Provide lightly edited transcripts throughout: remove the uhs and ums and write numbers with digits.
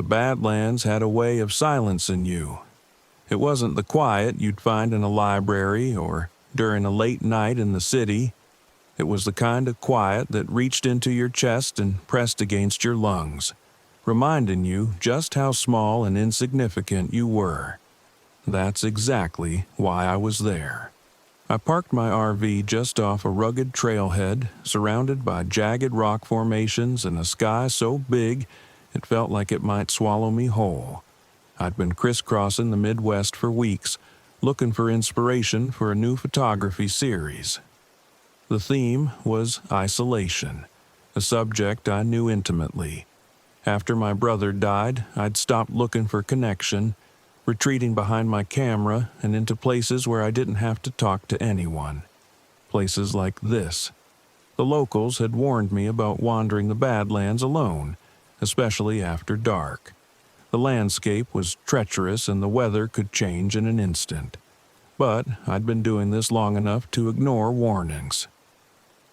The badlands had a way of silencing you. It wasn't the quiet you'd find in a library or during a late night in the city. It was the kind of quiet that reached into your chest and pressed against your lungs, reminding you just how small and insignificant you were. That's exactly why I was there. I parked my RV just off a rugged trailhead, surrounded by jagged rock formations and a sky so big it felt like it might swallow me whole. I'd been crisscrossing the Midwest for weeks, looking for inspiration for a new photography series. The theme was isolation, a subject I knew intimately. After my brother died, I'd stopped looking for connection, retreating behind my camera and into places where I didn't have to talk to anyone. Places like this. The locals had warned me about wandering the Badlands alone, especially after dark. The landscape was treacherous and the weather could change in an instant. But I'd been doing this long enough to ignore warnings.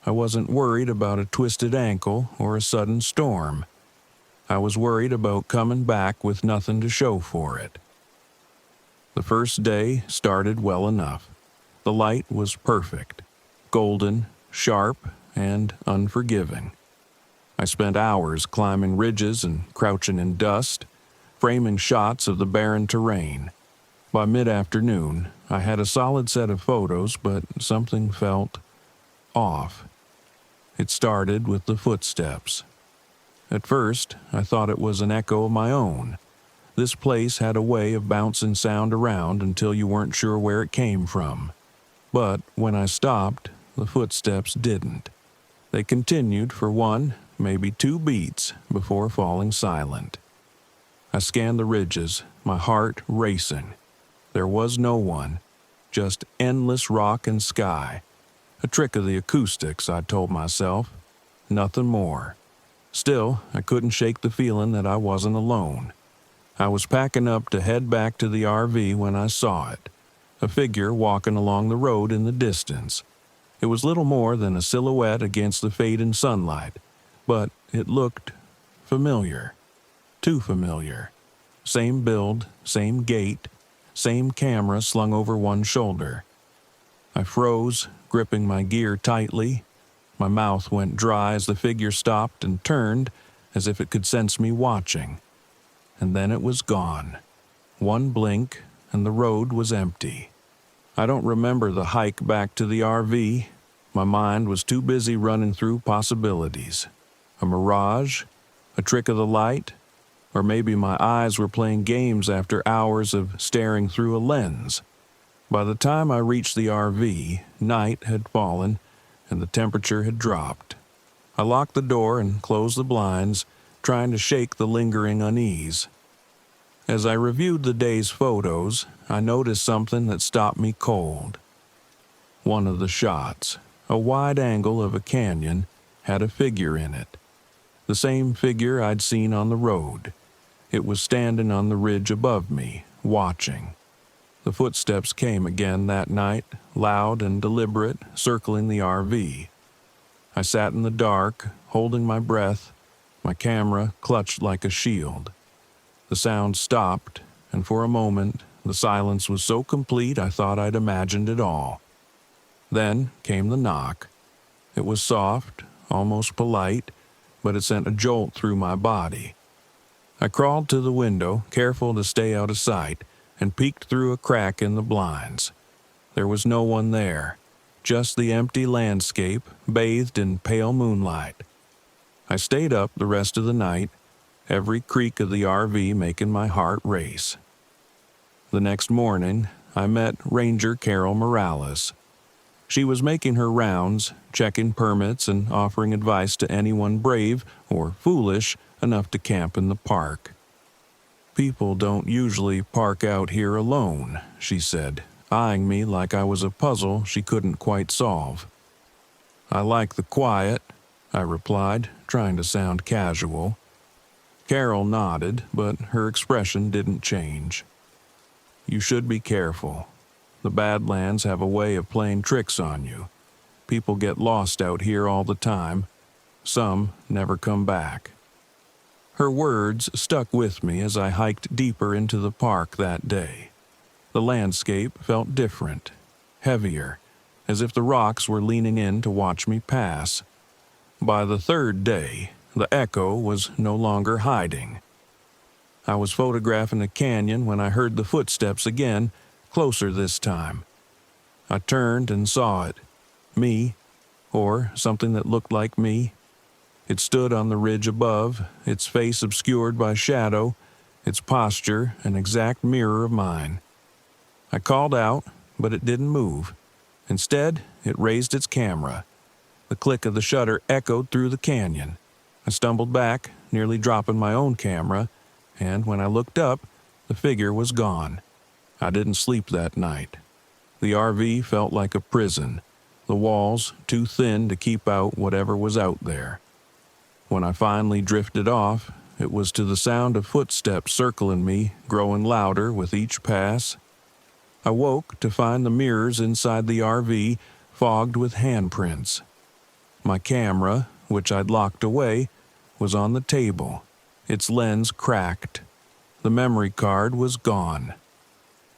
I wasn't worried about a twisted ankle or a sudden storm. I was worried about coming back with nothing to show for it. The first day started well enough. The light was perfect, golden, sharp, and unforgiving. I spent hours climbing ridges and crouching in dust, framing shots of the barren terrain. By mid-afternoon, I had a solid set of photos, but something felt off. It started with the footsteps. At first, I thought it was an echo of my own. This place had a way of bouncing sound around until you weren't sure where it came from. But when I stopped, the footsteps didn't. They continued for one, maybe 2 beats before falling silent. I scanned the ridges, my heart racing. There was no one, just endless rock and sky. A trick of the acoustics, I told myself. Nothing more. Still, I couldn't shake the feeling that I wasn't alone. I was packing up to head back to the RV when I saw it. A figure walking along the road in the distance. It was little more than a silhouette against the fading sunlight, but it looked familiar. Too familiar. Same build, same gait, same camera slung over one shoulder. I froze, gripping my gear tightly. My mouth went dry as the figure stopped and turned, as if it could sense me watching. And then it was gone. One blink, and the road was empty. I don't remember the hike back to the RV. My mind was too busy running through possibilities. A mirage? A trick of the light? Or maybe my eyes were playing games after hours of staring through a lens. By the time I reached the RV, night had fallen and the temperature had dropped. I locked the door and closed the blinds, trying to shake the lingering unease. As I reviewed the day's photos, I noticed something that stopped me cold. One of the shots, a wide angle of a canyon, had a figure in it. The same figure I'd seen on the road. It was standing on the ridge above me, watching. The footsteps came again that night, loud and deliberate, circling the RV. I sat in the dark, holding my breath, my camera clutched like a shield. The sound stopped, and for a moment, the silence was so complete I thought I'd imagined it all. Then came the knock. It was soft, almost polite, but it sent a jolt through my body. I crawled to the window, careful to stay out of sight, and peeked through a crack in the blinds. There was no one there, just the empty landscape, bathed in pale moonlight. I stayed up the rest of the night, every creak of the RV making my heart race. The next morning, I met Ranger Carol Morales. She was making her rounds, checking permits and offering advice to anyone brave or foolish enough to camp in the park. "People don't usually park out here alone," she said, eyeing me like I was a puzzle she couldn't quite solve. "I like the quiet," I replied, trying to sound casual. Carol nodded, but her expression didn't change. "You should be careful. The Badlands have a way of playing tricks on you. People get lost out here all the time. Some never come back." Her words stuck with me as I hiked deeper into the park that day. The landscape felt different, heavier, as if the rocks were leaning in to watch me pass. By the third day, the echo was no longer hiding. I was photographing a canyon when I heard the footsteps again, closer this time. I turned and saw it. Me, or something that looked like me. It stood on the ridge above, its face obscured by shadow, its posture an exact mirror of mine. I called out, but it didn't move. Instead, it raised its camera. The click of the shutter echoed through the canyon. I stumbled back, nearly dropping my own camera, and when I looked up, the figure was gone. I didn't sleep that night. The RV felt like a prison, the walls too thin to keep out whatever was out there. When I finally drifted off, it was to the sound of footsteps circling me, growing louder with each pass. I woke to find the mirrors inside the RV fogged with handprints. My camera, which I'd locked away, was on the table, its lens cracked. The memory card was gone.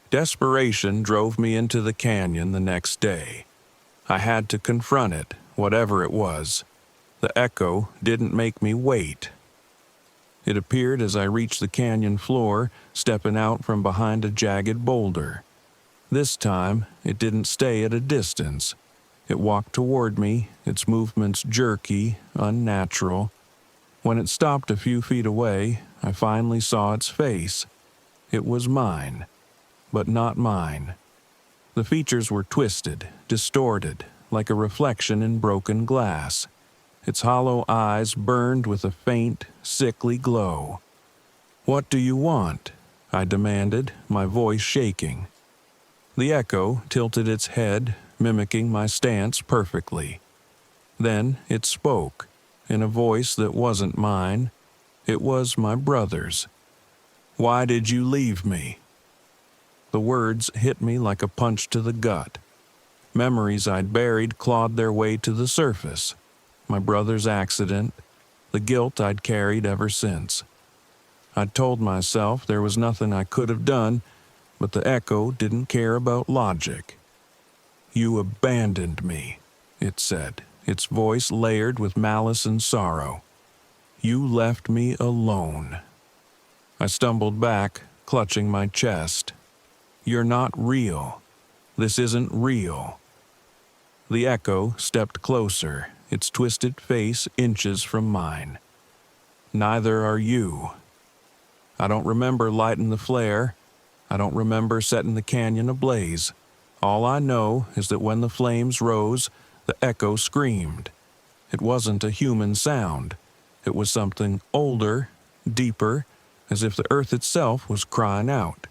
Desperation drove me into the canyon the next day. I had to confront it, whatever it was. The echo didn't make me wait. It appeared as I reached the canyon floor, stepping out from behind a jagged boulder. This time, it didn't stay at a distance. It walked toward me, its movements jerky, unnatural. When it stopped a few feet away, I finally saw its face. It was mine, but not mine. The features were twisted, distorted, like a reflection in broken glass. Its hollow eyes burned with a faint, sickly glow. "What do you want?" I demanded, my voice shaking. The echo tilted its head, mimicking my stance perfectly. Then it spoke, in a voice that wasn't mine. It was my brother's. "Why did you leave me?" The words hit me like a punch to the gut. Memories I'd buried clawed their way to the surface. My brother's accident, the guilt I'd carried ever since. I'd told myself there was nothing I could have done, but the echo didn't care about logic. "You abandoned me," it said, its voice layered with malice and sorrow. "You left me alone." I stumbled back, clutching my chest. "You're not real. This isn't real." The echo stepped closer, its twisted face inches from mine. "Neither are you. I don't remember lighting the flare. I don't remember setting the canyon ablaze. All I know is that when the flames rose, the echo screamed. It wasn't a human sound. It was something older, deeper, as if the earth itself was crying out.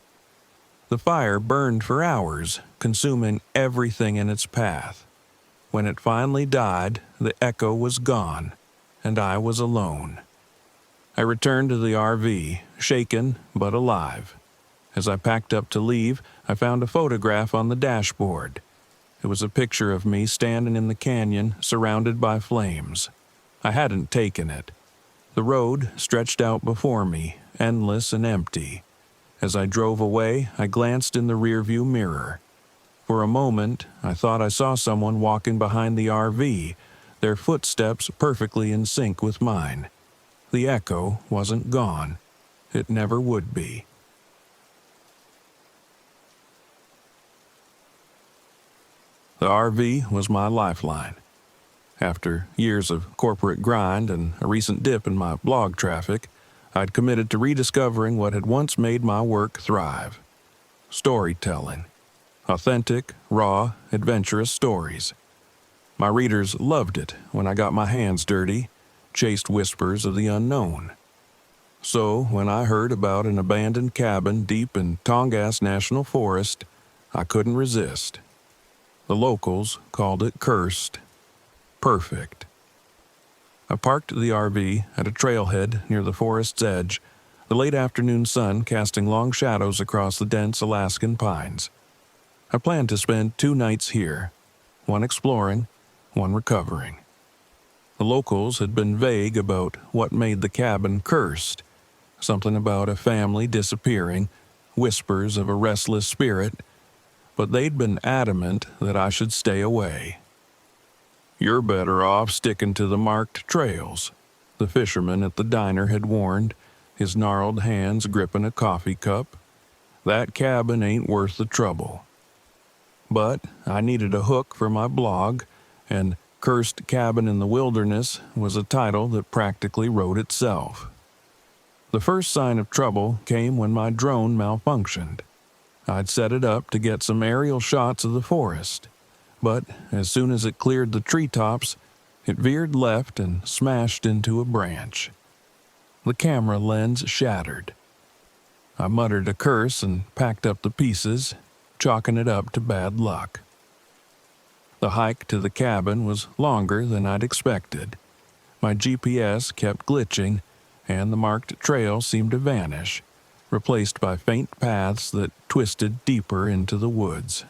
The fire burned for hours, consuming everything in its path. When it finally died, the echo was gone, and I was alone. I returned to the RV, shaken but alive. As I packed up to leave, I found a photograph on the dashboard. It was a picture of me standing in the canyon, surrounded by flames. I hadn't taken it. The road stretched out before me, endless and empty. As I drove away, I glanced in the rearview mirror. For a moment, I thought I saw someone walking behind the RV, their footsteps perfectly in sync with mine. The echo wasn't gone. It never would be. The RV was my lifeline. After years of corporate grind and a recent dip in my blog traffic, I'd committed to rediscovering what had once made my work thrive. Storytelling. Authentic, raw, adventurous stories. My readers loved it when I got my hands dirty, chased whispers of the unknown. So when I heard about an abandoned cabin deep in Tongass National Forest, I couldn't resist. The locals called it cursed. Perfect. I parked the RV at a trailhead near the forest's edge, the late afternoon sun casting long shadows across the dense Alaskan pines. I planned to spend 2 nights here, one exploring, one recovering. The locals had been vague about what made the cabin cursed. Something about a family disappearing, whispers of a restless spirit, but they'd been adamant that I should stay away. "You're better off sticking to the marked trails," the fisherman at the diner had warned, his gnarled hands gripping a coffee cup. "That cabin ain't worth the trouble." But I needed a hook for my blog, and Cursed Cabin in the Wilderness was a title that practically wrote itself. The first sign of trouble came when my drone malfunctioned. I'd set it up to get some aerial shots of the forest, but as soon as it cleared the treetops, it veered left and smashed into a branch. The camera lens shattered. I muttered a curse and packed up the pieces, chalking it up to bad luck. The hike to the cabin was longer than I'd expected. My GPS kept glitching, and the marked trail seemed to vanish, replaced by faint paths that twisted deeper into the woods.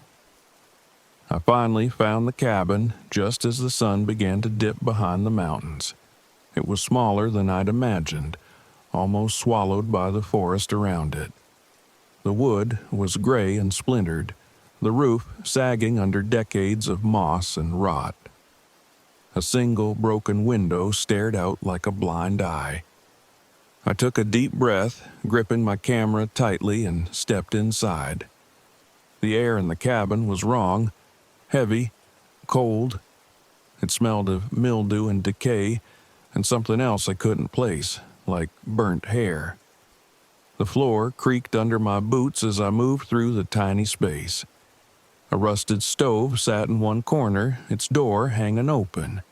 I finally found the cabin just as the sun began to dip behind the mountains. It was smaller than I'd imagined, almost swallowed by the forest around it. The wood was gray and splintered, the roof sagging under decades of moss and rot. A single broken window stared out like a blind eye. I took a deep breath, gripping my camera tightly, and stepped inside. The air in the cabin was wrong, heavy, cold. It smelled of mildew and decay, and something else I couldn't place, like burnt hair. The floor creaked under my boots as I moved through the tiny space. A rusted stove sat in one corner, its door hanging open.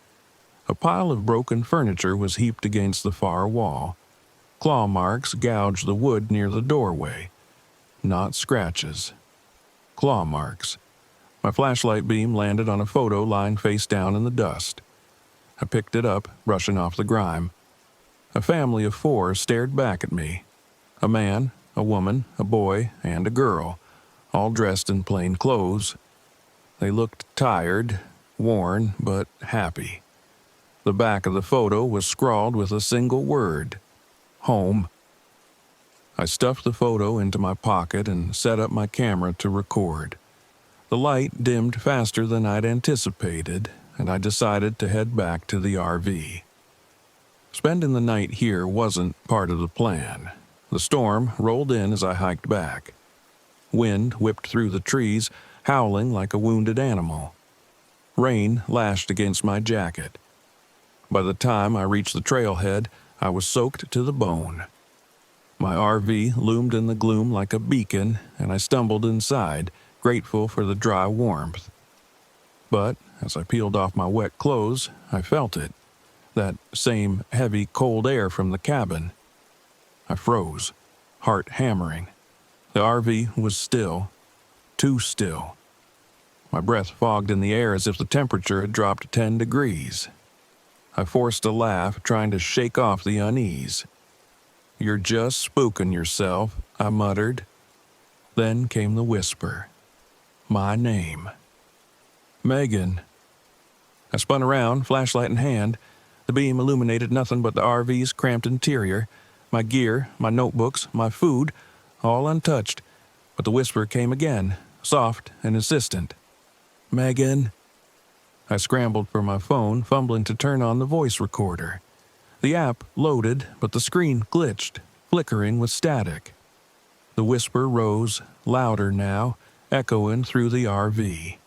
A pile of broken furniture was heaped against the far wall. Claw marks gouged the wood near the doorway. Not scratches. Claw marks. My flashlight beam landed on a photo lying face down in the dust. I picked it up, brushing off the grime. A family of 4 stared back at me. A man, a woman, a boy, and a girl, all dressed in plain clothes. They looked tired, worn, but happy. The back of the photo was scrawled with a single word: home. I stuffed the photo into my pocket and set up my camera to record. The light dimmed faster than I'd anticipated, and I decided to head back to the RV. Spending the night here wasn't part of the plan. The storm rolled in as I hiked back. Wind whipped through the trees, howling like a wounded animal. Rain lashed against my jacket. By the time I reached the trailhead, I was soaked to the bone. My RV loomed in the gloom like a beacon, and I stumbled inside, grateful for the dry warmth. But as I peeled off my wet clothes, I felt it, that same heavy, cold air from the cabin. I froze, heart hammering. The RV was still, too still. My breath fogged in the air as if the temperature had dropped 10 degrees. I forced a laugh, trying to shake off the unease. "You're just spooking yourself," I muttered. Then came the whisper. My name. "Megan." I spun around, flashlight in hand. The beam illuminated nothing but the RV's cramped interior, my gear, my notebooks, my food, all untouched, but the whisper came again, soft and insistent. "Megan." I scrambled for my phone, fumbling to turn on the voice recorder. The app loaded, but the screen glitched, flickering with static. The whisper rose, louder now, echoing through the RV.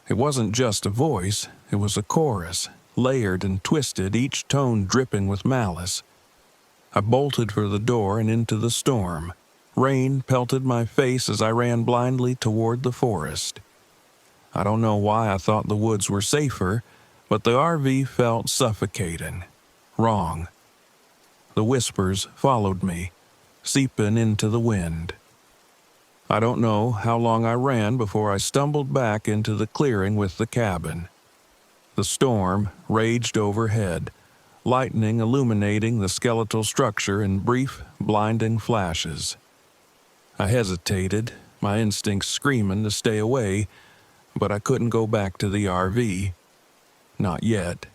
It wasn't just a voice, it was a chorus, layered and twisted, each tone dripping with malice. I bolted for the door and into the storm. Rain pelted my face as I ran blindly toward the forest. I don't know why I thought the woods were safer, but the RV felt suffocating. Wrong. The whispers followed me, seeping into the wind. I don't know how long I ran before I stumbled back into the clearing with the cabin. The storm raged overhead, lightning illuminating the skeletal structure in brief, blinding flashes. I hesitated, my instincts screaming to stay away, but I couldn't go back to the RV. Not yet.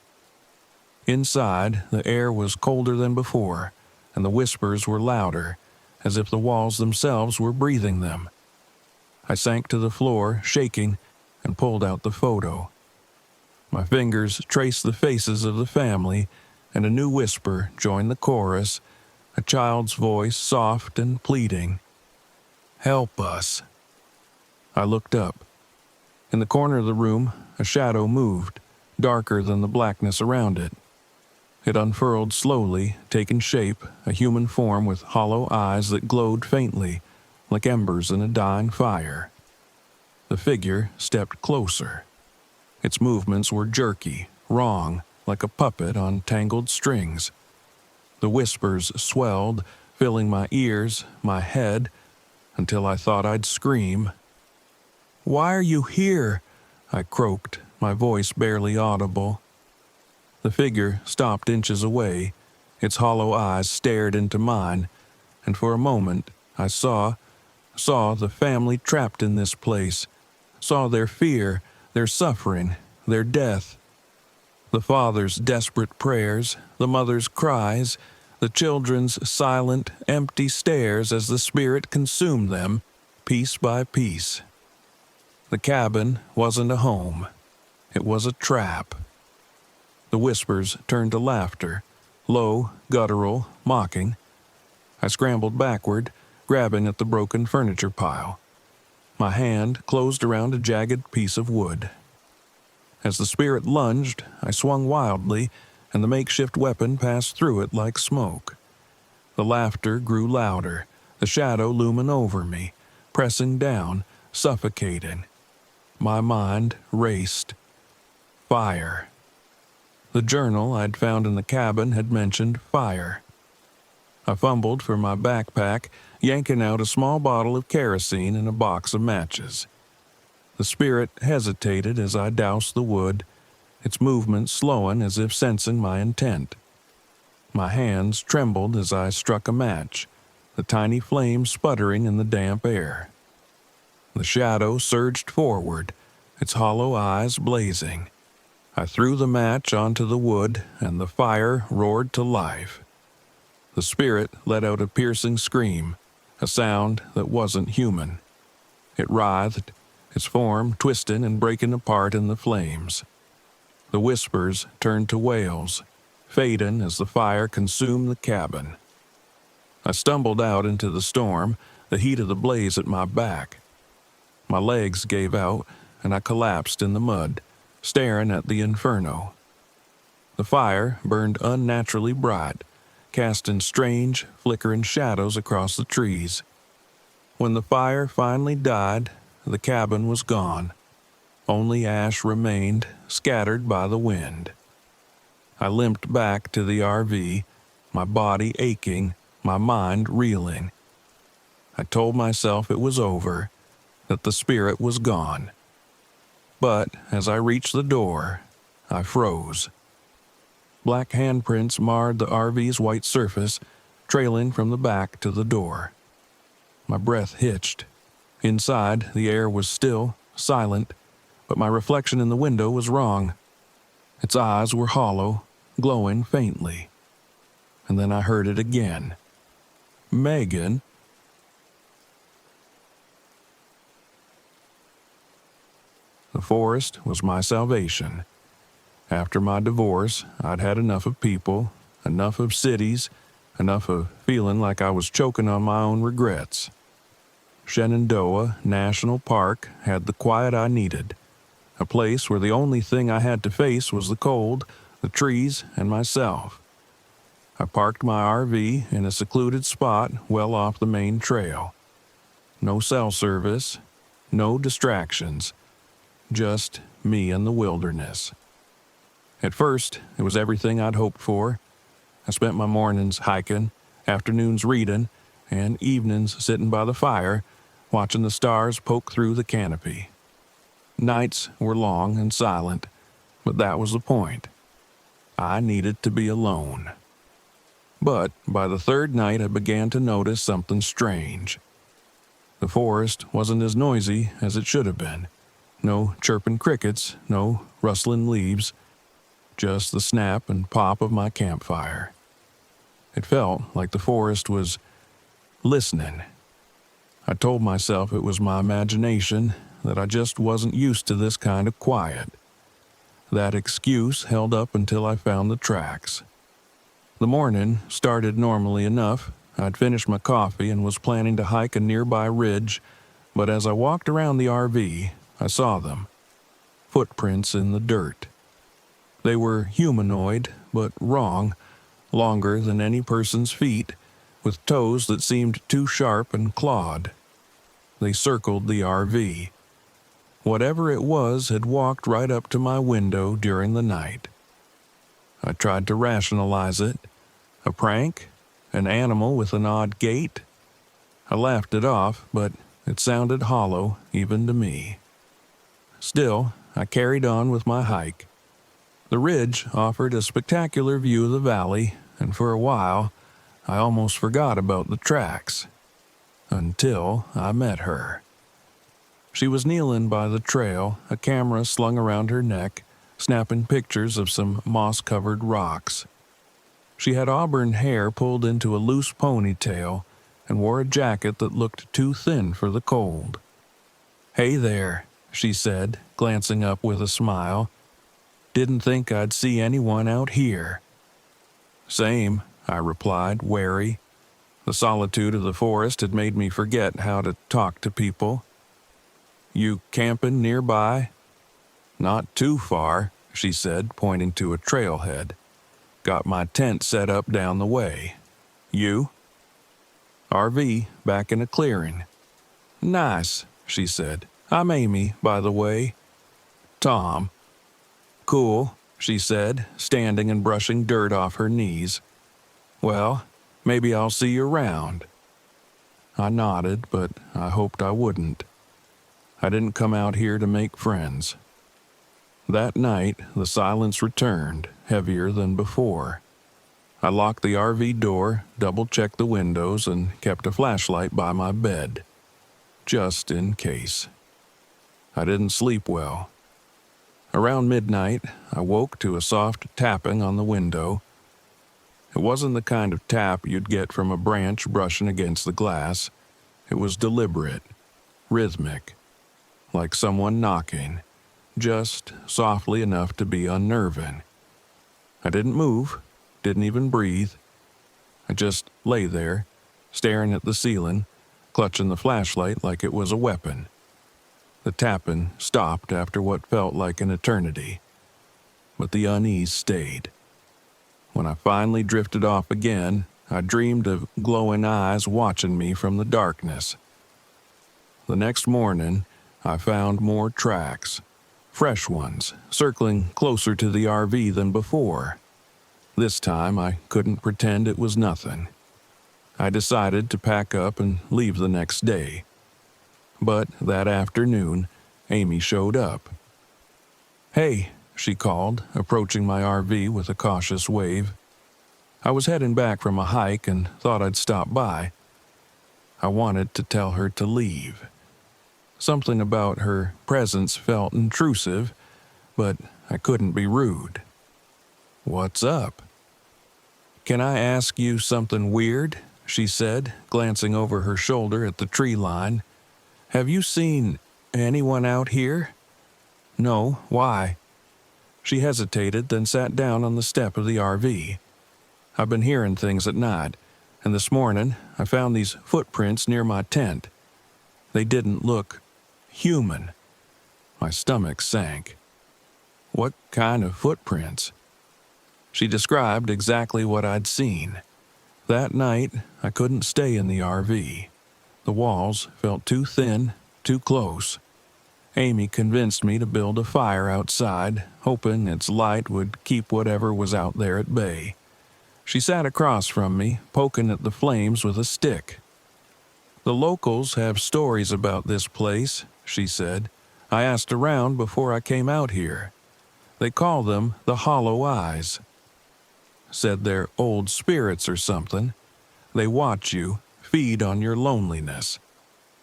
Inside, the air was colder than before, and the whispers were louder, as if the walls themselves were breathing them. I sank to the floor, shaking, and pulled out the photo. My fingers traced the faces of the family, and a new whisper joined the chorus, a child's voice soft and pleading. "Help us." I looked up. In the corner of the room, a shadow moved, darker than the blackness around it. It unfurled slowly, taking shape, a human form with hollow eyes that glowed faintly, like embers in a dying fire. The figure stepped closer. Its movements were jerky, wrong, like a puppet on tangled strings. The whispers swelled, filling my ears, my head, until I thought I'd scream. "Why are you here?" I croaked, my voice barely audible. The figure stopped inches away. Its hollow eyes stared into mine, and for a moment I saw the family trapped in this place, saw their fear, their suffering, their death. The father's desperate prayers, the mother's cries, the children's silent, empty stares as the spirit consumed them, piece by piece. The cabin wasn't a home. It was a trap. The whispers turned to laughter, low, guttural, mocking. I scrambled backward, grabbing at the broken furniture pile. My hand closed around a jagged piece of wood. As the spirit lunged, I swung wildly, and the makeshift weapon passed through it like smoke. The laughter grew louder, the shadow looming over me, pressing down, suffocating. My mind raced. Fire. The journal I'd found in the cabin had mentioned fire. I fumbled for my backpack, yanking out a small bottle of kerosene and a box of matches. The spirit hesitated as I doused the wood, its movements slowing as if sensing my intent. My hands trembled as I struck a match, the tiny flame sputtering in the damp air. The shadow surged forward, its hollow eyes blazing. I threw the match onto the wood, and the fire roared to life. The spirit let out a piercing scream, a sound that wasn't human. It writhed, its form twisting and breaking apart in the flames. The whispers turned to wails, fading as the fire consumed the cabin. I stumbled out into the storm, the heat of the blaze at my back. My legs gave out, and I collapsed in the mud, staring at the inferno. The fire burned unnaturally bright, casting strange, flickering shadows across the trees. When the fire finally died, the cabin was gone. Only ash remained, scattered by the wind. I limped back to the RV, my body aching, my mind reeling. I told myself it was over, that the spirit was gone. But as I reached the door, I froze. Black handprints marred the RV's white surface, trailing from the back to the door. My breath hitched. Inside, the air was still, silent, but my reflection in the window was wrong. Its eyes were hollow, glowing faintly. And then I heard it again. "Megan?" The forest was my salvation. After my divorce, I'd had enough of people, enough of cities, enough of feeling like I was choking on my own regrets. Shenandoah National Park had the quiet I needed, a place where the only thing I had to face was the cold, the trees, and myself. I parked my RV in a secluded spot well off the main trail. No cell service, no distractions, just me and the wilderness. At first, it was everything I'd hoped for. I spent my mornings hiking, afternoons reading, and evenings sitting by the fire, watching the stars poke through the canopy. Nights were long and silent, but that was the point. I needed to be alone. But by the third night, I began to notice something strange. The forest wasn't as noisy as it should have been. No chirping crickets, no rustling leaves. just the snap and pop of my campfire. It felt like the forest was listening. I told myself it was my imagination, that I just wasn't used to this kind of quiet. That excuse held up until I found the tracks. The morning started normally enough. I'd finished my coffee and was planning to hike a nearby ridge, but as I walked around the RV, I saw them. Footprints in the dirt. They were humanoid, but wrong, longer than any person's feet, with toes that seemed too sharp and clawed. They circled the RV. Whatever it was had walked right up to my window during the night. I tried to rationalize it. A prank? An animal with an odd gait? I laughed it off, but it sounded hollow even to me. Still, I carried on with my hike. The ridge offered a spectacular view of the valley, and for a while, I almost forgot about the tracks. Until I met her. She was kneeling by the trail, a camera slung around her neck, snapping pictures of some moss-covered rocks. She had auburn hair pulled into a loose ponytail and wore a jacket that looked too thin for the cold. "Hey there," she said, glancing up with a smile. "Didn't think I'd see anyone out here." "Same," I replied, wary. The solitude of the forest had made me forget how to talk to people. "You camping nearby?" "Not too far," she said, pointing to a trailhead. "Got my tent set up down the way. You?" "RV, back in a clearing." "Nice," she said. "I'm Amy, by the way." "Tom." "Cool," she said, standing and brushing dirt off her knees. "Well, maybe I'll see you around." I nodded, but I hoped I wouldn't. I didn't come out here to make friends. That night, the silence returned, heavier than before. I locked the RV door, double-checked the windows, and kept a flashlight by my bed. Just in case. I didn't sleep well. Around midnight, I woke to a soft tapping on the window. It wasn't the kind of tap you'd get from a branch brushing against the glass. It was deliberate, rhythmic, like someone knocking, just softly enough to be unnerving. I didn't move, didn't even breathe. I just lay there, staring at the ceiling, clutching the flashlight like it was a weapon. The tapping stopped after what felt like an eternity, but the unease stayed. When I finally drifted off again, I dreamed of glowing eyes watching me from the darkness. The next morning, I found more tracks, fresh ones, circling closer to the RV than before. This time, I couldn't pretend it was nothing. I decided to pack up and leave the next day. But that afternoon, Amy showed up. "Hey," she called, approaching my RV with a cautious wave. I was heading back from a hike and thought I'd stop by. I wanted to tell her to leave. Something about her presence felt intrusive, but I couldn't be rude. "What's up?" "Can I ask you something weird?" she said, glancing over her shoulder at the tree line. "Have you seen anyone out here?" "No, why?" She hesitated, then sat down on the step of the RV. "I've been hearing things at night, and this morning I found these footprints near my tent. They didn't look human." My stomach sank. "What kind of footprints?" She described exactly what I'd seen. That night, I couldn't stay in the RV. The walls felt too thin, too close. Amy convinced me to build a fire outside, hoping its light would keep whatever was out there at bay. She sat across from me, poking at the flames with a stick. "The locals have stories about this place," she said. "I asked around before I came out here. They call them the Hollow Eyes. Said they're old spirits or something. They watch you, feed on your loneliness.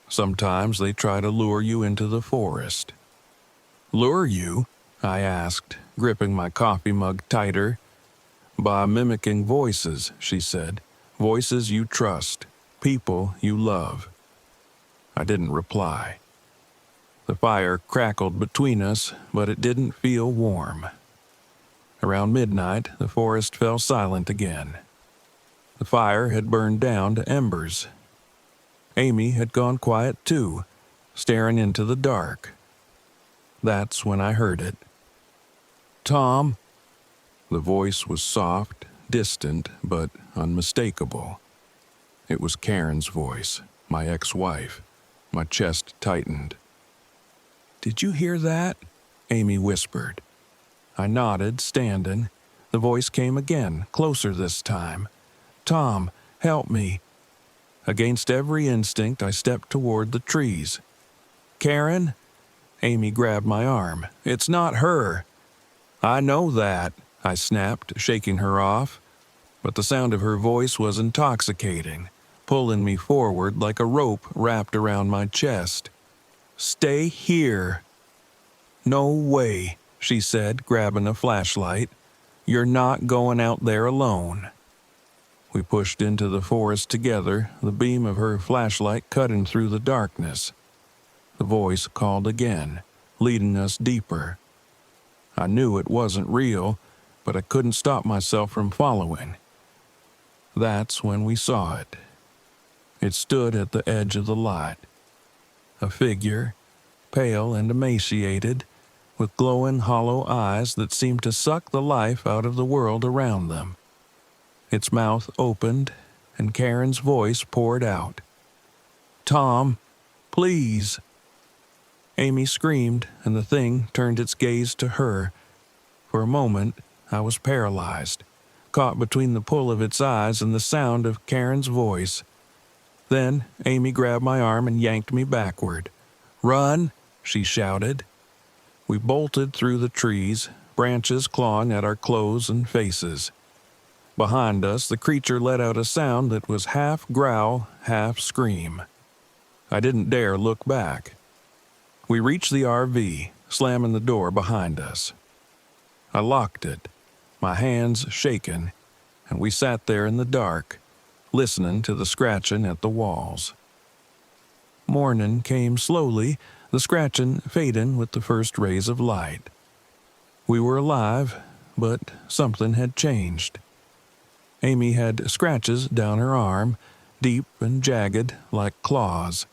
Sometimes they try to lure you into the forest." "Lure you?" I asked, gripping my coffee mug tighter. By mimicking voices, she said. Voices you trust, people you love. I didn't reply. The fire crackled between us, but it didn't feel warm. Around midnight, the forest fell silent again. The fire had burned down to embers. Amy had gone quiet too, staring into the dark. That's when I heard it. Tom. The voice was soft, distant, but unmistakable. It was Karen's voice, my ex-wife. My chest tightened. Did you hear that? Amy whispered. I nodded, standing. The voice came again, closer this time. Tom, help me. Against every instinct, I stepped toward the trees. Karen? Amy grabbed my arm. It's not her. I know that, I snapped, shaking her off. But the sound of her voice was intoxicating, pulling me forward like a rope wrapped around my chest. Stay here. No way, she said, grabbing a flashlight. You're not going out there alone. We pushed into the forest together, the beam of her flashlight cutting through the darkness. The voice called again, leading us deeper. I knew it wasn't real, but I couldn't stop myself from following. That's when we saw it. It stood at the edge of the light. A figure, pale and emaciated, with glowing hollow eyes that seemed to suck the life out of the world around them. Its mouth opened, and Karen's voice poured out. Tom, please. Amy screamed, and the thing turned its gaze to her. For a moment, I was paralyzed, caught between the pull of its eyes and the sound of Karen's voice. Then Amy grabbed my arm and yanked me backward. Run, she shouted. We bolted through the trees, branches clawing at our clothes and faces. Behind us, the creature let out a sound that was half growl, half scream. I didn't dare look back. We reached the RV, slamming the door behind us. I locked it, my hands shaking, and we sat there in the dark, listening to the scratching at the walls. Morning came slowly, the scratching fading with the first rays of light. We were alive, but something had changed. Amy had scratches down her arm, deep and jagged like claws.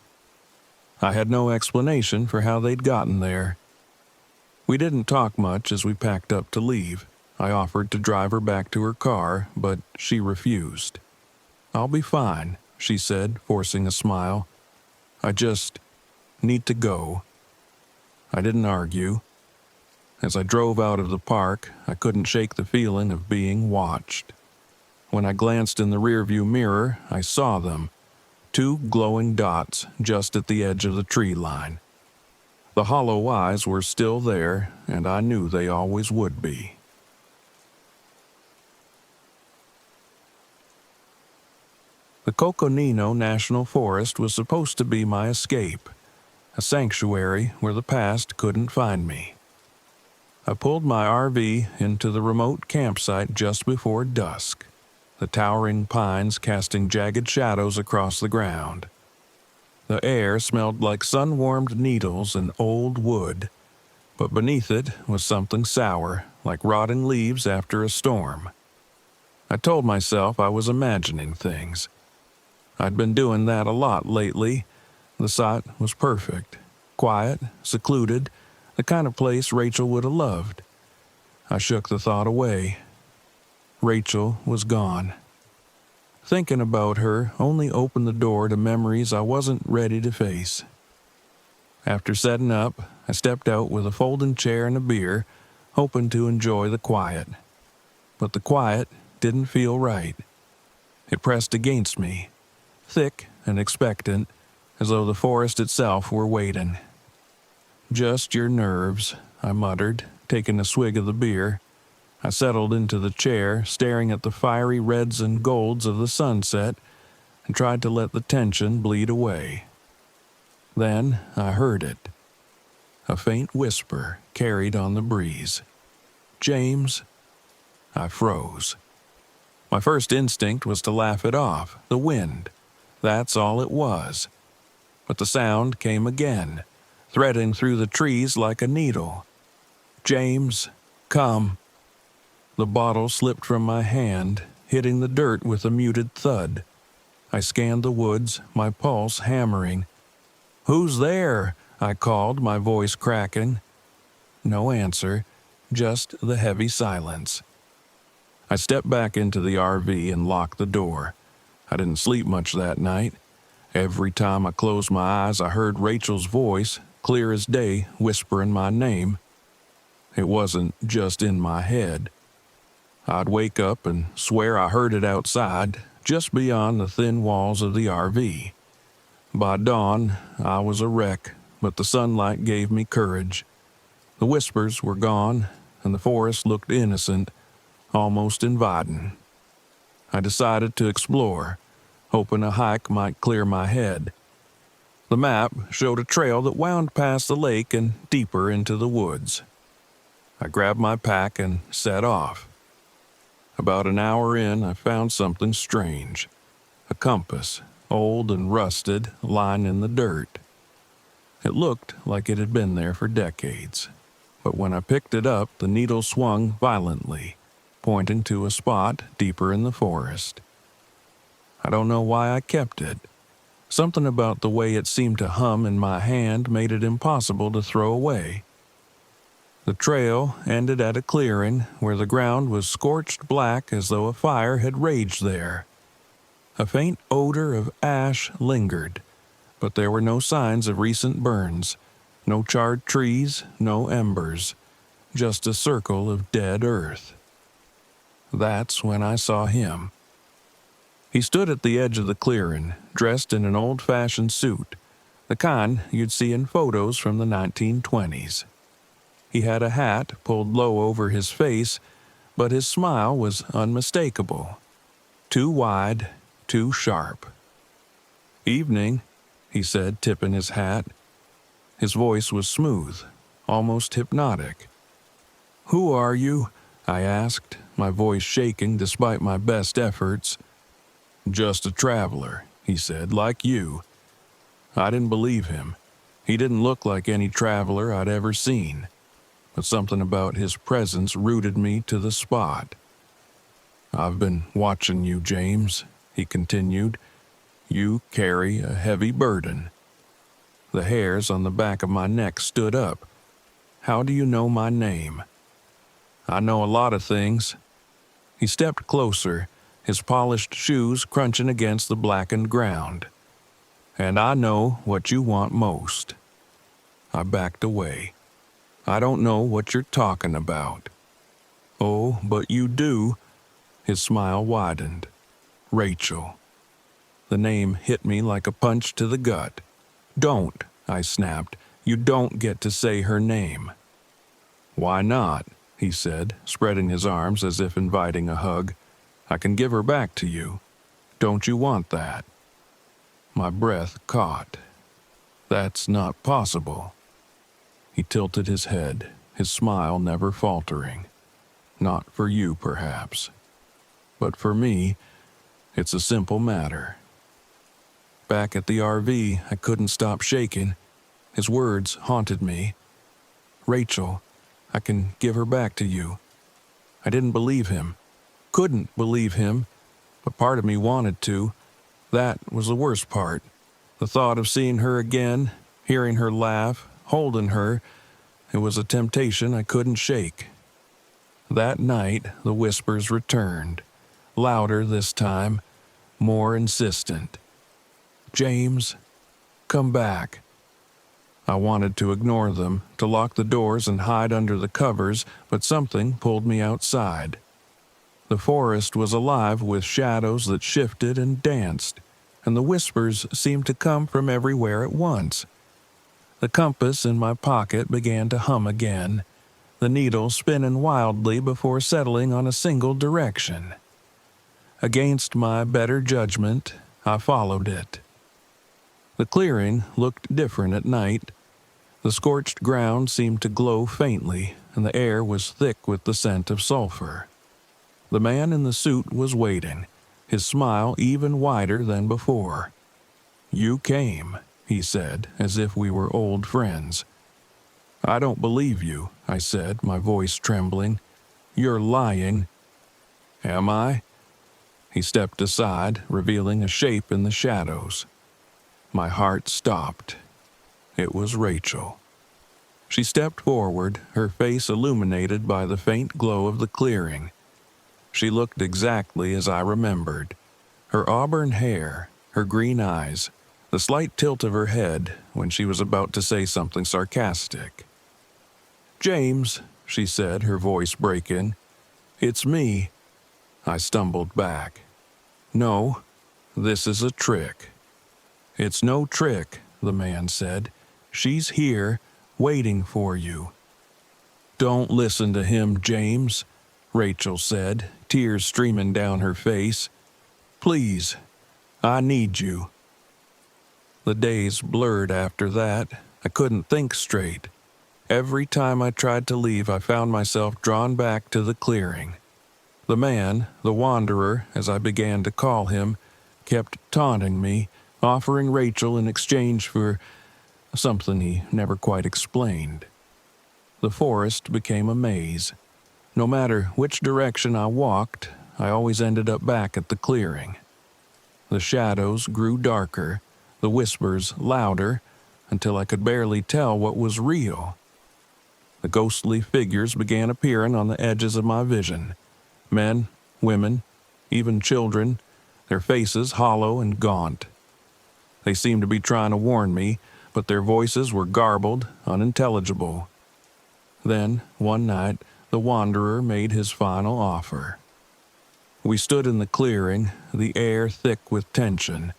I had no explanation for how they'd gotten there. We didn't talk much as we packed up to leave. I offered to drive her back to her car, but she refused. I'll be fine, she said, forcing a smile. I just need to go. I didn't argue. As I drove out of the park, I couldn't shake the feeling of being watched. When I glanced in the rearview mirror, I saw them. 2 glowing dots just at the edge of the tree line. The hollow eyes were still there, and I knew they always would be. The Coconino National Forest was supposed to be my escape, a sanctuary where the past couldn't find me. I pulled my RV into the remote campsite just before dusk, the towering pines casting jagged shadows across the ground. The air smelled like sun-warmed needles and old wood, but beneath it was something sour, like rotting leaves after a storm. I told myself I was imagining things. I'd been doing that a lot lately. The site was perfect, quiet, secluded, the kind of place Rachel would have loved. I shook the thought away. Rachel was gone. Thinking about her only opened the door to memories I wasn't ready to face. After setting up, I stepped out with a folding chair and a beer, hoping to enjoy the quiet. But the quiet didn't feel right. It pressed against me, thick and expectant, as though the forest itself were waiting. Just your nerves, I muttered, taking a swig of the beer. I settled into the chair, staring at the fiery reds and golds of the sunset, and tried to let the tension bleed away. Then I heard it. A faint whisper carried on the breeze. "James?" I froze. My first instinct was to laugh it off, the wind. That's all it was. But the sound came again, threading through the trees like a needle. "James, come." The bottle slipped from my hand, hitting the dirt with a muted thud. I scanned the woods, my pulse hammering. "Who's there?" I called, my voice cracking. No answer, just the heavy silence. I stepped back into the RV and locked the door. I didn't sleep much that night. Every time I closed my eyes, I heard Rachel's voice, clear as day, whispering my name. It wasn't just in my head. I'd wake up and swear I heard it outside, just beyond the thin walls of the RV. By dawn, I was a wreck, but the sunlight gave me courage. The whispers were gone, and the forest looked innocent, almost inviting. I decided to explore, hoping a hike might clear my head. The map showed a trail that wound past the lake and deeper into the woods. I grabbed my pack and set off. About an hour in, I found something strange. A compass, old and rusted, lying in the dirt. It looked like it had been there for decades, but when I picked it up, the needle swung violently, pointing to a spot deeper in the forest. I don't know why I kept it. Something about the way it seemed to hum in my hand made it impossible to throw away. The trail ended at a clearing where the ground was scorched black as though a fire had raged there. A faint odor of ash lingered, but there were no signs of recent burns, no charred trees, no embers, just a circle of dead earth. That's when I saw him. He stood at the edge of the clearing, dressed in an old-fashioned suit, the kind you'd see in photos from the 1920s. He had a hat pulled low over his face, but his smile was unmistakable. Too wide, too sharp. "Evening," he said, tipping his hat. His voice was smooth, almost hypnotic. "Who are you?" I asked, my voice shaking despite my best efforts. "Just a traveler," he said, "like you." I didn't believe him. He didn't look like any traveler I'd ever seen, but something about his presence rooted me to the spot. "I've been watching you, James," he continued. "You carry a heavy burden." The hairs on the back of my neck stood up. "How do you know my name?" "I know a lot of things." He stepped closer, his polished shoes crunching against the blackened ground. "And I know what you want most." I backed away. "I don't know what you're talking about." "Oh, but you do." His smile widened. "Rachel." The name hit me like a punch to the gut. "Don't," I snapped. "You don't get to say her name." "Why not?" he said, spreading his arms as if inviting a hug. "I can give her back to you. Don't you want that?" My breath caught. "That's not possible." He tilted his head, his smile never faltering. "Not for you, perhaps. But for me, it's a simple matter." Back at the RV, I couldn't stop shaking. His words haunted me. "Rachel, I can give her back to you." I didn't believe him. Couldn't believe him, but part of me wanted to. That was the worst part. The thought of seeing her again, hearing her laugh, holding her, it was a temptation I couldn't shake. That night, the whispers returned, louder this time, more insistent. "James, come back." I wanted to ignore them, to lock the doors and hide under the covers, but something pulled me outside. The forest was alive with shadows that shifted and danced, and the whispers seemed to come from everywhere at once. The compass in my pocket began to hum again, the needle spinning wildly before settling on a single direction. Against my better judgment, I followed it. The clearing looked different at night. The scorched ground seemed to glow faintly, and the air was thick with the scent of sulfur. The man in the suit was waiting, his smile even wider than before. "You came," he said, as if we were old friends. "I don't believe you," I said, my voice trembling. "You're lying." "Am I?" He stepped aside, revealing a shape in the shadows. My heart stopped. It was Rachel. She stepped forward, her face illuminated by the faint glow of the clearing. She looked exactly as I remembered. Her auburn hair, her green eyes, the slight tilt of her head when she was about to say something sarcastic. "James," she said, her voice breaking. "It's me." I stumbled back. "No, this is a trick." "It's no trick," the man said. "She's here, waiting for you." "Don't listen to him, James," Rachel said, tears streaming down her face. "Please, I need you." The days blurred after that. I couldn't think straight. Every time I tried to leave, I found myself drawn back to the clearing. The man, the wanderer, as I began to call him, kept taunting me, offering Rachel in exchange for something he never quite explained. The forest became a maze. No matter which direction I walked, I always ended up back at the clearing. The shadows grew darker, the whispers louder, until I could barely tell what was real. The ghostly figures began appearing on the edges of my vision. Men, women, even children, their faces hollow and gaunt. They seemed to be trying to warn me, but their voices were garbled, unintelligible. Then, one night, the wanderer made his final offer. We stood in the clearing, the air thick with tension.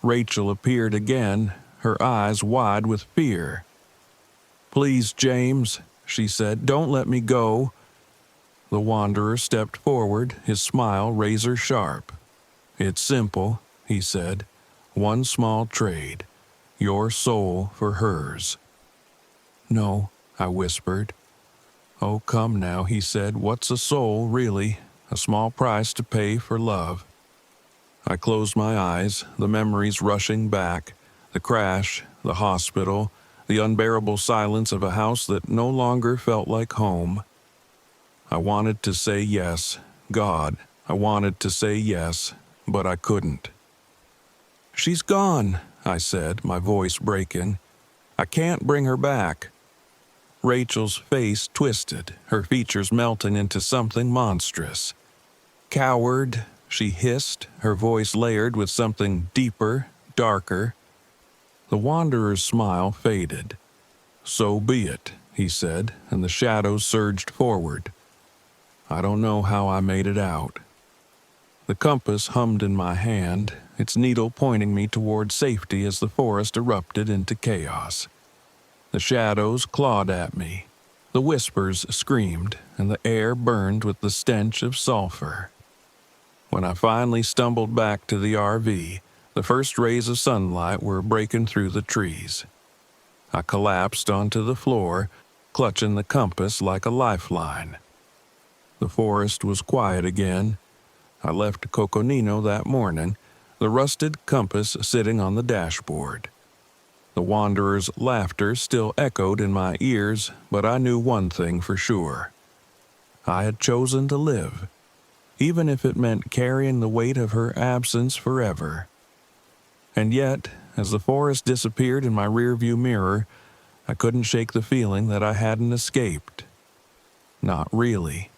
Rachel appeared again, her eyes wide with fear. "Please, James," she said, "don't let me go." The wanderer stepped forward, his smile razor sharp. "It's simple," he said. "One small trade. Your soul for hers." "No," I whispered. "Oh, come now," he said. "What's a soul, really? A small price to pay for love." I closed my eyes, the memories rushing back, the crash, the hospital, the unbearable silence of a house that no longer felt like home. I wanted to say yes. God, I wanted to say yes, but I couldn't. "She's gone," I said, my voice breaking. "I can't bring her back." Rachel's face twisted, her features melting into something monstrous. "Coward," she hissed, her voice layered with something deeper, darker. The wanderer's smile faded. "So be it," he said, and the shadows surged forward. I don't know how I made it out. The compass hummed in my hand, its needle pointing me toward safety as the forest erupted into chaos. The shadows clawed at me. The whispers screamed, and the air burned with the stench of sulfur. When I finally stumbled back to the RV, the first rays of sunlight were breaking through the trees. I collapsed onto the floor, clutching the compass like a lifeline. The forest was quiet again. I left Coconino that morning, the rusted compass sitting on the dashboard. The wanderer's laughter still echoed in my ears, but I knew one thing for sure. I had chosen to live, even if it meant carrying the weight of her absence forever. And yet, as the forest disappeared in my rearview mirror, I couldn't shake the feeling that I hadn't escaped. Not really.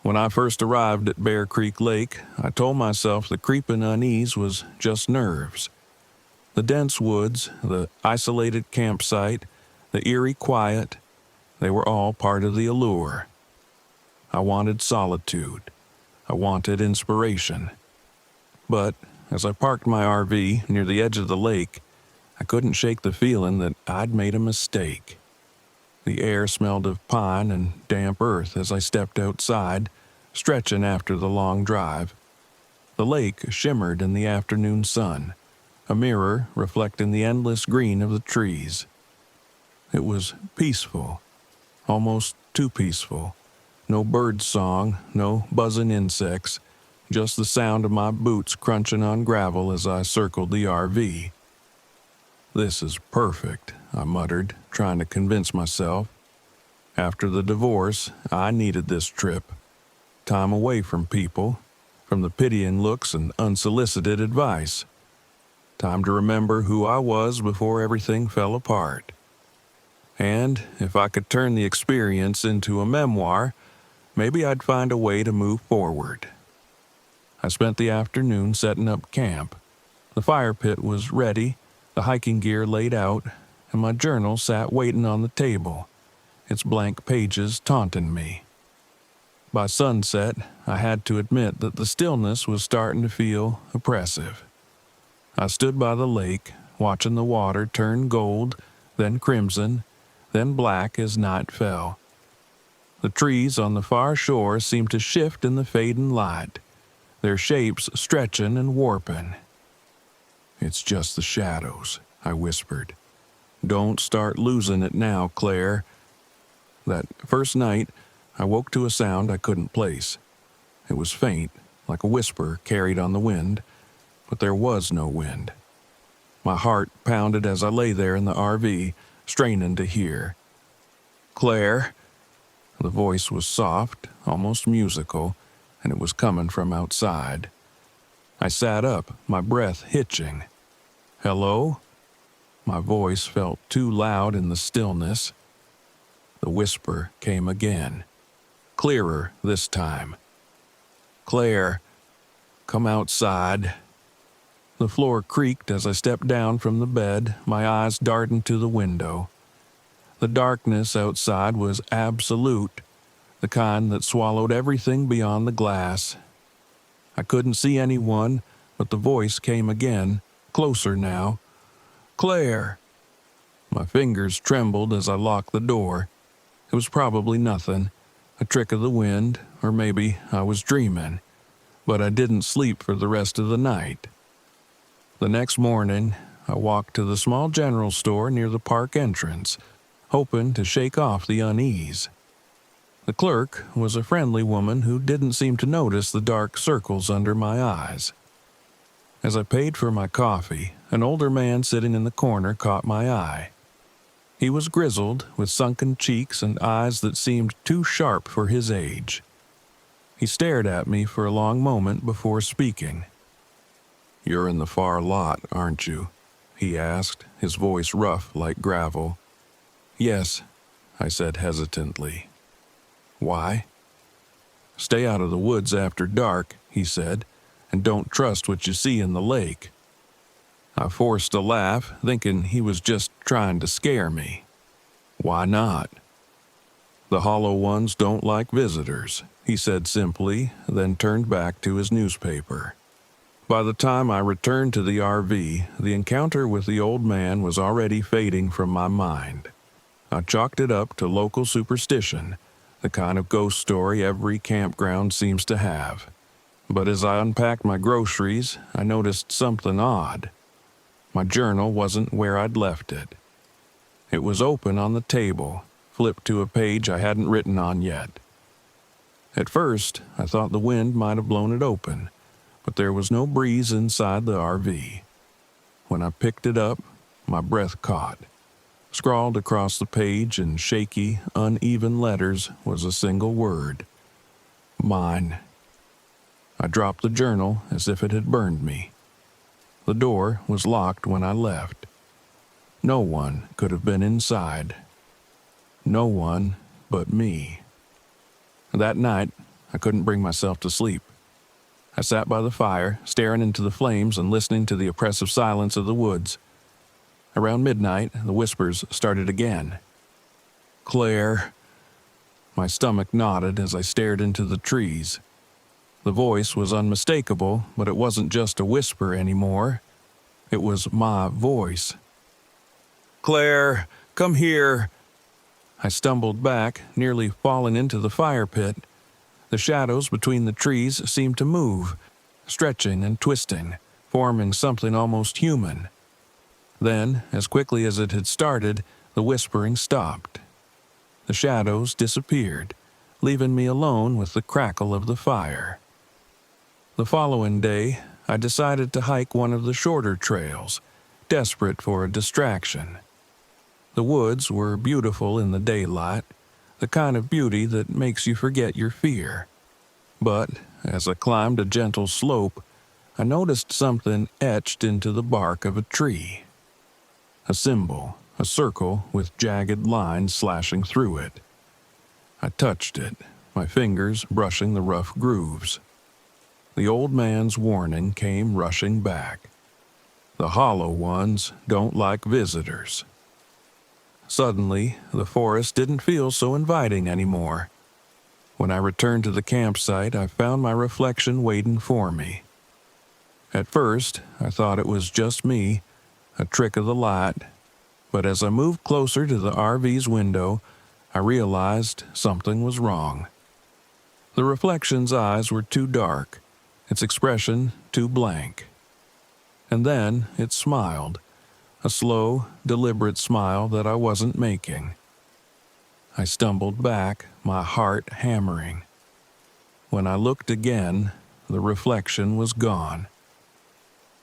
When I first arrived at Bear Creek Lake, I told myself the creeping unease was just nerves. The dense woods, the isolated campsite, the eerie quiet, they were all part of the allure. I wanted solitude. I wanted inspiration. But as I parked my RV near the edge of the lake, I couldn't shake the feeling that I'd made a mistake. The air smelled of pine and damp earth as I stepped outside, stretching after the long drive. The lake shimmered in the afternoon sun, a mirror reflecting the endless green of the trees. It was peaceful, almost too peaceful. No bird song, no buzzing insects, just the sound of my boots crunching on gravel as I circled the RV. "This is perfect," I muttered, trying to convince myself. After the divorce, I needed this trip. Time away from people, from the pitying looks and unsolicited advice. Time to remember who I was before everything fell apart. And if I could turn the experience into a memoir, maybe I'd find a way to move forward. I spent the afternoon setting up camp. The fire pit was ready, the hiking gear laid out, and my journal sat waiting on the table, its blank pages taunting me. By sunset, I had to admit that the stillness was starting to feel oppressive. I stood by the lake, watching the water turn gold, then crimson, then black as night fell. The trees on the far shore seemed to shift in the fading light, their shapes stretching and warping. "It's just the shadows," I whispered. "Don't start losing it now, Claire." That first night, I woke to a sound I couldn't place. It was faint, like a whisper carried on the wind, but there was no wind. My heart pounded as I lay there in the RV, straining to hear. "Claire?" The voice was soft, almost musical, and it was coming from outside. I sat up, my breath hitching. "Hello?" My voice felt too loud in the stillness. The whisper came again, clearer this time. "Claire, come outside." The floor creaked as I stepped down from the bed, my eyes darting to the window. The darkness outside was absolute, the kind that swallowed everything beyond the glass. I couldn't see anyone, but the voice came again, closer now. "Claire!" My fingers trembled as I locked the door. It was probably nothing, a trick of the wind, or maybe I was dreaming, but I didn't sleep for the rest of the night. The next morning, I walked to the small general store near the park entrance, hoping to shake off the unease. The clerk was a friendly woman who didn't seem to notice the dark circles under my eyes. As I paid for my coffee, an older man sitting in the corner caught my eye. He was grizzled, with sunken cheeks and eyes that seemed too sharp for his age. He stared at me for a long moment before speaking. "You're in the far lot, aren't you?" he asked, his voice rough like gravel. "Yes," I said hesitantly. "Why?" "Stay out of the woods after dark," he said, "and don't trust what you see in the lake." I forced a laugh, thinking he was just trying to scare me. "Why not?" "The hollow ones don't like visitors," he said simply, then turned back to his newspaper. By the time I returned to the RV, the encounter with the old man was already fading from my mind. I chalked it up to local superstition, the kind of ghost story every campground seems to have. But as I unpacked my groceries, I noticed something odd. My journal wasn't where I'd left it. It was open on the table, flipped to a page I hadn't written on yet. At first, I thought the wind might have blown it open, but there was no breeze inside the RV. When I picked it up, my breath caught. Scrawled across the page in shaky, uneven letters was a single word. Mine. I dropped the journal as if it had burned me. The door was locked when I left. No one could have been inside. No one but me. That night, I couldn't bring myself to sleep. I sat by the fire, staring into the flames and listening to the oppressive silence of the woods. Around midnight, the whispers started again. "Claire." My stomach knotted as I stared into the trees. The voice was unmistakable, but it wasn't just a whisper anymore. It was my voice. "Claire, come here." I stumbled back, nearly falling into the fire pit. The shadows between the trees seemed to move. stretching and twisting, forming something almost human. Then, as quickly as it had started, the whispering stopped. The shadows disappeared, leaving me alone with the crackle of the fire. The following day, I decided to hike one of the shorter trails, desperate for a distraction. The woods were beautiful in the daylight, the kind of beauty that makes you forget your fear. But as I climbed a gentle slope, I noticed something etched into the bark of a tree. A symbol, a circle with jagged lines slashing through it. I touched it, my fingers brushing the rough grooves. The old man's warning came rushing back. The hollow ones don't like visitors. Suddenly, the forest didn't feel so inviting anymore. When I returned to the campsite, I found my reflection waiting for me. At first, I thought it was just me, a trick of the light, but as I moved closer to the RV's window, I realized something was wrong. The reflection's eyes were too dark, its expression too blank. And then it smiled, a slow, deliberate smile that I wasn't making. I stumbled back, my heart hammering. When I looked again, the reflection was gone.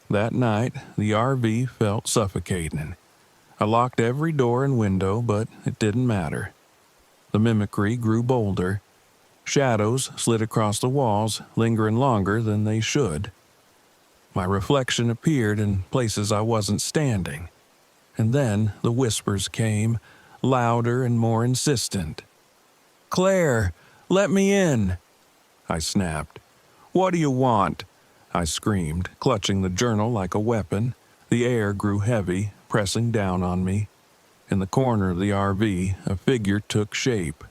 That night, the RV felt suffocating. I locked every door and window, but it didn't matter. The mimicry grew bolder. Shadows slid across the walls, lingering longer than they should. My reflection appeared in places I wasn't standing. And then the whispers came, louder and more insistent. "Claire, let me in!" I snapped. "What do you want?" I screamed, clutching the journal like a weapon. The air grew heavy, pressing down on me. In the corner of the RV, a figure took shape.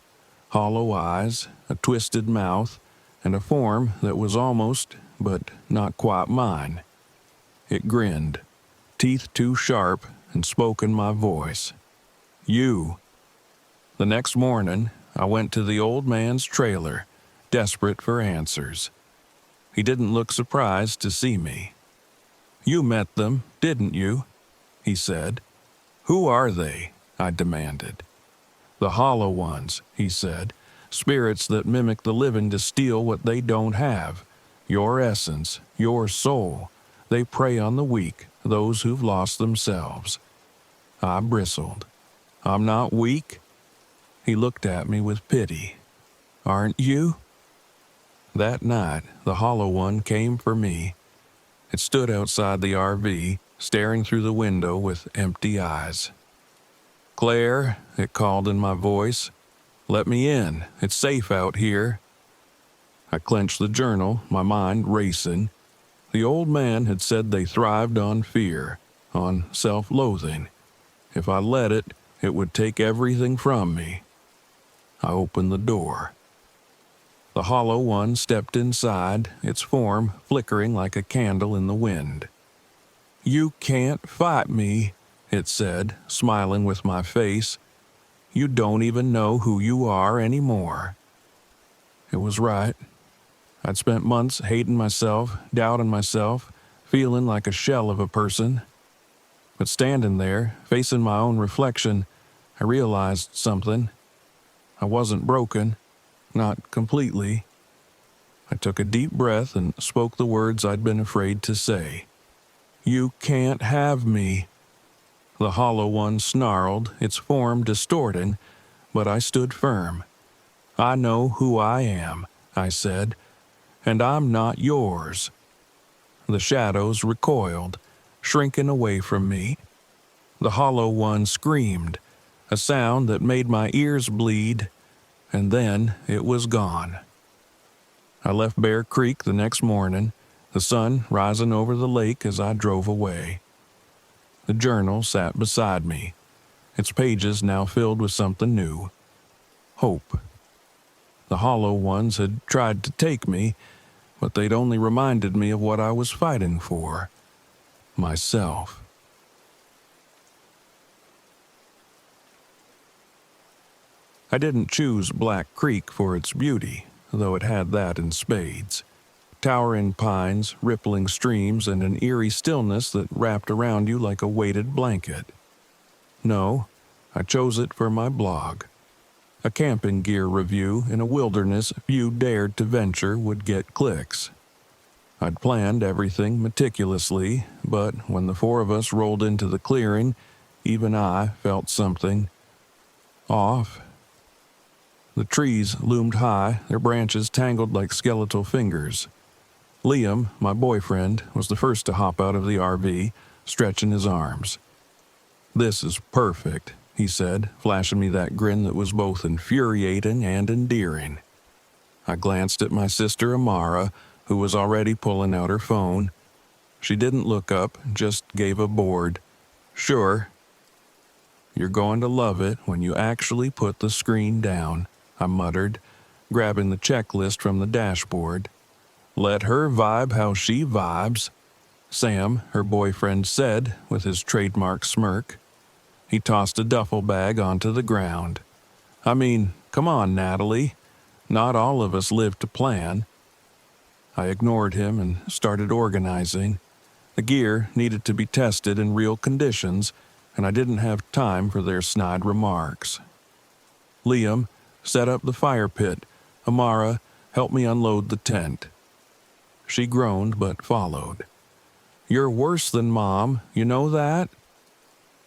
Hollow eyes, a twisted mouth, and a form that was almost, but not quite mine. It grinned, teeth too sharp, and spoke in my voice. "You." The next morning, I went to the old man's trailer, desperate for answers. He didn't look surprised to see me. "You met them, didn't you?" he said. "Who are they?" I demanded. "The hollow ones," he said. "Spirits that mimic the living to steal what they don't have. Your essence, your soul. They prey on the weak, those who've lost themselves." I bristled. "I'm not weak." He looked at me with pity. "Aren't you?" That night, the hollow one came for me. It stood outside the RV, staring through the window with empty eyes. "Claire," it called in my voice. "Let me in. It's safe out here." I clenched the journal, my mind racing. The old man had said they thrived on fear, on self-loathing. If I let it, it would take everything from me. I opened the door. The hollow one stepped inside, its form flickering like a candle in the wind. "You can't fight me," it said, smiling with my face. "You don't even know who you are anymore." It was right. I'd spent months hating myself, doubting myself, feeling like a shell of a person. But standing there, facing my own reflection, I realized something. I wasn't broken, not completely. I took a deep breath and spoke the words I'd been afraid to say. "You can't have me." The hollow one snarled, its form distorting, but I stood firm. "I know who I am," I said, "and I'm not yours." The shadows recoiled, shrinking away from me. The hollow one screamed, a sound that made my ears bleed, and then it was gone. I left Bear Creek the next morning, the sun rising over the lake as I drove away. The journal sat beside me, its pages now filled with something new. Hope. The hollow ones had tried to take me, but they'd only reminded me of what I was fighting for. Myself. I didn't choose Black Creek for its beauty, though it had that in spades. towering pines, rippling streams, and an eerie stillness that wrapped around you like a weighted blanket. No, I chose it for my blog. A camping gear review in a wilderness few dared to venture would get clicks. I'd planned everything meticulously, but when the four of us rolled into the clearing, even I felt something off. The trees loomed high, their branches tangled like skeletal fingers. Liam, my boyfriend, was the first to hop out of the RV, stretching his arms. "This is perfect," he said, flashing me that grin that was both infuriating and endearing. I glanced at my sister Amara, who was already pulling out her phone. She didn't look up, just gave a bored, "Sure." "You're going to love it when you actually put the screen down," I muttered, grabbing the checklist from the dashboard. "Let her vibe how she vibes," Sam, her boyfriend, said with his trademark smirk. He tossed a duffel bag onto the ground. "I mean, come on, Natalie. Not all of us live to plan." I ignored him and started organizing. The gear needed to be tested in real conditions, and I didn't have time for their snide remarks. Liam set up the fire pit. Amara helped me unload the tent. She groaned but followed. "You're worse than Mom, you know that?"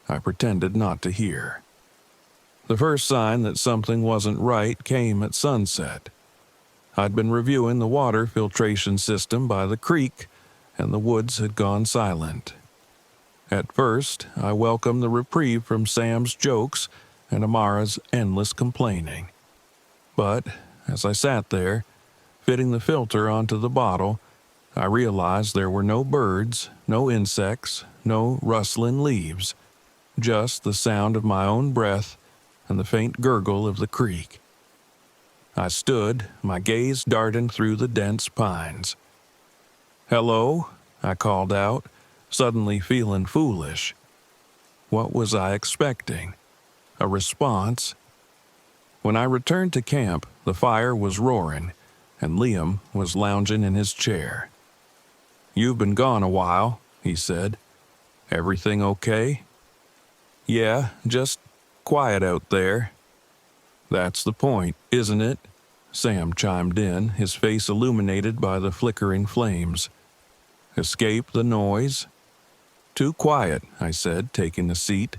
I pretended not to hear. The first sign that something wasn't right came at sunset. I'd been reviewing the water filtration system by the creek, and the woods had gone silent. At first, I welcomed the reprieve from Sam's jokes and Amara's endless complaining. But as I sat there, fitting the filter onto the bottle, I realized there were no birds, no insects, no rustling leaves, just the sound of my own breath and the faint gurgle of the creek. I stood, my gaze darting through the dense pines. "Hello?" I called out, suddenly feeling foolish. What was I expecting? A response? When I returned to camp, the fire was roaring, and Liam was lounging in his chair. "You've been gone a while," he said. "Everything okay?" "Yeah, just quiet out there." "That's the point, isn't it?" Sam chimed in, his face illuminated by the flickering flames. "Escape the noise?" "Too quiet," I said, taking a seat.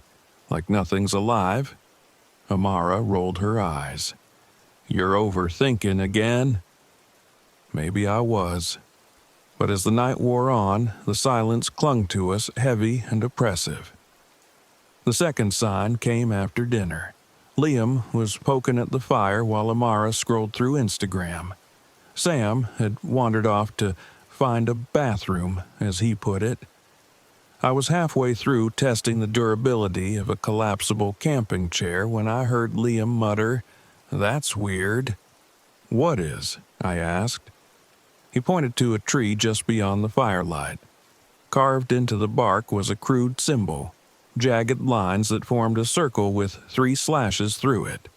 "Like nothing's alive." Amara rolled her eyes. "You're overthinking again?" Maybe I was. But as the night wore on, the silence clung to us, heavy and oppressive. The second sign came after dinner. Liam was poking at the fire while Amara scrolled through Instagram. Sam had wandered off to find a bathroom, as he put it. I was halfway through testing the durability of a collapsible camping chair when I heard Liam mutter, "That's weird." "What is?" I asked. He pointed to a tree just beyond the firelight. Carved into the bark was a crude symbol, jagged lines that formed a circle with 3 slashes through it.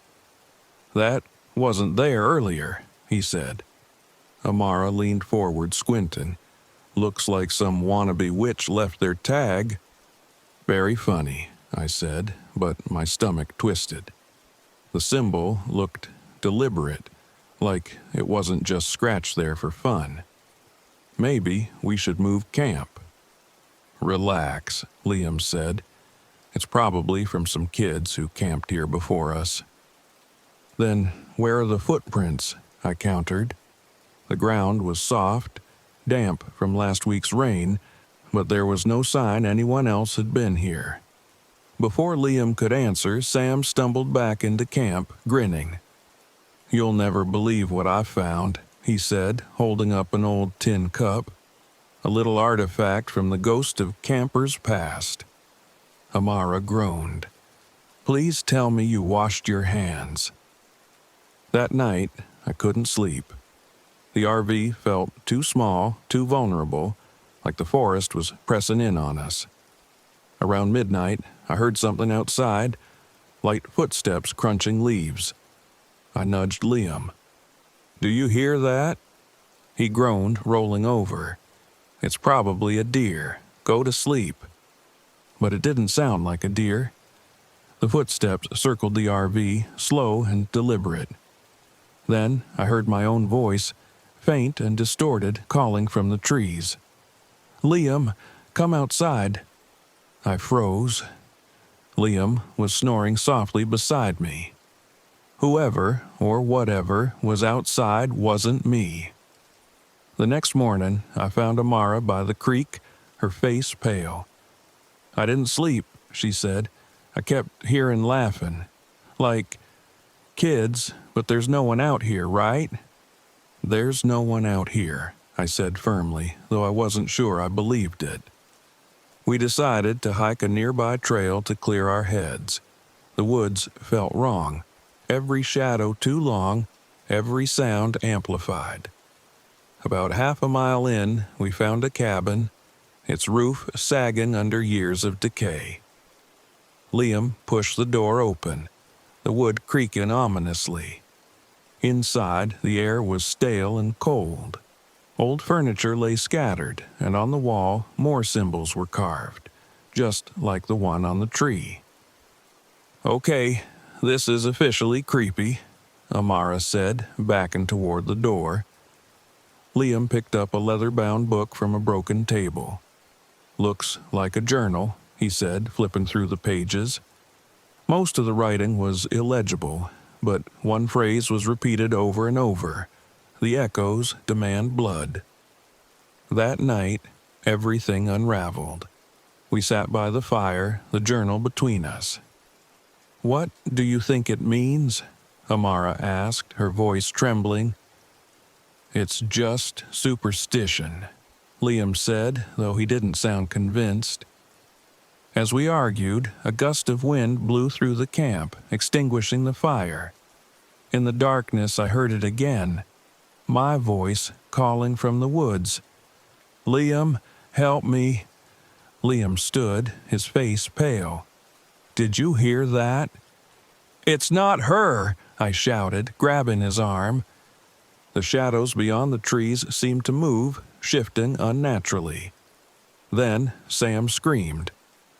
"That wasn't there earlier," he said. Amara leaned forward, squinting. "Looks like some wannabe witch left their tag." "Very funny," I said, but my stomach twisted. The symbol looked deliberate, like it wasn't just scratched there for fun. "Maybe we should move camp." "Relax," Liam said. "It's probably from some kids who camped here before us." "Then where are the footprints?" I countered. The ground was soft, damp from last week's rain, but there was no sign anyone else had been here. Before Liam could answer, Sam stumbled back into camp, grinning. "You'll never believe what I found," he said, holding up an old tin cup. "A little artifact from the ghost of campers past." Amara groaned. "Please tell me you washed your hands." That night, I couldn't sleep. The RV felt too small, too vulnerable, like the forest was pressing in on us. Around midnight, I heard something outside, light footsteps crunching leaves. I nudged Liam. "Do you hear that?" he groaned, rolling over. "It's probably a deer. Go to sleep." But it didn't sound like a deer. The footsteps circled the RV, slow and deliberate. Then I heard my own voice, faint and distorted, calling from the trees. "Liam, come outside." I froze. Liam was snoring softly beside me. Whoever, or whatever, was outside wasn't me. The next morning, I found Amara by the creek, her face pale. "I didn't sleep," she said. "I kept hearing laughing. Like kids, but there's no one out here, right?" "There's no one out here," I said firmly, though I wasn't sure I believed it. We decided to hike a nearby trail to clear our heads. The woods felt wrong. Every shadow too long, every sound amplified. About half a mile in, we found a cabin, its roof sagging under years of decay. Liam pushed the door open, the wood creaking ominously. Inside, the air was stale and cold. Old furniture lay scattered, and on the wall, more symbols were carved, just like the one on the tree. "Okay, this is officially creepy," Amara said, backing toward the door. Liam picked up a leather-bound book from a broken table. "Looks like a journal," he said, flipping through the pages. Most of the writing was illegible, but one phrase was repeated over and over. "The echoes demand blood." That night, everything unraveled. We sat by the fire, the journal between us. "What do you think it means?" Amara asked, her voice trembling. "It's just superstition," Liam said, though he didn't sound convinced. As we argued, a gust of wind blew through the camp, extinguishing the fire. In the darkness, I heard it again. My voice calling from the woods. "Liam, help me." Liam stood, his face pale. "Did you hear that?" "It's not her!" I shouted, grabbing his arm. The shadows beyond the trees seemed to move, shifting unnaturally. Then Sam screamed.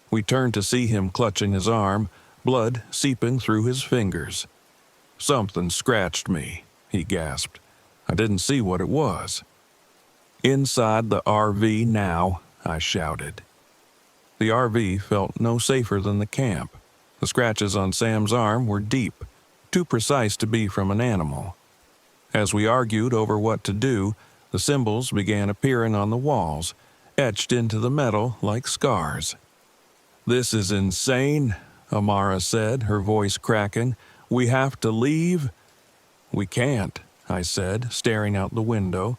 We turned to see him clutching his arm, blood seeping through his fingers. "Something scratched me," he gasped. "I didn't see what it was." "Inside the RV now," I shouted. The RV felt no safer than the camp. The scratches on Sam's arm were deep, too precise to be from an animal. As we argued over what to do, the symbols began appearing on the walls, etched into the metal like scars. "This is insane," Amara said, her voice cracking. "We have to leave." "We can't," I said, staring out the window.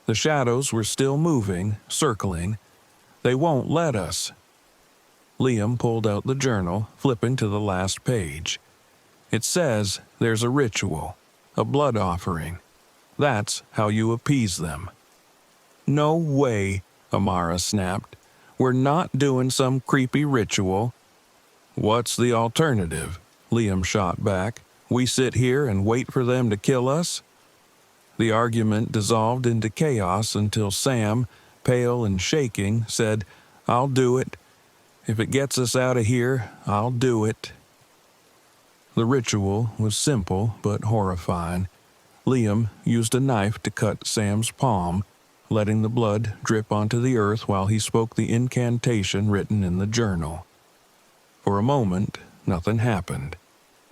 The shadows were still moving, circling. "They won't let us." Liam pulled out the journal, flipping to the last page. "It says there's a ritual, a blood offering. That's how you appease them." "No way," Amara snapped. "We're not doing some creepy ritual." "What's the alternative?" Liam shot back. "We sit here and wait for them to kill us?" The argument dissolved into chaos until Sam, pale and shaking, said, "I'll do it. If it gets us out of here, I'll do it." The ritual was simple but horrifying. Liam used a knife to cut Sam's palm, letting the blood drip onto the earth while he spoke the incantation written in the journal. For a moment, nothing happened.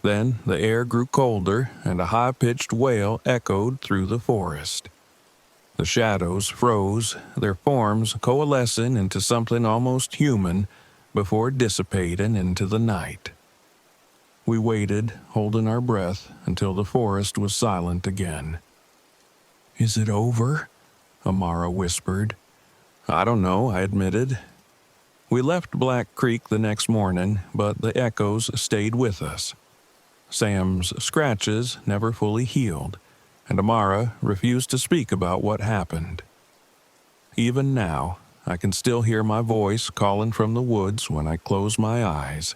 Then the air grew colder, and a high-pitched wail echoed through the forest. The shadows froze, their forms coalescing into something almost human before dissipating into the night. We waited, holding our breath, until the forest was silent again. "Is it over?" Amara whispered. "I don't know," I admitted. We left Black Creek the next morning, but the echoes stayed with us. Sam's scratches never fully healed, and Amara refused to speak about what happened. Even now, I can still hear my voice calling from the woods when I close my eyes.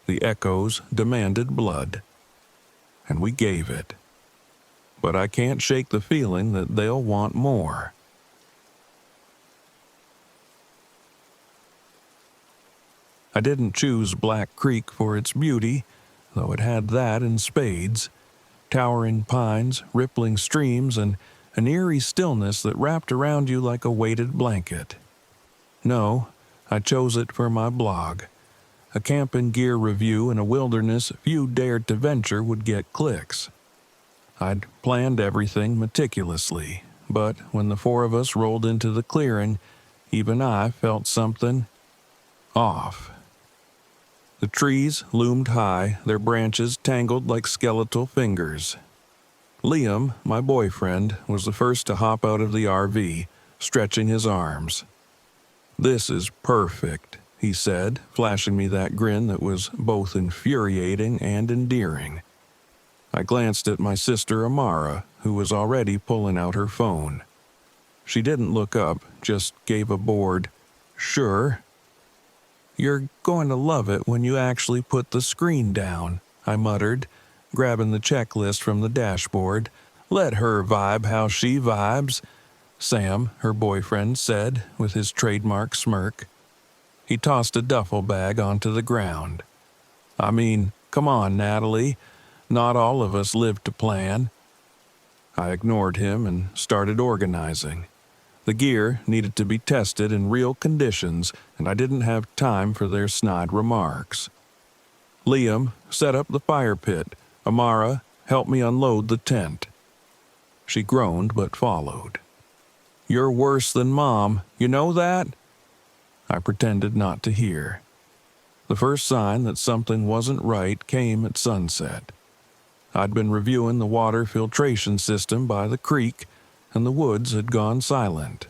The echoes demanded blood, and we gave it. but I can't shake the feeling that they'll want more. I didn't choose Black Creek for its beauty, though it had that in spades. Towering pines, rippling streams, and an eerie stillness that wrapped around you like a weighted blanket. No, I chose it for my blog. A camping gear review in a wilderness few dared to venture would get clicks. I'd planned everything meticulously, but when the four of us rolled into the clearing, even I felt something off. The trees loomed high, their branches tangled like skeletal fingers. Liam, my boyfriend, was the first to hop out of the RV, stretching his arms. "This is perfect," he said, flashing me that grin that was both infuriating and endearing. I glanced at my sister Amara, who was already pulling out her phone. She didn't look up, just gave a bored, "Sure." "You're going to love it when you actually put the screen down," I muttered, grabbing the checklist from the dashboard. "Let her vibe how she vibes," Sam, her boyfriend, said with his trademark smirk. He tossed a duffel bag onto the ground. "I mean, come on, Natalie. Not all of us live to plan." I ignored him and started organizing. The gear needed to be tested in real conditions, and I didn't have time for their snide remarks. Liam set up the fire pit. Amara helped me unload the tent. She groaned but followed. "You're worse than Mom, you know that?" I pretended not to hear. The first sign that something wasn't right came at sunset. I'd been reviewing the water filtration system by the creek, and the woods had gone silent.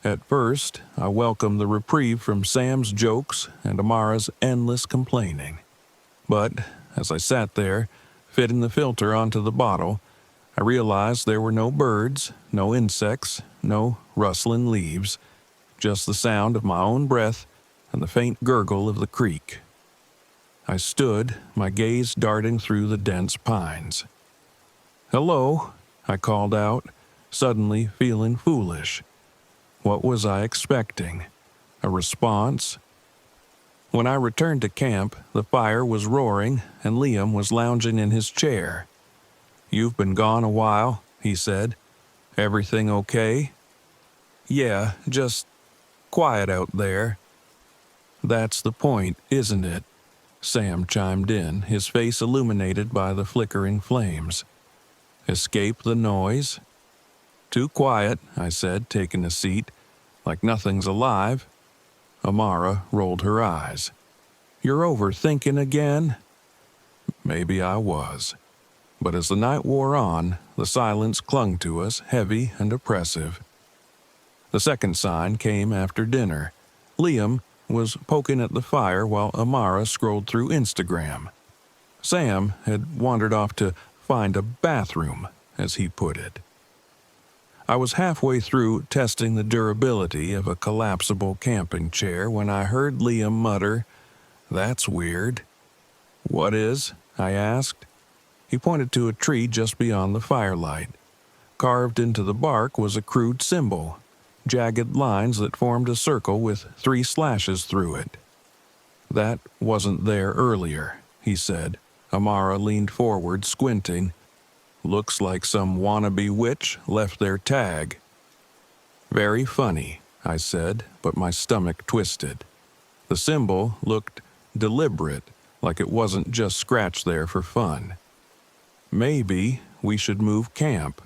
At first, I welcomed the reprieve from Sam's jokes and Amara's endless complaining. But as I sat there, fitting the filter onto the bottle, I realized there were no birds, no insects, no rustling leaves, just the sound of my own breath and the faint gurgle of the creek. I stood, my gaze darting through the dense pines. "Hello," I called out, suddenly feeling foolish. What was I expecting? A response? When I returned to camp, the fire was roaring and Liam was lounging in his chair. "You've been gone a while," he said. "Everything okay?" "Yeah, just quiet out there." "That's the point, isn't it?" Sam chimed in, his face illuminated by the flickering flames. "Escape the noise?" "Too quiet," I said, taking a seat. "Like nothing's alive." Amara rolled her eyes. "You're overthinking again?" Maybe I was. But as the night wore on, the silence clung to us, heavy and oppressive. The second sign came after dinner. Liam was poking at the fire while Amara scrolled through Instagram. Sam had wandered off to find a bathroom, as he put it. I was halfway through testing the durability of a collapsible camping chair when I heard Liam mutter, "That's weird." "What is?" I asked. He pointed to a tree just beyond the firelight. Carved into the bark was a crude symbol, jagged lines that formed a circle with 3 slashes through it. "That wasn't there earlier," he said. Amara leaned forward, squinting. "Looks like some wannabe witch left their tag." "Very funny," I said, but my stomach twisted. The symbol looked deliberate, like it wasn't just scratched there for fun. "Maybe we should move camp."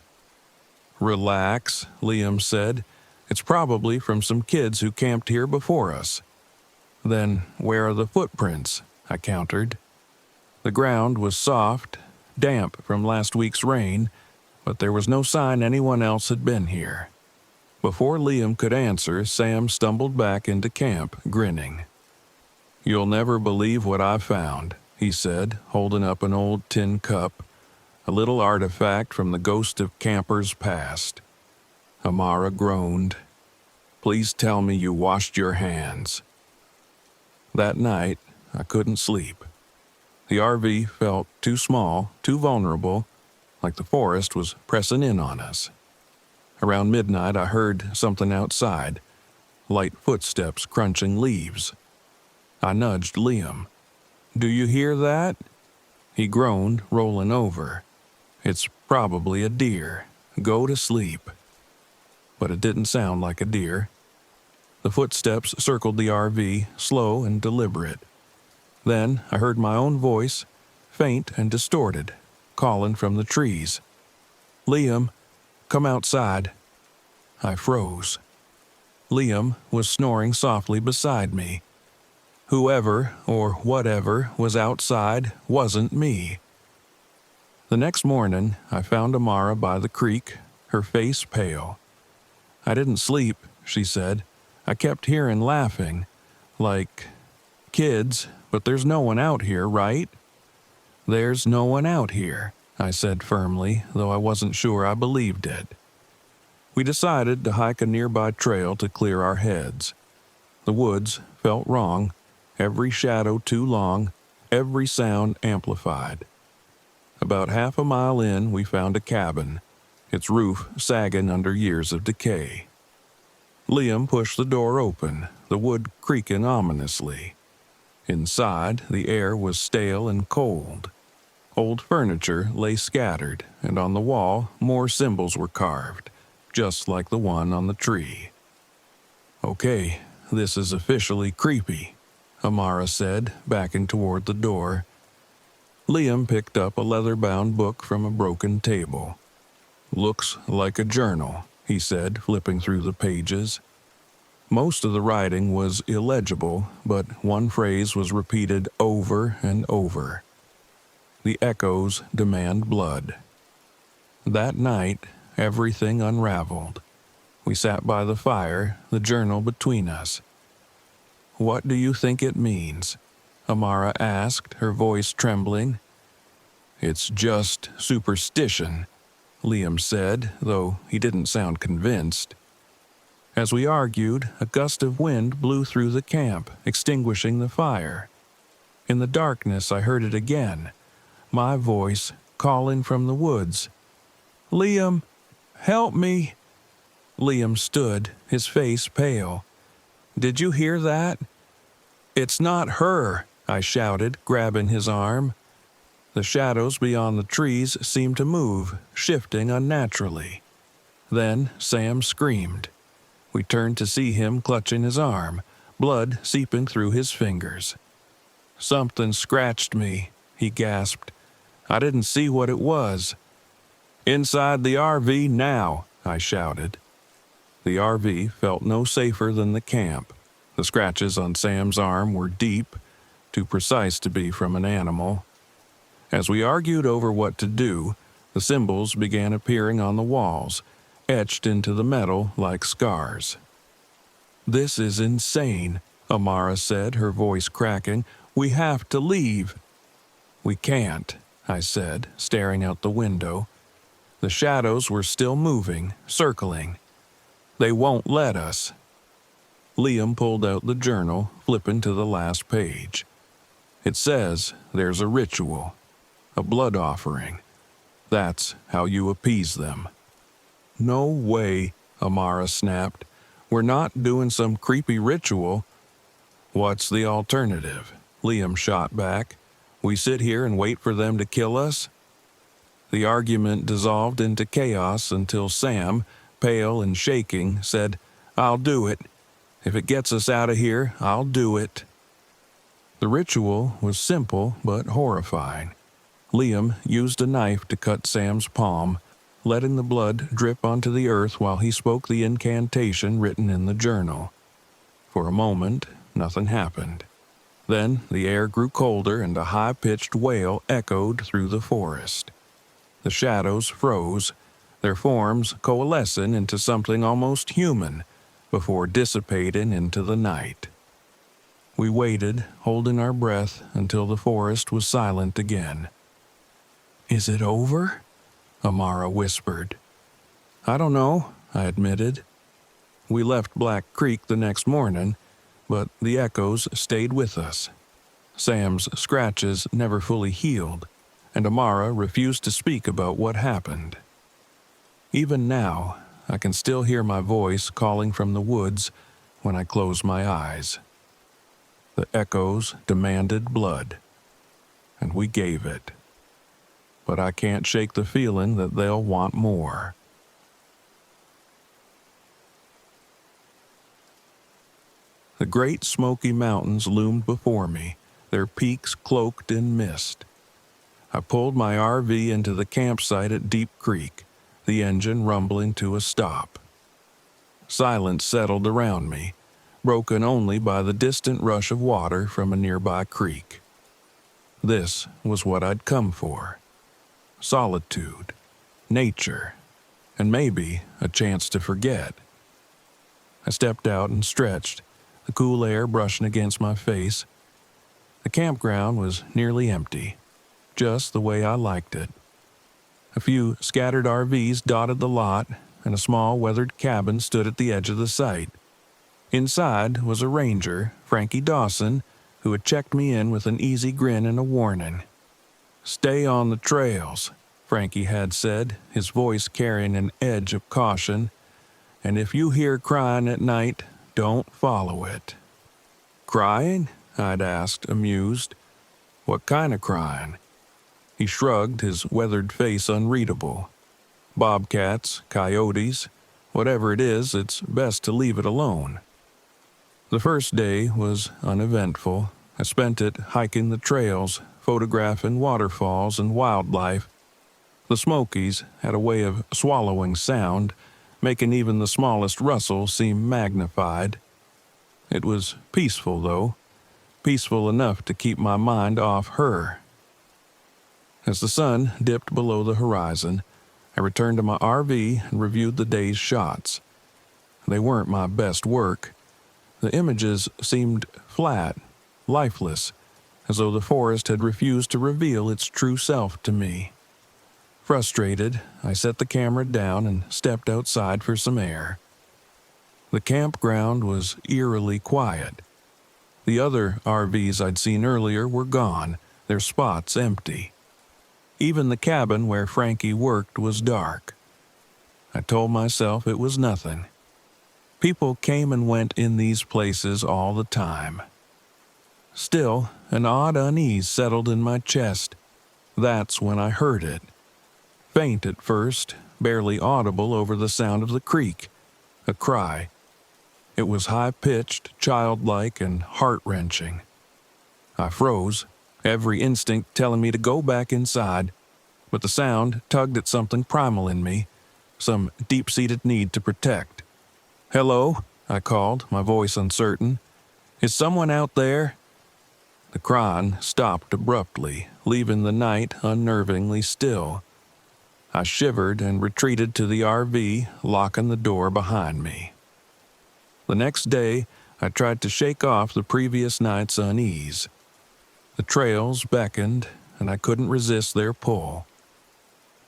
"Relax," Liam said. "It's probably from some kids who camped here before us." "Then where are the footprints?" I countered. The ground was soft, damp from last week's rain, but there was no sign anyone else had been here. Before Liam could answer, Sam stumbled back into camp, grinning. "You'll never believe what I found," he said, holding up an old tin cup, a little artifact from the ghost of campers past. Amara groaned. "Please tell me you washed your hands." That night, I couldn't sleep. The RV felt too small, too vulnerable, like the forest was pressing in on us. Around midnight, I heard something outside, light footsteps crunching leaves. I nudged Liam. "Do you hear that?" He groaned, rolling over. "It's probably a deer. Go to sleep." But it didn't sound like a deer. The footsteps circled the RV, slow and deliberate. Then I heard my own voice, faint and distorted, calling from the trees. "Liam, come outside." I froze. Liam was snoring softly beside me. Whoever or whatever was outside wasn't me. The next morning, I found Amara by the creek, her face pale. "I didn't sleep," she said. "I kept hearing laughing, like kids, but there's no one out here, right?" "There's no one out here," I said firmly, though I wasn't sure I believed it. We decided to hike a nearby trail to clear our heads. The woods felt wrong, every shadow too long, every sound amplified. About half a mile in, we found a cabin, its roof sagging under years of decay. Liam pushed the door open, the wood creaking ominously. Inside, the air was stale and cold. Old furniture lay scattered, and on the wall, more symbols were carved, just like the one on the tree. "Okay, this is officially creepy," Amara said, backing toward the door. Liam picked up a leather-bound book from a broken table. "Looks like a journal," he said, flipping through the pages. Most of the writing was illegible, but one phrase was repeated over and over. "The echoes demand blood." That night, everything unraveled. We sat by the fire, the journal between us. "What do you think it means?" Amara asked, her voice trembling. "It's just superstition," Liam said, though he didn't sound convinced. As we argued, a gust of wind blew through the camp, extinguishing the fire. In the darkness, I heard it again, my voice calling from the woods. "Liam, help me!" Liam stood, his face pale. "Did you hear that?" "It's not her," I shouted, grabbing his arm. The shadows beyond the trees seemed to move, shifting unnaturally. Then Sam screamed. We turned to see him clutching his arm, blood seeping through his fingers. "Something scratched me," he gasped. "I didn't see what it was." "Inside the RV now," I shouted. The RV felt no safer than the camp. The scratches on Sam's arm were deep, too precise to be from an animal. As we argued over what to do, the symbols began appearing on the walls, etched into the metal like scars. "This is insane," Amara said, her voice cracking. "We have to leave." "We can't," I said, staring out the window. The shadows were still moving, circling. "They won't let us." Liam pulled out the journal, flipping to the last page. "It says there's a ritual, a blood offering. That's how you appease them." "No way," Amara snapped. "We're not doing some creepy ritual." "What's the alternative?" Liam shot back. "We sit here and wait for them to kill us?" The argument dissolved into chaos until Sam, pale and shaking, said, "I'll do it. If it gets us out of here, I'll do it." The ritual was simple but horrifying. Liam used a knife to cut Sam's palm, letting the blood drip onto the earth while he spoke the incantation written in the journal. For a moment, nothing happened. Then the air grew colder and a high-pitched wail echoed through the forest. The shadows froze, their forms coalescing into something almost human, before dissipating into the night. We waited, holding our breath, until the forest was silent again. "Is it over?" Amara whispered. "I don't know," I admitted. We left Black Creek the next morning, but the echoes stayed with us. Sam's scratches never fully healed. and Amara refused to speak about what happened. Even now, I can still hear my voice calling from the woods when I close my eyes. The echoes demanded blood, and we gave it. But I can't shake the feeling that they'll want more. The great Smoky Mountains loomed before me, their peaks cloaked in mist. I pulled my RV into the campsite at Deep Creek, the engine rumbling to a stop. Silence settled around me, broken only by the distant rush of water from a nearby creek. This was what I'd come for. Solitude, nature, and maybe a chance to forget. I stepped out and stretched, the cool air brushing against my face. The campground was nearly empty, just the way I liked it. A few scattered RVs dotted the lot, and a small weathered cabin stood at the edge of the site. Inside was a ranger, Frankie Dawson, who had checked me in with an easy grin and a warning. "Stay on the trails," Frankie had said, his voice carrying an edge of caution. "And if you hear crying at night, don't follow it." "Crying?" I'd asked, amused. "What kind of crying?" He shrugged, his weathered face unreadable. "Bobcats, coyotes, whatever it is, it's best to leave it alone." The first day was uneventful. I spent it hiking the trails, photographing waterfalls and wildlife. The Smokies had a way of swallowing sound, making even the smallest rustle seem magnified. It was peaceful, though, peaceful enough to keep my mind off her. As the sun dipped below the horizon, I returned to my RV and reviewed the day's shots. They weren't my best work. The images seemed flat, lifeless, as though the forest had refused to reveal its true self to me. Frustrated, I set the camera down and stepped outside for some air. The campground was eerily quiet. The other RVs I'd seen earlier were gone, their spots empty. Even the cabin where Frankie worked was dark. I told myself it was nothing. People came and went in these places all the time. Still, an odd unease settled in my chest. That's when I heard it. Faint at first, barely audible over the sound of the creek. A cry. It was high-pitched, childlike, and heart-wrenching. I froze, every instinct telling me to go back inside, but the sound tugged at something primal in me, some deep-seated need to protect. "Hello?" I called, my voice uncertain. "Is someone out there?" The crying stopped abruptly, leaving the night unnervingly still. I shivered and retreated to the RV, locking the door behind me. The next day, I tried to shake off the previous night's unease. The trails beckoned, and I couldn't resist their pull.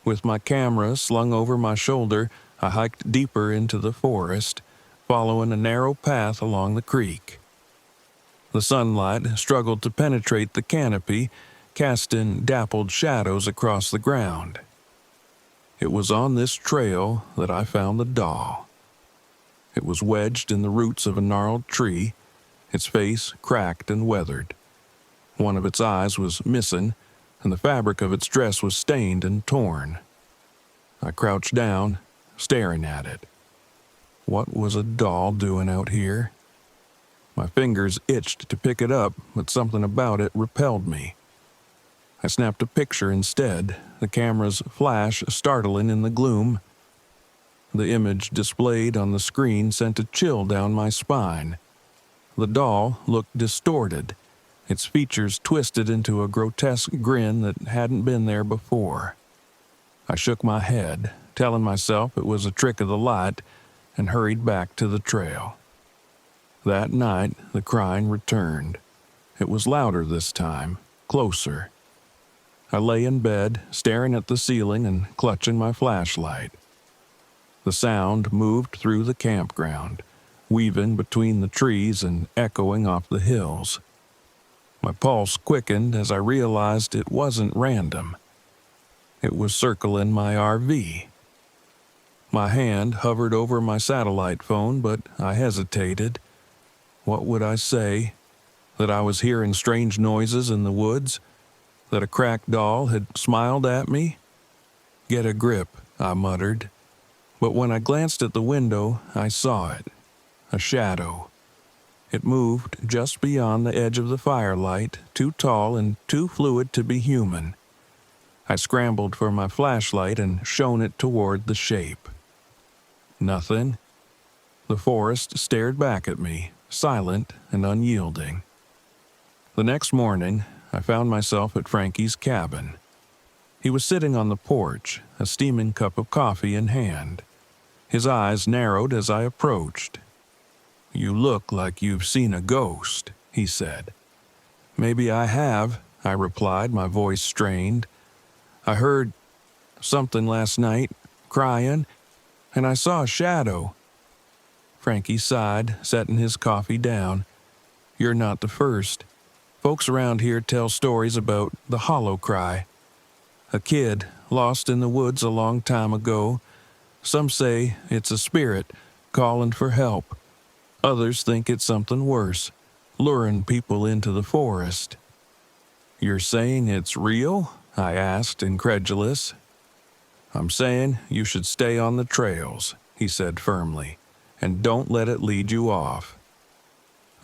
With my camera slung over my shoulder, I hiked deeper into the forest, following a narrow path along the creek. The sunlight struggled to penetrate the canopy, casting dappled shadows across the ground. It was on this trail that I found the doll. It was wedged in the roots of a gnarled tree, its face cracked and weathered. One of its eyes was missing, and the fabric of its dress was stained and torn. I crouched down, staring at it. What was a doll doing out here? My fingers itched to pick it up, but something about it repelled me. I snapped a picture instead, the camera's flash startling in the gloom. The image displayed on the screen sent a chill down my spine. The doll looked distorted, its features twisted into a grotesque grin that hadn't been there before. I shook my head, telling myself it was a trick of the light, and hurried back to the trail. That night, the crying returned. It was louder this time, closer. I lay in bed, staring at the ceiling and clutching my flashlight. The sound moved through the campground, weaving between the trees and echoing off the hills. My pulse quickened as I realized it wasn't random. It was circling my RV. My hand hovered over my satellite phone, but I hesitated. What would I say? That I was hearing strange noises in the woods? That a cracked doll had smiled at me? Get a grip, I muttered. But when I glanced at the window, I saw it. A shadow. It moved just beyond the edge of the firelight, too tall and too fluid to be human. I scrambled for my flashlight and shone it toward the shape. Nothing. The forest stared back at me, silent and unyielding. The next morning, I found myself at Frankie's cabin. He was sitting on the porch, a steaming cup of coffee in hand. His eyes narrowed as I approached. "You look like you've seen a ghost," he said. "Maybe I have," I replied, my voice strained. "I heard something last night, crying, and I saw a shadow." Frankie sighed, setting his coffee down. "You're not the first. Folks around here tell stories about the hollow cry. A kid lost in the woods a long time ago. Some say it's a spirit calling for help. Others think it's something worse, luring people into the forest." "You're saying it's real?" I asked, incredulous. "I'm saying you should stay on the trails," he said firmly, "and don't let it lead you off."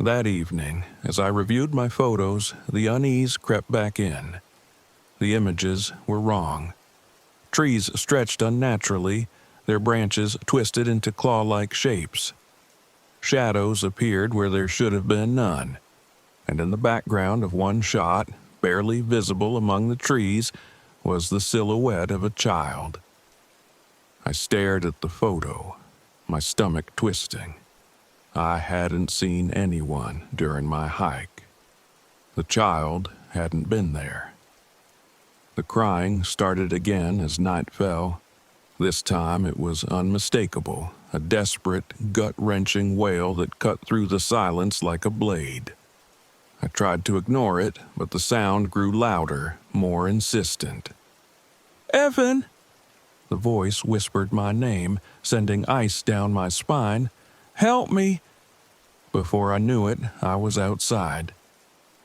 That evening, as I reviewed my photos, the unease crept back in. The images were wrong. Trees stretched unnaturally, their branches twisted into claw-like shapes. Shadows appeared where there should have been none, and in the background of one shot, barely visible among the trees, was the silhouette of a child. I stared at the photo, my stomach twisting. I hadn't seen anyone during my hike. The child hadn't been there. The crying started again as night fell. This time it was unmistakable, a desperate, gut-wrenching wail that cut through the silence like a blade. I tried to ignore it, but the sound grew louder, more insistent. "Evan!" The voice whispered my name, sending ice down my spine. "Help me!" Before I knew it, I was outside.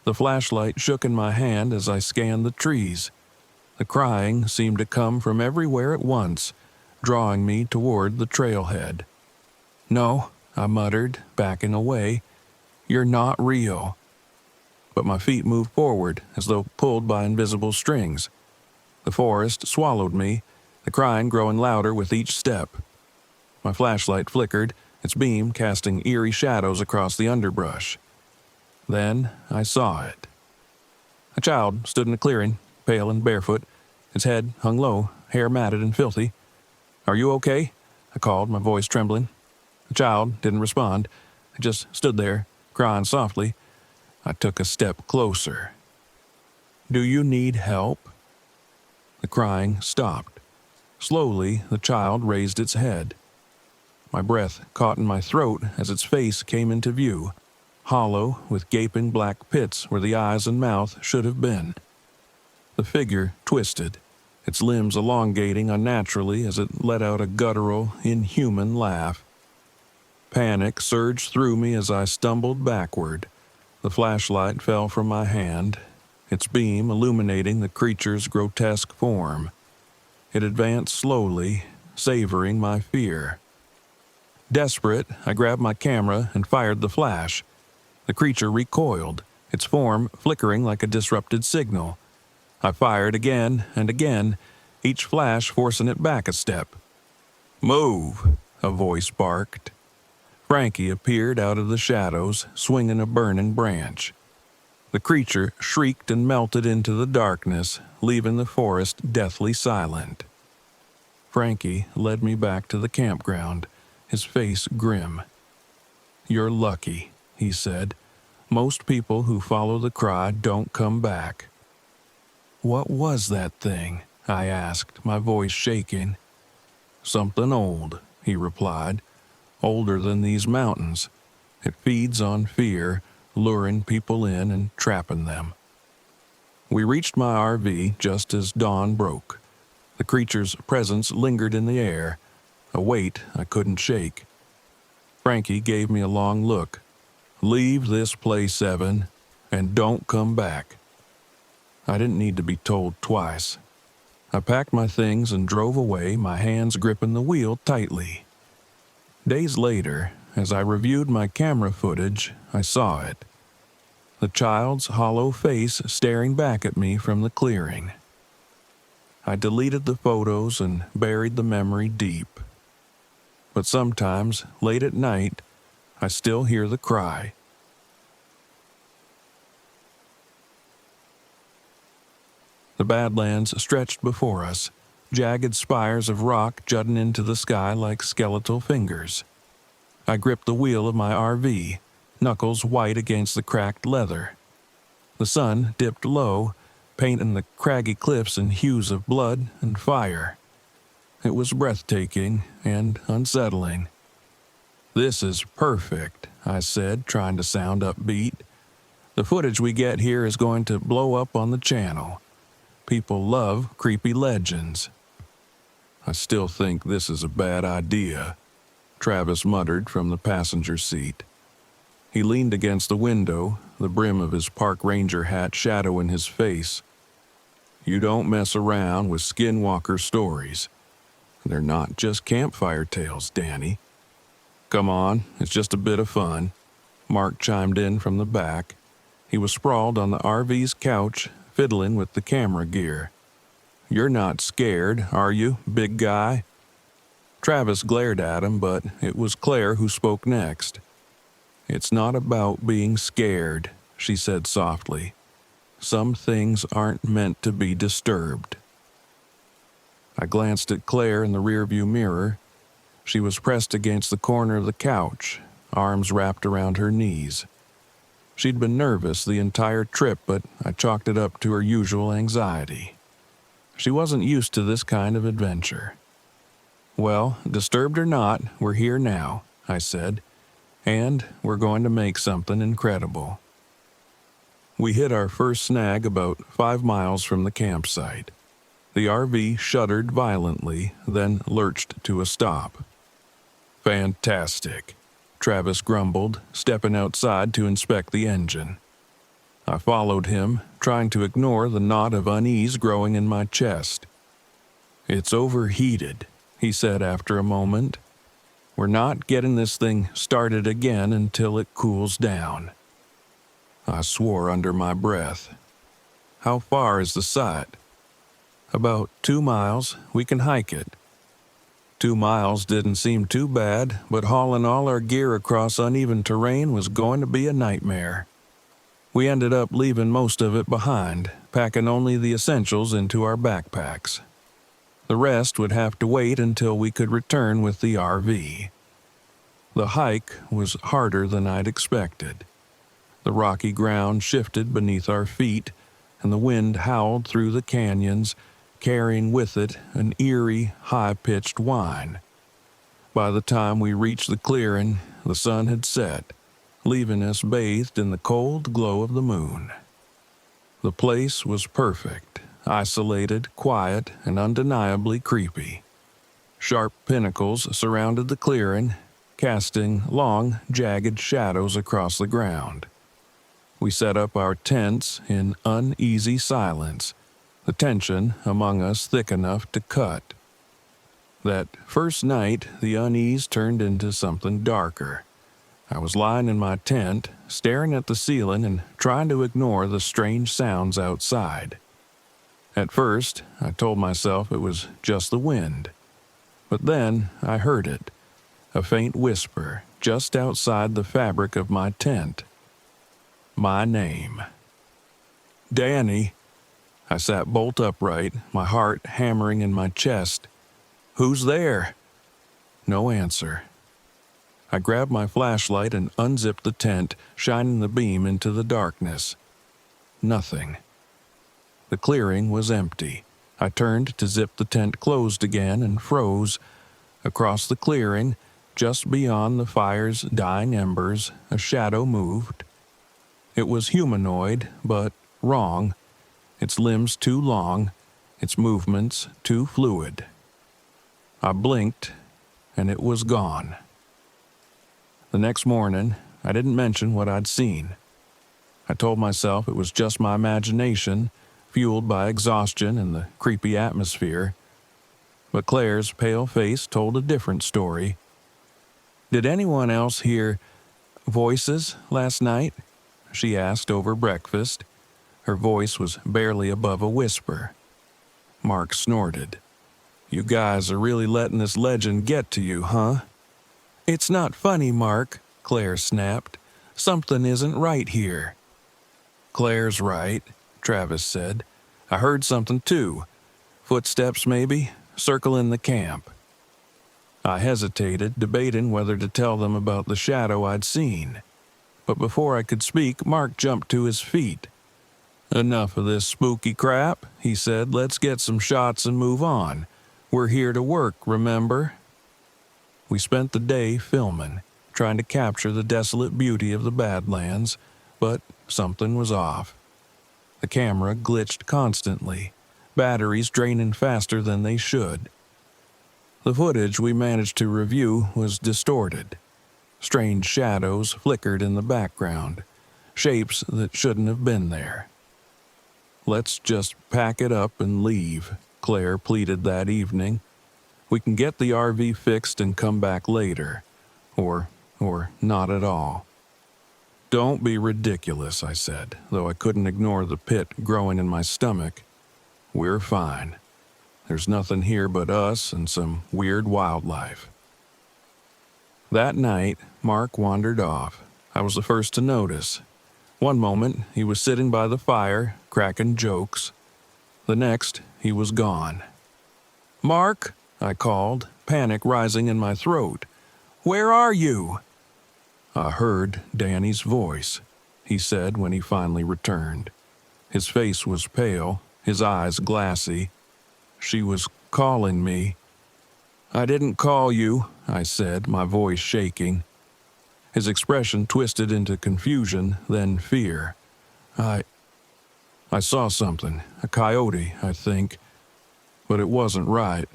The flashlight shook in my hand as I scanned the trees. The crying seemed to come from everywhere at once, drawing me toward the trailhead. "No," I muttered, backing away. "You're not real." But my feet moved forward, as though pulled by invisible strings. The forest swallowed me, the crying growing louder with each step. My flashlight flickered, its beam casting eerie shadows across the underbrush. Then I saw it. A child stood in a clearing, pale and barefoot. Its head hung low, hair matted and filthy. "Are you okay?" I called, my voice trembling. The child didn't respond. It just stood there, crying softly. I took a step closer. "Do you need help?" The crying stopped. Slowly, the child raised its head. My breath caught in my throat as its face came into view, hollow with gaping black pits where the eyes and mouth should have been. The figure twisted, its limbs elongating unnaturally as it let out a guttural, inhuman laugh. Panic surged through me as I stumbled backward. The flashlight fell from my hand, its beam illuminating the creature's grotesque form. It advanced slowly, savoring my fear. Desperate, I grabbed my camera and fired the flash. The creature recoiled, its form flickering like a disrupted signal. I fired again and again, each flash forcing it back a step. "Move!" a voice barked. Frankie appeared out of the shadows, swinging a burning branch. The creature shrieked and melted into the darkness, leaving the forest deathly silent. Frankie led me back to the campground, his face grim. "You're lucky," he said. "Most people who follow the cry don't come back." "What was that thing?" I asked, my voice shaking. "Something old," he replied. "Older than these mountains. It feeds on fear, luring people in and trapping them." We reached my RV just as dawn broke. The creature's presence lingered in the air, a weight I couldn't shake. Frankie gave me a long look. "Leave this place, Evan, and don't come back." I didn't need to be told twice. I packed my things and drove away, my hands gripping the wheel tightly. Days later, as I reviewed my camera footage, I saw it. The child's hollow face staring back at me from the clearing. I deleted the photos and buried the memory deep. But sometimes, late at night, I still hear the cry. The Badlands stretched before us, jagged spires of rock jutting into the sky like skeletal fingers. I gripped the wheel of my RV, knuckles white against the cracked leather. The sun dipped low, painting the craggy cliffs in hues of blood and fire. It was breathtaking and unsettling. "This is perfect," I said, trying to sound upbeat. "The footage we get here is going to blow up on the channel. People love creepy legends." "I still think this is a bad idea," Travis muttered from the passenger seat. He leaned against the window, the brim of his park ranger hat shadowing his face. "You don't mess around with skinwalker stories. They're not just campfire tales, Danny." "Come on, it's just a bit of fun," Mark chimed in from the back. He was sprawled on the RV's couch, fiddling with the camera gear. "You're not scared, are you, big guy?" Travis glared at him, but it was Claire who spoke next. "It's not about being scared," she said softly. "Some things aren't meant to be disturbed." I glanced at Claire in the rearview mirror. She was pressed against the corner of the couch, arms wrapped around her knees. She'd been nervous the entire trip, but I chalked it up to her usual anxiety. She wasn't used to this kind of adventure. "Well, disturbed or not, we're here now," I said, "and we're going to make something incredible." We hit our first snag about 5 miles from the campsite. The RV shuddered violently, then lurched to a stop. "Fantastic," Travis grumbled, stepping outside to inspect the engine. I followed him, trying to ignore the knot of unease growing in my chest. "It's overheated," he said after a moment. "We're not getting this thing started again until it cools down." I swore under my breath. "How far is the site?" "About 2 miles. We can hike it." 2 miles didn't seem too bad, but hauling all our gear across uneven terrain was going to be a nightmare. We ended up leaving most of it behind, packing only the essentials into our backpacks. The rest would have to wait until we could return with the RV. The hike was harder than I'd expected. The rocky ground shifted beneath our feet, and the wind howled through the canyons, carrying with it an eerie, high-pitched whine. By the time we reached the clearing, the sun had set, leaving us bathed in the cold glow of the moon. The place was perfect, isolated, quiet, and undeniably creepy. Sharp pinnacles surrounded the clearing, casting long, jagged shadows across the ground. We set up our tents in uneasy silence, the tension among us thick enough to cut. That first night, the unease turned into something darker. I was lying in my tent, staring at the ceiling and trying to ignore the strange sounds outside. At first, I told myself it was just the wind. But then I heard it, a faint whisper just outside the fabric of my tent. My name. "Danny." I sat bolt upright, my heart hammering in my chest. "Who's there?" No answer. I grabbed my flashlight and unzipped the tent, shining the beam into the darkness. Nothing. The clearing was empty. I turned to zip the tent closed again and froze. Across the clearing, just beyond the fire's dying embers, a shadow moved. It was humanoid, but wrong. Its limbs too long, its movements too fluid. I blinked, and it was gone. The next morning, I didn't mention what I'd seen. I told myself it was just my imagination, fueled by exhaustion and the creepy atmosphere. But Claire's pale face told a different story. "Did anyone else hear voices last night?" she asked over breakfast. Her voice was barely above a whisper. Mark snorted. "You guys are really letting this legend get to you, huh?" "It's not funny, Mark," Claire snapped. "Something isn't right here." "Claire's right," Travis said. "I heard something too. Footsteps, maybe, circling the camp." I hesitated, debating whether to tell them about the shadow I'd seen. But before I could speak, Mark jumped to his feet. "Enough of this spooky crap," he said. "Let's get some shots and move on. We're here to work, remember?" We spent the day filming, trying to capture the desolate beauty of the Badlands, but something was off. The camera glitched constantly, batteries draining faster than they should. The footage we managed to review was distorted. Strange shadows flickered in the background, shapes that shouldn't have been there. "Let's just pack it up and leave," Claire pleaded that evening. "We can get the RV fixed and come back later. Or not at all." "Don't be ridiculous," I said, though I couldn't ignore the pit growing in my stomach. "We're fine. There's nothing here but us and some weird wildlife." That night, Mark wandered off. I was the first to notice. One moment, he was sitting by the fire, cracking jokes. The next, he was gone. "Mark," I called, panic rising in my throat. "Where are you?" "I heard Danny's voice," he said when he finally returned. His face was pale, his eyes glassy. "She was calling me." "I didn't call you," I said, my voice shaking. His expression twisted into confusion, then fear. I saw something, a coyote, I think. But it wasn't right.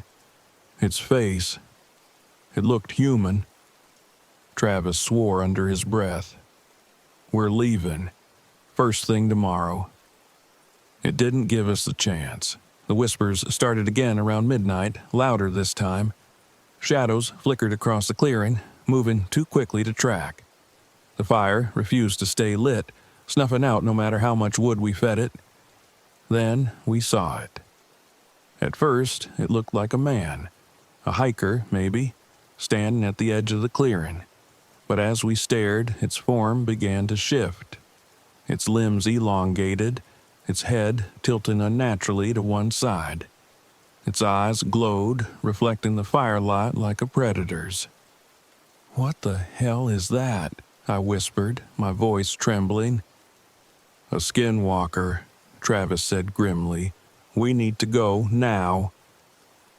Its face, it looked human." Travis swore under his breath. "We're leaving. First thing tomorrow." It didn't give us the chance. The whispers started again around midnight, louder this time. Shadows flickered across the clearing, moving too quickly to track. The fire refused to stay lit, snuffing out no matter how much wood we fed it. Then we saw it. At first, it looked like a man, a hiker maybe, standing at the edge of the clearing. But as we stared, its form began to shift. Its limbs elongated, its head tilting unnaturally to one side. Its eyes glowed, reflecting the firelight like a predator's. "What the hell is that?" I whispered, my voice trembling. "A skinwalker," Travis said grimly. "We need to go now."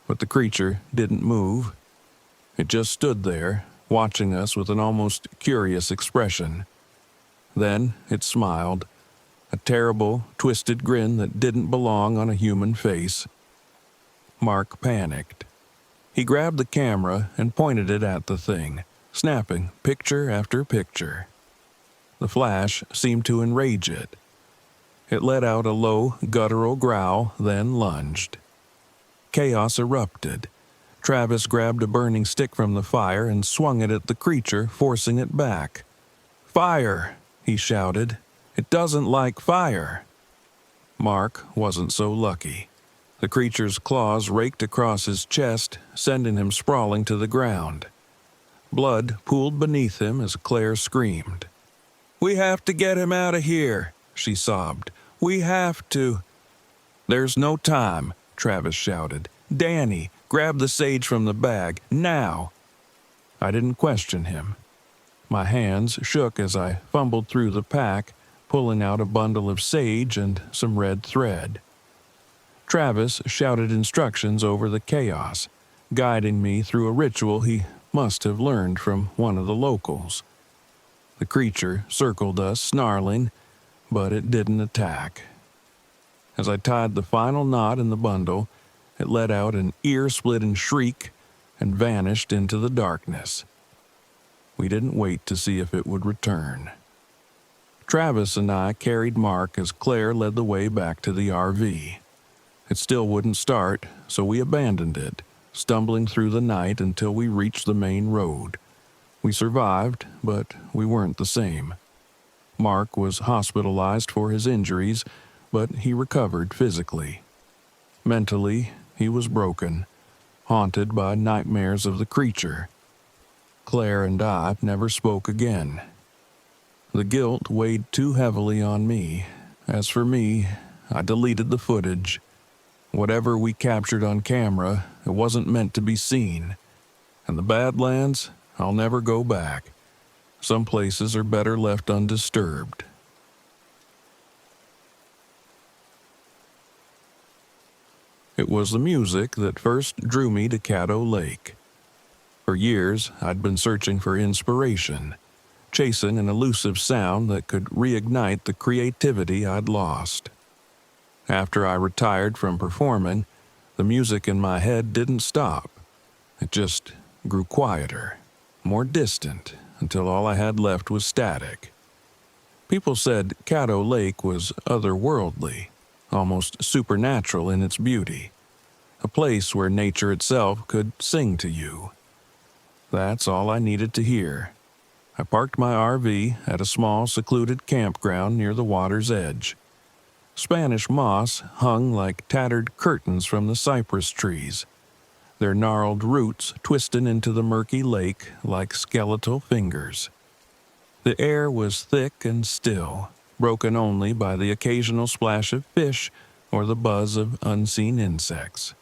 But the creature didn't move. It just stood there, watching us with an almost curious expression. Then it smiled, a terrible, twisted grin that didn't belong on a human face. Mark panicked. He grabbed the camera and pointed it at the thing, snapping picture after picture. The flash seemed to enrage it. It let out a low, guttural growl, then lunged. Chaos erupted. Travis grabbed a burning stick from the fire and swung it at the creature, forcing it back. "Fire!" he shouted. "It doesn't like fire." Mark wasn't so lucky. The creature's claws raked across his chest, sending him sprawling to the ground. Blood pooled beneath him as Claire screamed. "We have to get him out of here," she sobbed. "We have to." "There's no time," Travis shouted. "Danny, grab the sage from the bag, now." I didn't question him. My hands shook as I fumbled through the pack, pulling out a bundle of sage and some red thread. Travis shouted instructions over the chaos, guiding me through a ritual he must have learned from one of the locals. The creature circled us, snarling, but it didn't attack. As I tied the final knot in the bundle, it let out an ear-splitting shriek and vanished into the darkness. We didn't wait to see if it would return. Travis and I carried Mark as Claire led the way back to the RV. It still wouldn't start, so we abandoned it, stumbling through the night until we reached the main road. We survived, but we weren't the same. Mark was hospitalized for his injuries, but he recovered physically. Mentally, he was broken, haunted by nightmares of the creature. Claire and I never spoke again. The guilt weighed too heavily on me. As for me, I deleted the footage. Whatever we captured on camera, it wasn't meant to be seen. And the Badlands, I'll never go back. Some places are better left undisturbed. It was the music that first drew me to Caddo Lake. For years, I'd been searching for inspiration, chasing an elusive sound that could reignite the creativity I'd lost. After I retired from performing, the music in my head didn't stop. It just grew quieter, more distant, until all I had left was static. People said Caddo Lake was otherworldly, almost supernatural in its beauty, a place where nature itself could sing to you. That's all I needed to hear. I parked my RV at a small, secluded campground near the water's edge. Spanish moss hung like tattered curtains from the cypress trees, their gnarled roots twisting into the murky lake like skeletal fingers. The air was thick and still, broken only by the occasional splash of fish or the buzz of unseen insects.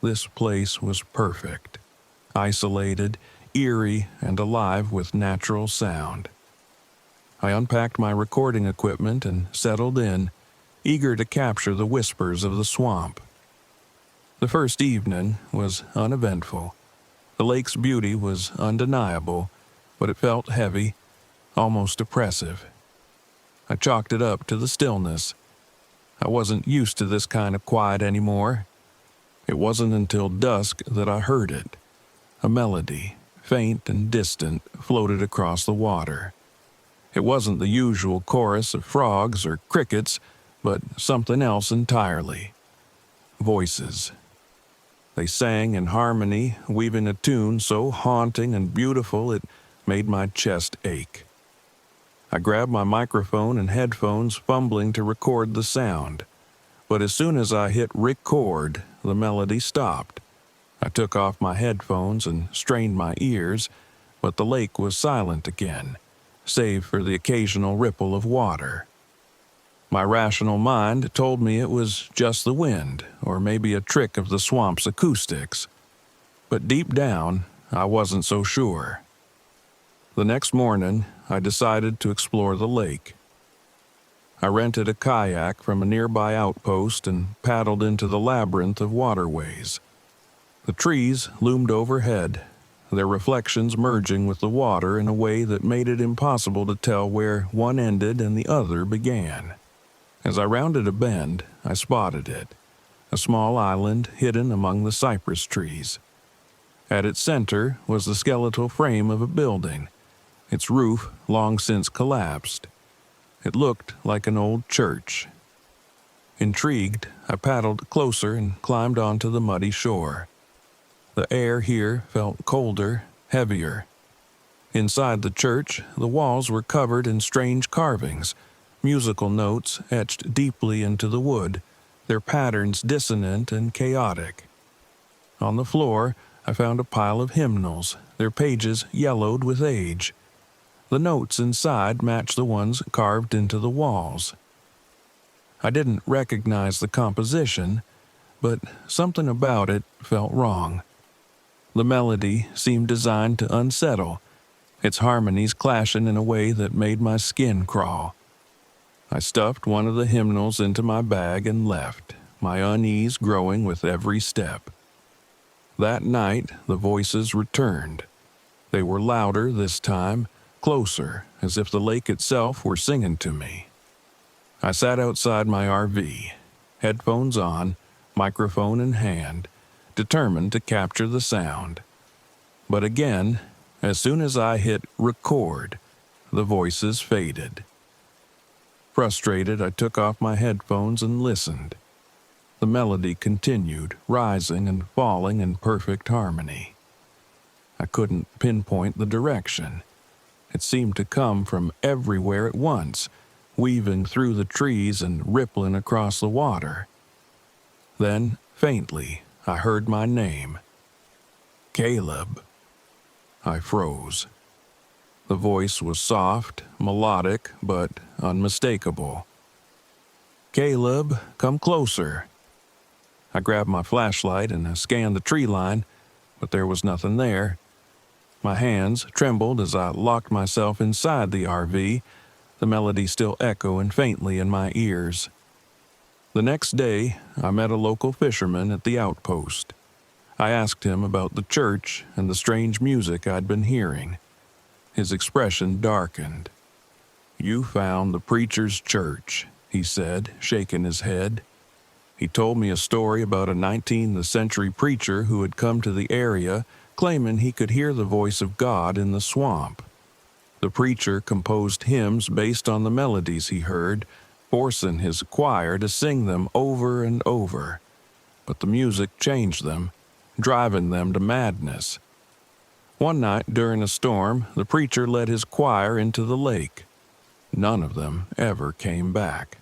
This place was perfect, isolated, eerie, and alive with natural sound. I unpacked my recording equipment and settled in, eager to capture the whispers of the swamp. The first evening was uneventful. The lake's beauty was undeniable, but it felt heavy, almost oppressive. I chalked it up to the stillness. I wasn't used to this kind of quiet anymore. It wasn't until dusk that I heard it. A melody, faint and distant, floated across the water. It wasn't the usual chorus of frogs or crickets, but something else entirely. Voices. They sang in harmony, weaving a tune so haunting and beautiful it made my chest ache. I grabbed my microphone and headphones, fumbling to record the sound. But as soon as I hit record, the melody stopped. I took off my headphones and strained my ears, but the lake was silent again, save for the occasional ripple of water. My rational mind told me it was just the wind, or maybe a trick of the swamp's acoustics. But deep down, I wasn't so sure. The next morning, I decided to explore the lake. I rented a kayak from a nearby outpost and paddled into the labyrinth of waterways. The trees loomed overhead, their reflections merging with the water in a way that made it impossible to tell where one ended and the other began. As I rounded a bend, I spotted it, a small island hidden among the cypress trees. At its center was the skeletal frame of a building, its roof long since collapsed. It looked like an old church. Intrigued, I paddled closer and climbed onto the muddy shore. The air here felt colder, heavier. Inside the church, the walls were covered in strange carvings, musical notes etched deeply into the wood, their patterns dissonant and chaotic. On the floor, I found a pile of hymnals, their pages yellowed with age. The notes inside matched the ones carved into the walls. I didn't recognize the composition, but something about it felt wrong. The melody seemed designed to unsettle, its harmonies clashing in a way that made my skin crawl. I stuffed one of the hymnals into my bag and left, my unease growing with every step. That night, the voices returned. They were louder this time, closer, as if the lake itself were singing to me. I sat outside my RV, headphones on, microphone in hand, determined to capture the sound. But again, as soon as I hit record, the voices faded. Frustrated, I took off my headphones and listened. The melody continued, rising and falling in perfect harmony. I couldn't pinpoint the direction. It seemed to come from everywhere at once, weaving through the trees and rippling across the water. Then, faintly, I heard my name. Caleb. I froze. The voice was soft, melodic, but unmistakable. Caleb, come closer. I grabbed my flashlight and I scanned the tree line, but there was nothing there. My hands trembled as I locked myself inside the RV, the melody still echoing faintly in my ears. The next day, I met a local fisherman at the outpost. I asked him about the church and the strange music I'd been hearing. His expression darkened. "You found the preacher's church," he said, shaking his head. He told me a story about a 19th century preacher who had come to the area claiming he could hear the voice of God in the swamp. The preacher composed hymns based on the melodies he heard, forcing his choir to sing them over and over. But the music changed them, driving them to madness. One night during a storm, the preacher led his choir into the lake. None of them ever came back.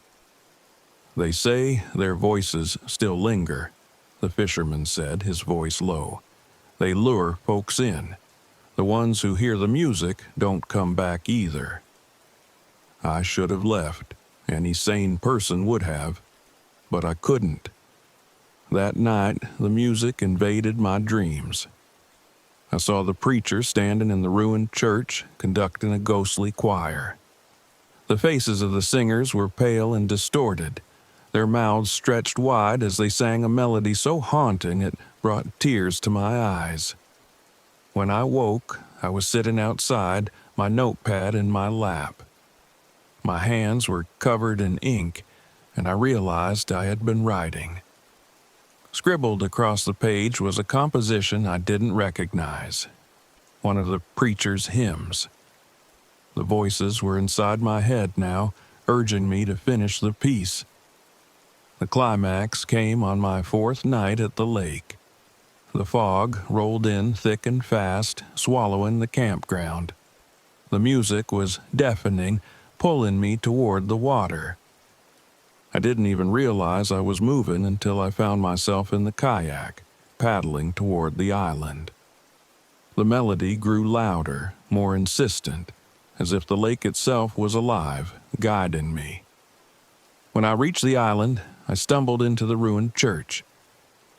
"They say their voices still linger," the fisherman said, his voice low. "They lure folks in. The ones who hear the music don't come back either." I should have left. Any sane person would have. But I couldn't. That night, the music invaded my dreams. I saw the preacher standing in the ruined church, conducting a ghostly choir. The faces of the singers were pale and distorted, their mouths stretched wide as they sang a melody so haunting it brought tears to my eyes. When I woke, I was sitting outside, my notepad in my lap. My hands were covered in ink, and I realized I had been writing. Scribbled across the page was a composition I didn't recognize, one of the preacher's hymns. The voices were inside my head now, urging me to finish the piece. The climax came on my fourth night at the lake. The fog rolled in thick and fast, swallowing the campground. The music was deafening, pulling me toward the water. I didn't even realize I was moving until I found myself in the kayak, paddling toward the island. The melody grew louder, more insistent, as if the lake itself was alive, guiding me. When I reached the island, I stumbled into the ruined church.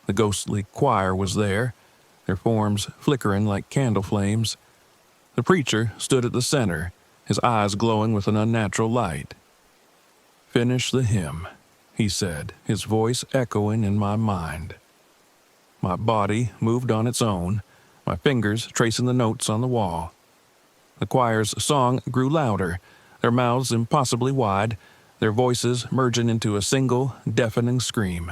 The ghostly choir was there, their forms flickering like candle flames. The preacher stood at the center, his eyes glowing with an unnatural light. "Finish the hymn," he said, his voice echoing in my mind. My body moved on its own, my fingers tracing the notes on the wall. The choir's song grew louder, their mouths impossibly wide, their voices merging into a single, deafening scream.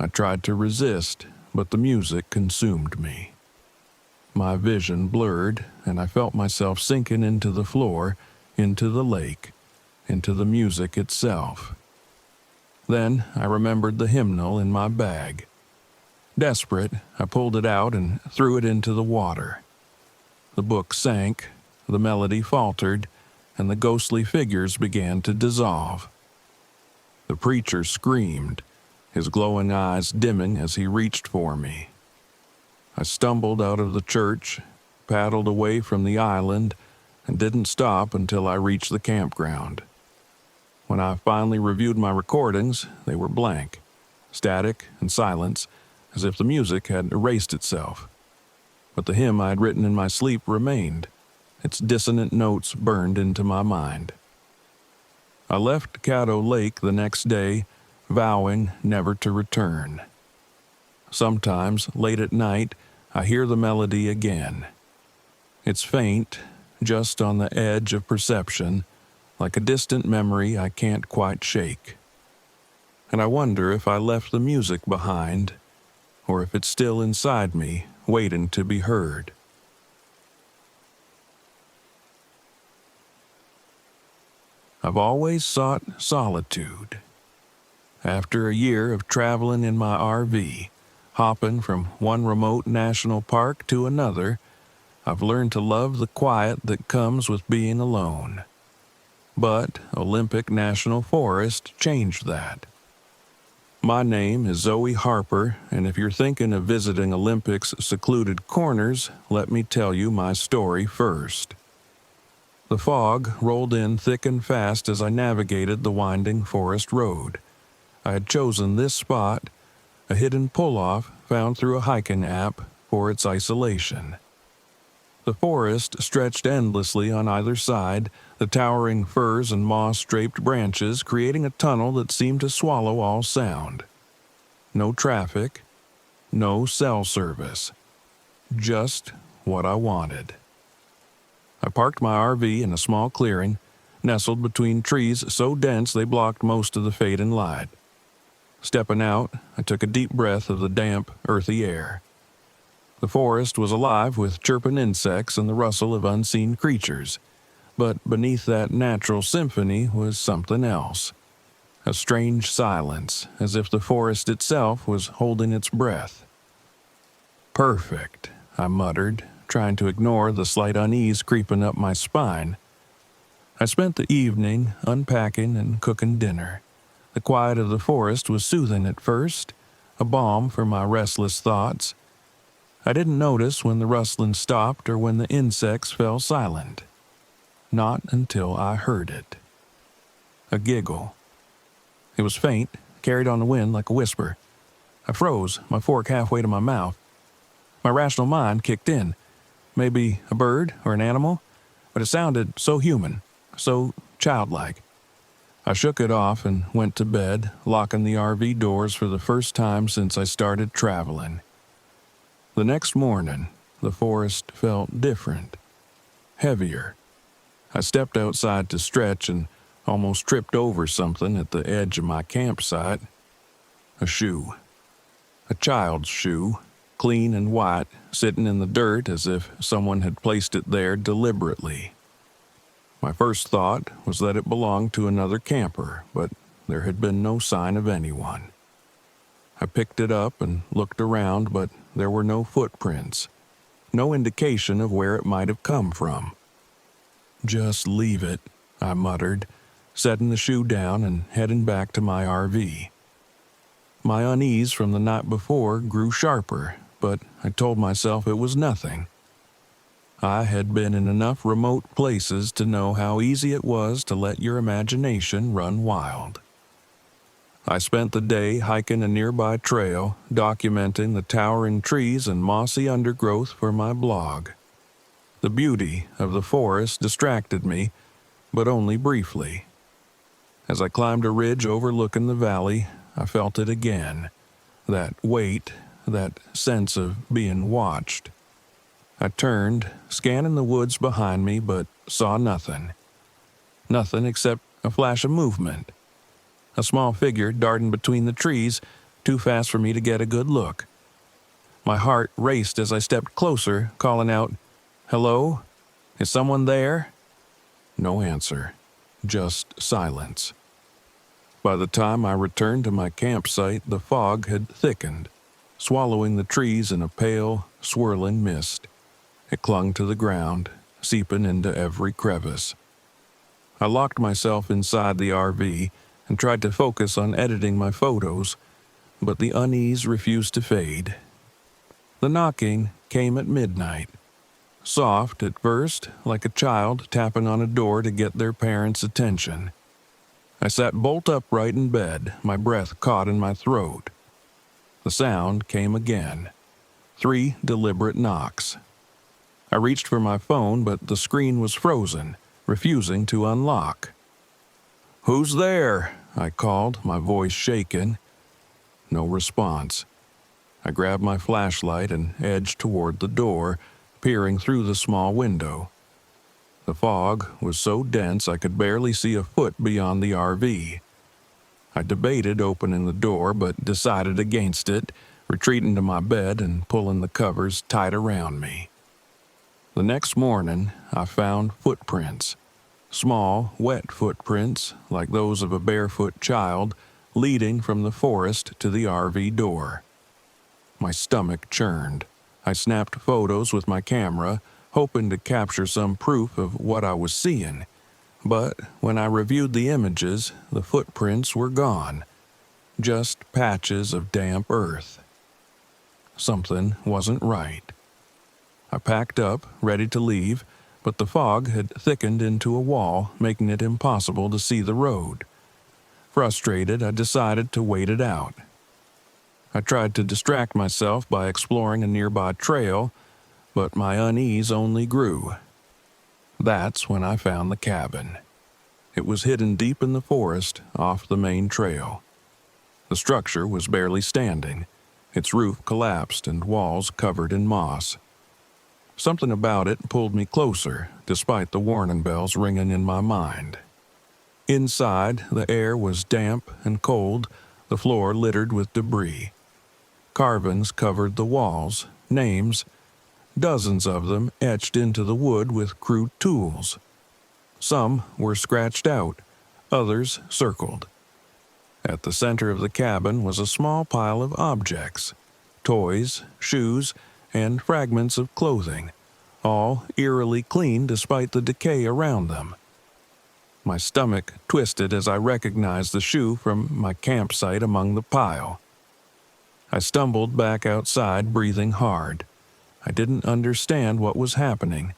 I tried to resist, but the music consumed me. My vision blurred, and I felt myself sinking into the floor, into the lake, into the music itself. Then I remembered the hymnal in my bag. Desperate, I pulled it out and threw it into the water. The book sank, the melody faltered, and the ghostly figures began to dissolve. The preacher screamed, his glowing eyes dimming as he reached for me. I stumbled out of the church, paddled away from the island, and didn't stop until I reached the campground. When I finally reviewed my recordings, they were blank, static and silence, as if the music had erased itself. But the hymn I had written in my sleep remained, its dissonant notes burned into my mind. I left Caddo Lake the next day, vowing never to return. Sometimes, late at night, I hear the melody again. It's faint, just on the edge of perception, like a distant memory I can't quite shake. and I wonder if I left the music behind, or if it's still inside me, waiting to be heard. I've always sought solitude. After a year of traveling in my RV, hopping from one remote national park to another, I've learned to love the quiet that comes with being alone. But Olympic National Forest changed that. My name is Zoe Harper, and if you're thinking of visiting Olympic's secluded corners, let me tell you my story first. The fog rolled in thick and fast as I navigated the winding forest road. I had chosen this spot, a hidden pull-off found through a hiking app, for its isolation. The forest stretched endlessly on either side, the towering firs and moss-draped branches creating a tunnel that seemed to swallow all sound. No traffic, no cell service. Just what I wanted. I parked my RV in a small clearing, nestled between trees so dense they blocked most of the fading light. Stepping out, I took a deep breath of the damp, earthy air. The forest was alive with chirping insects and the rustle of unseen creatures, but beneath that natural symphony was something else. A strange silence, as if the forest itself was holding its breath. "Perfect," I muttered, trying to ignore the slight unease creeping up my spine. I spent the evening unpacking and cooking dinner. The quiet of the forest was soothing at first, a balm for my restless thoughts. I didn't notice when the rustling stopped or when the insects fell silent. Not until I heard it. A giggle. It was faint, carried on the wind like a whisper. I froze, my fork halfway to my mouth. My rational mind kicked in. Maybe a bird or an animal, but it sounded so human, so childlike. I shook it off and went to bed, locking the RV doors for the first time since I started traveling. The next morning, the forest felt different, heavier. I stepped outside to stretch and almost tripped over something at the edge of my campsite. A shoe. A child's shoe, clean and white, sitting in the dirt as if someone had placed it there deliberately. My first thought was that it belonged to another camper, but there had been no sign of anyone. I picked it up and looked around, but there were no footprints, no indication of where it might have come from. "Just leave it," I muttered, setting the shoe down and heading back to my RV. My unease from the night before grew sharper, but I told myself it was nothing. I had been in enough remote places to know how easy it was to let your imagination run wild. I spent the day hiking a nearby trail, documenting the towering trees and mossy undergrowth for my blog. The beauty of the forest distracted me, but only briefly. As I climbed a ridge overlooking the valley, I felt it again. That weight, that sense of being watched. I turned, scanning the woods behind me, but saw nothing. Nothing except a flash of movement. A small figure darting between the trees, too fast for me to get a good look. My heart raced as I stepped closer, calling out, "Hello? Is someone there?" No answer, just silence. By the time I returned to my campsite, the fog had thickened, swallowing the trees in a pale, swirling mist. It clung to the ground, seeping into every crevice. I locked myself inside the RV and tried to focus on editing my photos, but the unease refused to fade. The knocking came at midnight. Soft at first, like a child tapping on a door to get their parents' attention. I sat bolt upright in bed, my breath caught in my throat. The sound came again. 3 deliberate knocks. I reached for my phone, but the screen was frozen, refusing to unlock. "Who's there?" I called, my voice shaken. No response. I grabbed my flashlight and edged toward the door, peering through the small window. The fog was so dense I could barely see a foot beyond the RV. I debated opening the door, but decided against it, retreating to my bed and pulling the covers tight around me. The next morning, I found footprints. Small, wet footprints, like those of a barefoot child, leading from the forest to the RV door. My stomach churned. I snapped photos with my camera, hoping to capture some proof of what I was seeing. But when I reviewed the images, the footprints were gone. Just patches of damp earth. Something wasn't right. I packed up, ready to leave, but the fog had thickened into a wall, making it impossible to see the road. Frustrated, I decided to wait it out. I tried to distract myself by exploring a nearby trail, but my unease only grew. That's when I found the cabin. It was hidden deep in the forest, off the main trail. The structure was barely standing, its roof collapsed and walls covered in moss. Something about it pulled me closer, despite the warning bells ringing in my mind. Inside, the air was damp and cold, the floor littered with debris. Carvings covered the walls, names, dozens of them etched into the wood with crude tools. Some were scratched out, others circled. At the center of the cabin was a small pile of objects, toys, shoes, and fragments of clothing, all eerily clean despite the decay around them. My stomach twisted as I recognized the shoe from my campsite among the pile. I stumbled back outside, breathing hard. I didn't understand what was happening,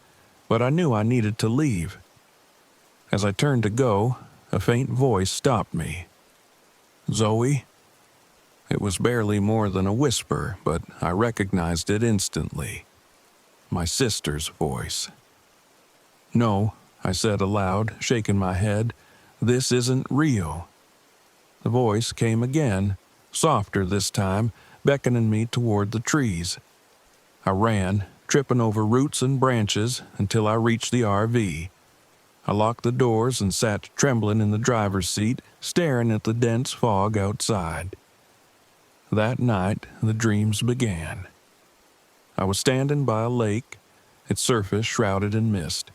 but I knew I needed to leave. As I turned to go, a faint voice stopped me. "Zoe?" It was barely more than a whisper, but I recognized it instantly. My sister's voice. "No," I said aloud, shaking my head. "This isn't real." The voice came again, softer this time, beckoning me toward the trees. I ran, tripping over roots and branches until I reached the RV. I locked the doors and sat trembling in the driver's seat, staring at the dense fog outside. That night, the dreams began. I was standing by a lake, its surface shrouded in mist.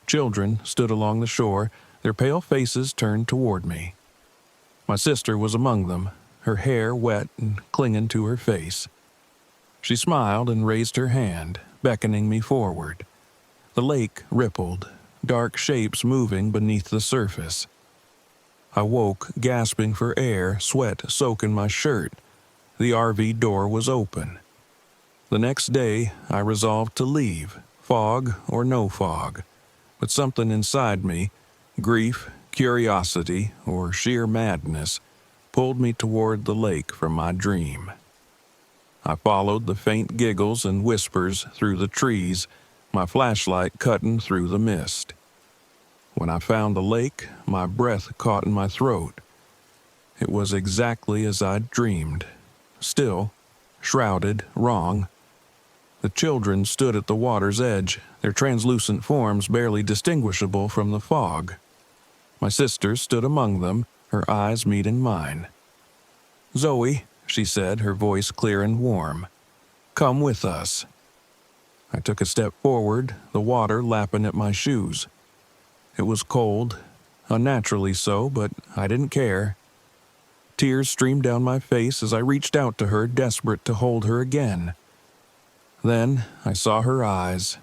Children stood along the shore, their pale faces turned toward me. My sister was among them, her hair wet and clinging to her face. She smiled and raised her hand, beckoning me forward. The lake rippled, dark shapes moving beneath the surface. I woke, gasping for air, sweat soaking my shirt. The RV door was open. The next day, I resolved to leave, fog or no fog. But something inside me, grief, curiosity, or sheer madness, pulled me toward the lake from my dream. I followed the faint giggles and whispers through the trees, my flashlight cutting through the mist. When I found the lake, my breath caught in my throat. It was exactly as I'd dreamed. Still, shrouded, wrong. The children stood at the water's edge, their translucent forms barely distinguishable from the fog. My sister stood among them, her eyes meeting mine. "Zoe," she said, her voice clear and warm. "Come with us." I took a step forward, the water lapping at my shoes. It was cold, unnaturally so, but I didn't care. Tears streamed down my face as I reached out to her, desperate to hold her again. Then I saw her eyes.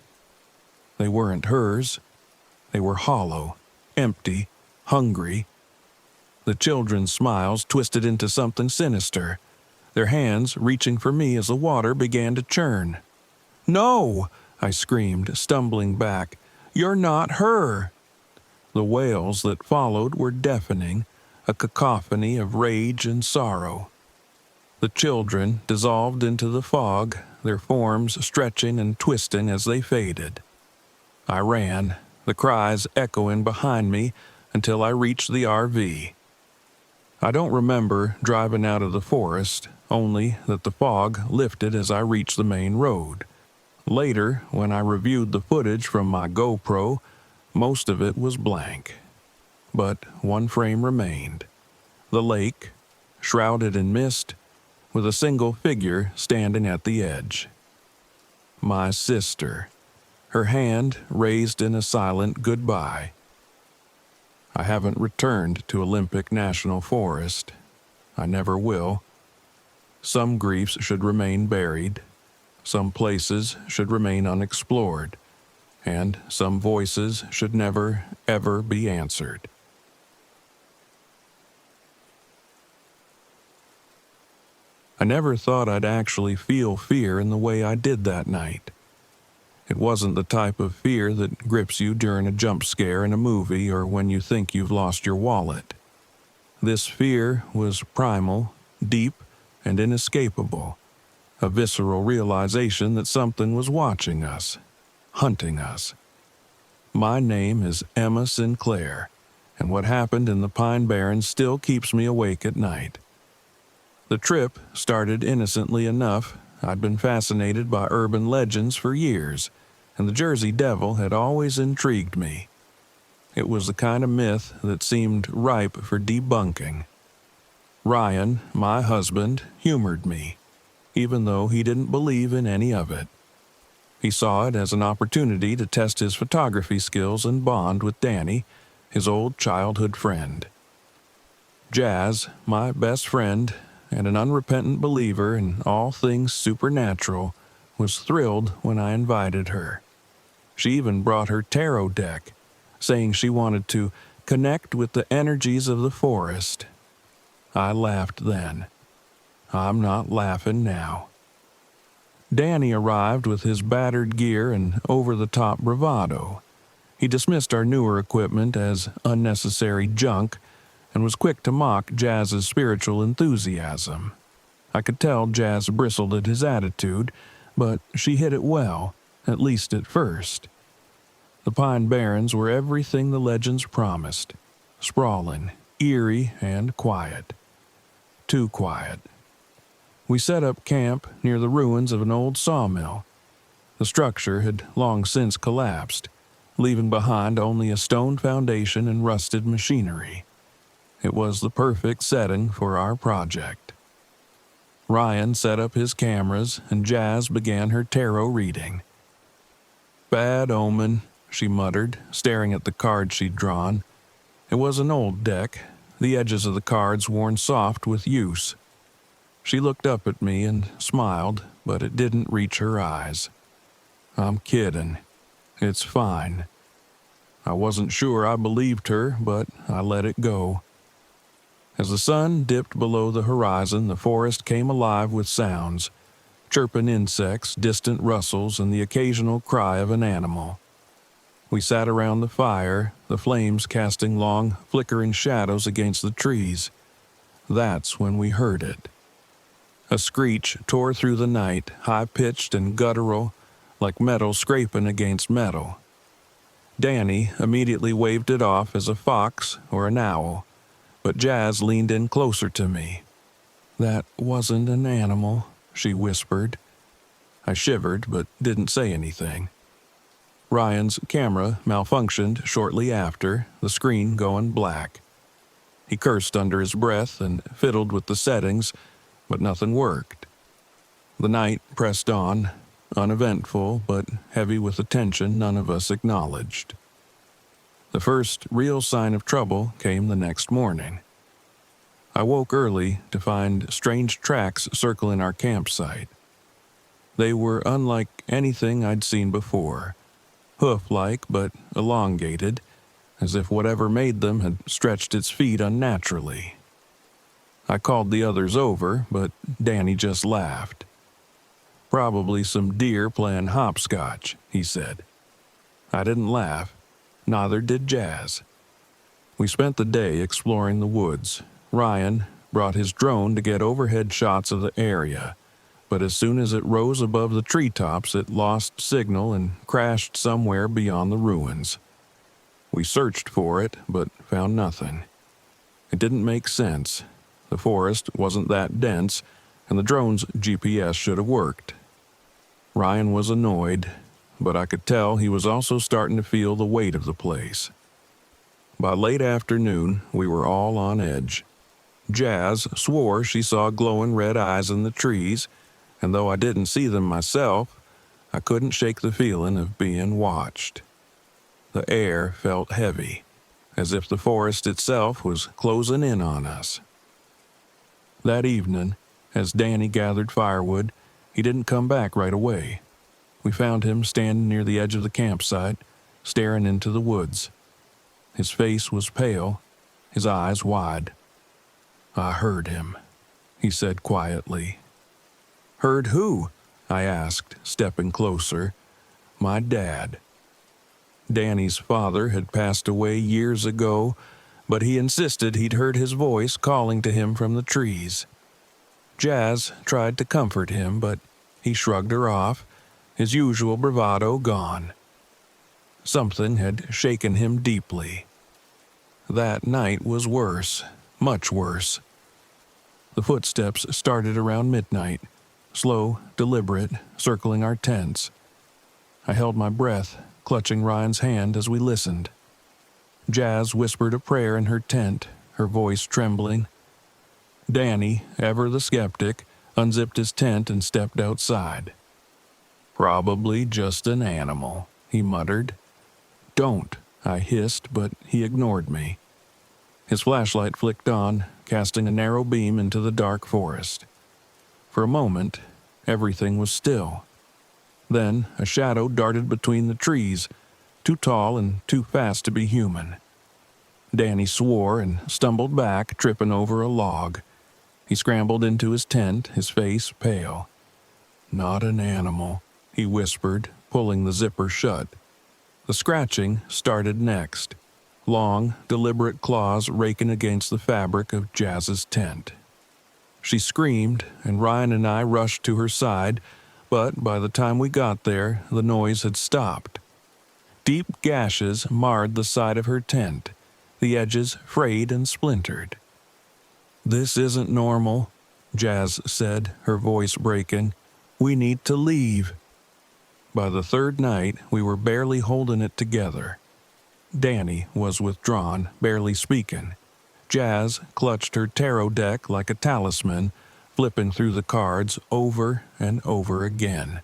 They weren't hers. They were hollow, empty, hungry. The children's smiles twisted into something sinister, their hands reaching for me as the water began to churn. "No!" I screamed, stumbling back. "You're not her!" The wails that followed were deafening, a cacophony of rage and sorrow. The children dissolved into the fog, their forms stretching and twisting as they faded. I ran, the cries echoing behind me until I reached the RV. I don't remember driving out of the forest, only that the fog lifted as I reached the main road. Later, when I reviewed the footage from my GoPro, most of it was blank. But one frame remained. the lake, shrouded in mist, with a single figure standing at the edge. My sister, her hand raised in a silent goodbye. I haven't returned to Olympic National Forest. I never will. Some griefs should remain buried. Some places should remain unexplored. And some voices should never, ever be answered. I never thought I'd actually feel fear in the way I did that night. It wasn't the type of fear that grips you during a jump scare in a movie or when you think you've lost your wallet. This fear was primal, deep, and inescapable, a visceral realization that something was watching us, hunting us. My name is Emma Sinclair, and what happened in the Pine Barrens still keeps me awake at night. The trip started innocently enough. I'd been fascinated by urban legends for years, and the Jersey Devil had always intrigued me. It was the kind of myth that seemed ripe for debunking. Ryan, my husband, humored me, even though he didn't believe in any of it. He saw it as an opportunity to test his photography skills and bond with Danny, his old childhood friend. Jazz, my best friend, and an unrepentant believer in all things supernatural, was thrilled when I invited her. She even brought her tarot deck, saying she wanted to connect with the energies of the forest. I laughed then. I'm not laughing now. Danny arrived with his battered gear and over-the-top bravado. He dismissed our newer equipment as unnecessary junk and was quick to mock Jazz's spiritual enthusiasm. I could tell Jazz bristled at his attitude, but she hid it well, at least at first. The Pine Barrens were everything the legends promised, sprawling, eerie, and quiet. Too quiet. We set up camp near the ruins of an old sawmill. The structure had long since collapsed, leaving behind only a stone foundation and rusted machinery. It was the perfect setting for our project. Ryan set up his cameras, and Jazz began her tarot reading. "Bad omen," she muttered, staring at the card she'd drawn. It was an old deck, the edges of the cards worn soft with use. She looked up at me and smiled, but it didn't reach her eyes. "I'm kidding. It's fine." I wasn't sure I believed her, but I let it go. As the sun dipped below the horizon, the forest came alive with sounds, chirping insects, distant rustles, and the occasional cry of an animal. We sat around the fire, the flames casting long, flickering shadows against the trees. That's when we heard it. A screech tore through the night, high-pitched and guttural, like metal scraping against metal. Danny immediately waved it off as a fox or an owl, but Jazz leaned in closer to me. "That wasn't an animal," she whispered. I shivered, but didn't say anything. Ryan's camera malfunctioned shortly after, the screen going black. He cursed under his breath and fiddled with the settings, but nothing worked. The night pressed on, uneventful but heavy with a tension none of us acknowledged. The first real sign of trouble came the next morning. I woke early to find strange tracks circling our campsite. They were unlike anything I'd seen before, hoof-like but elongated, as if whatever made them had stretched its feet unnaturally. I called the others over, but Danny just laughed. "Probably some deer playing hopscotch," he said. I didn't laugh. Neither did Jazz. We spent the day exploring the woods. Ryan brought his drone to get overhead shots of the area, but as soon as it rose above the treetops, it lost signal and crashed somewhere beyond the ruins. We searched for it, but found nothing. It didn't make sense. The forest wasn't that dense, and the drone's GPS should have worked. Ryan was annoyed, but I could tell he was also starting to feel the weight of the place. By late afternoon, we were all on edge. Jazz swore she saw glowing red eyes in the trees, and though I didn't see them myself, I couldn't shake the feeling of being watched. The air felt heavy, as if the forest itself was closing in on us. That evening, as Danny gathered firewood, he didn't come back right away. We found him standing near the edge of the campsite, staring into the woods. His face was pale, his eyes wide. "I heard him," he said quietly. "Heard who?" I asked, stepping closer. "My dad." Danny's father had passed away years ago, but he insisted he'd heard his voice calling to him from the trees. Jazz tried to comfort him, but he shrugged her off, his usual bravado gone. Something had shaken him deeply. That night was worse, much worse. The footsteps started around midnight, slow, deliberate, circling our tents. I held my breath, clutching Ryan's hand as we listened. Jazz whispered a prayer in her tent, her voice trembling. Danny, ever the skeptic, unzipped his tent and stepped outside. "Probably just an animal," he muttered. "Don't," I hissed, but he ignored me. His flashlight flicked on, casting a narrow beam into the dark forest. For a moment, everything was still. Then a shadow darted between the trees, too tall and too fast to be human. Danny swore and stumbled back, tripping over a log. He scrambled into his tent, his face pale. "Not an animal," he whispered, pulling the zipper shut. The scratching started next, long, deliberate claws raking against the fabric of Jazz's tent. She screamed, and Ryan and I rushed to her side, but by the time we got there, the noise had stopped. Deep gashes marred the side of her tent, the edges frayed and splintered. "This isn't normal," Jazz said, her voice breaking. "We need to leave." By the third night, we were barely holding it together. Danny was withdrawn, barely speaking. Jazz clutched her tarot deck like a talisman, flipping through the cards over and over again.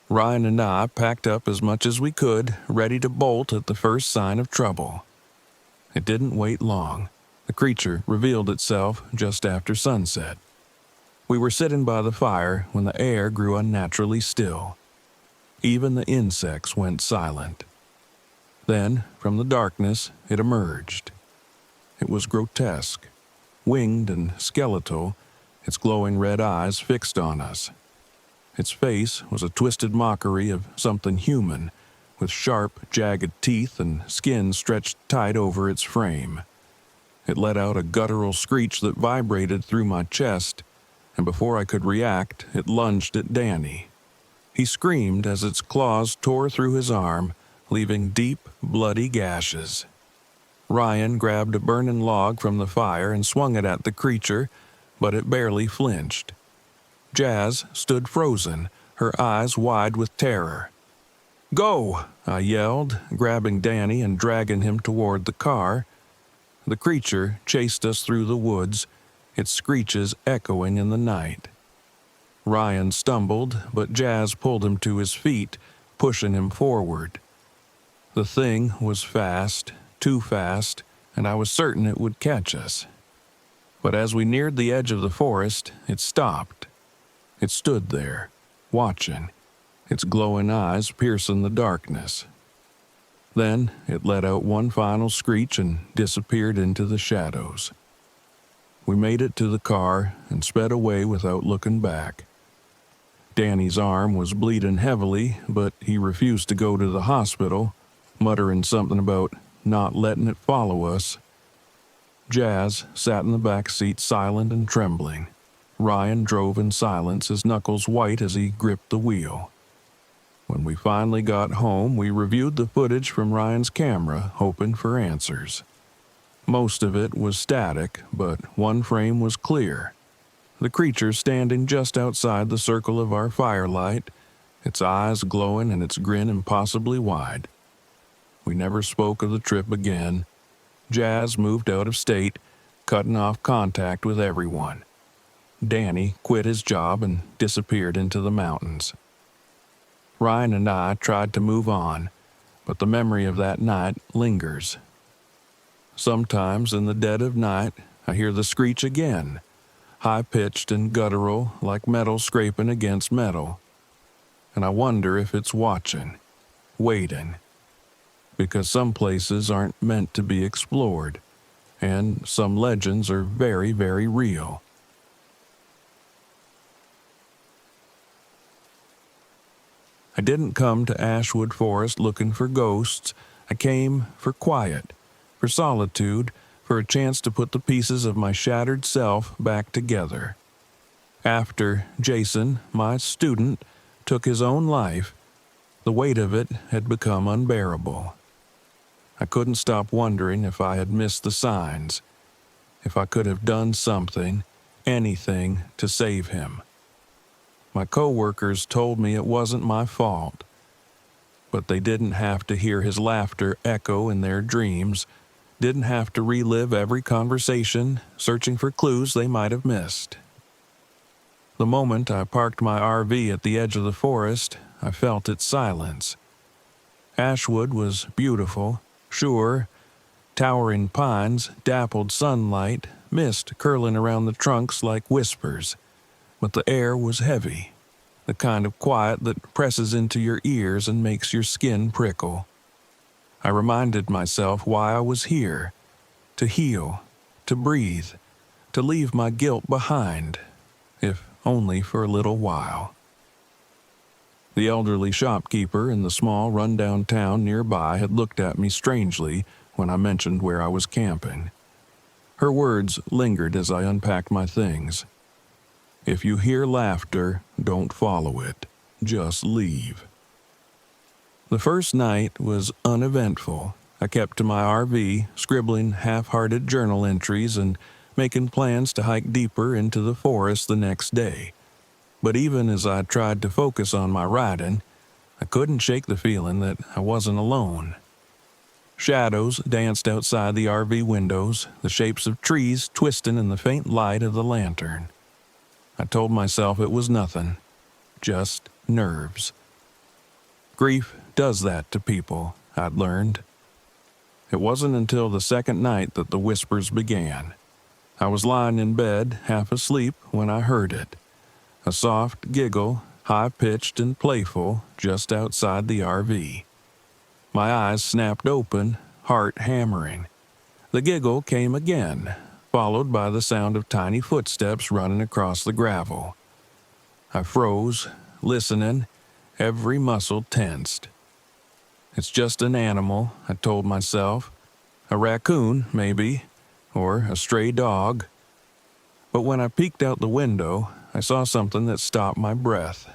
Ryan and I packed up as much as we could, ready to bolt at the first sign of trouble. It didn't wait long. The creature revealed itself just after sunset. We were sitting by the fire when the air grew unnaturally still. Even the insects went silent. Then, from the darkness, it emerged. It was grotesque, winged and skeletal, its glowing red eyes fixed on us. Its face was a twisted mockery of something human, with sharp, jagged teeth and skin stretched tight over its frame. It let out a guttural screech that vibrated through my chest, and before I could react, it lunged at Danny. He screamed as its claws tore through his arm, leaving deep, bloody gashes. Ryan grabbed a burning log from the fire and swung it at the creature, but it barely flinched. Jazz stood frozen, her eyes wide with terror. "Go!" I yelled, grabbing Danny and dragging him toward the car. The creature chased us through the woods, its screeches echoing in the night. Ryan stumbled, but Jazz pulled him to his feet, pushing him forward. The thing was fast, too fast, and I was certain it would catch us. But as we neared the edge of the forest, it stopped. It stood there, watching, its glowing eyes piercing the darkness. Then it let out one final screech and disappeared into the shadows. We made it to the car and sped away without looking back. Danny's arm was bleeding heavily, but he refused to go to the hospital, muttering something about not letting it follow us. Jazz sat in the back seat silent and trembling. Ryan drove in silence, his knuckles white as he gripped the wheel. When we finally got home, we reviewed the footage from Ryan's camera, hoping for answers. Most of it was static, but one frame was clear. The creature standing just outside the circle of our firelight, its eyes glowing and its grin impossibly wide. We never spoke of the trip again. Jazz moved out of state, cutting off contact with everyone. Danny quit his job and disappeared into the mountains. Ryan and I tried to move on, but the memory of that night lingers. Sometimes in the dead of night, I hear the screech again, high-pitched and guttural like metal scraping against metal. And I wonder if it's watching, waiting, because some places aren't meant to be explored, and some legends are very, very real. I didn't come to Ashwood Forest looking for ghosts. I came for quiet, for solitude, for a chance to put the pieces of my shattered self back together. After Jason, my student, took his own life, the weight of it had become unbearable. I couldn't stop wondering if I had missed the signs, if I could have done something, anything, to save him. My coworkers told me it wasn't my fault, but they didn't have to hear his laughter echo in their dreams, didn't have to relive every conversation, searching for clues they might have missed. The moment I parked my RV at the edge of the forest, I felt its silence. Ashwood was beautiful, sure, towering pines, dappled sunlight, mist curling around the trunks like whispers. But the air was heavy, the kind of quiet that presses into your ears and makes your skin prickle. I reminded myself why I was here, to heal, to breathe, to leave my guilt behind, if only for a little while. The elderly shopkeeper in the small run-down town nearby had looked at me strangely when I mentioned where I was camping. Her words lingered as I unpacked my things. If you hear laughter, don't follow it. Just leave. The first night was uneventful. I kept to my RV, scribbling half-hearted journal entries and making plans to hike deeper into the forest the next day. But even as I tried to focus on my writing, I couldn't shake the feeling that I wasn't alone. Shadows danced outside the RV windows, the shapes of trees twisting in the faint light of the lantern. I told myself it was nothing, just nerves. Grief does that to people, I'd learned. It wasn't until the second night that the whispers began. I was lying in bed, half asleep, when I heard it. A soft giggle, high-pitched and playful, just outside the RV. My eyes snapped open, heart hammering. The giggle came again, followed by the sound of tiny footsteps running across the gravel. I froze, listening, every muscle tensed. It's just an animal, I told myself. A raccoon, maybe, or a stray dog. But when I peeked out the window, I saw something that stopped my breath.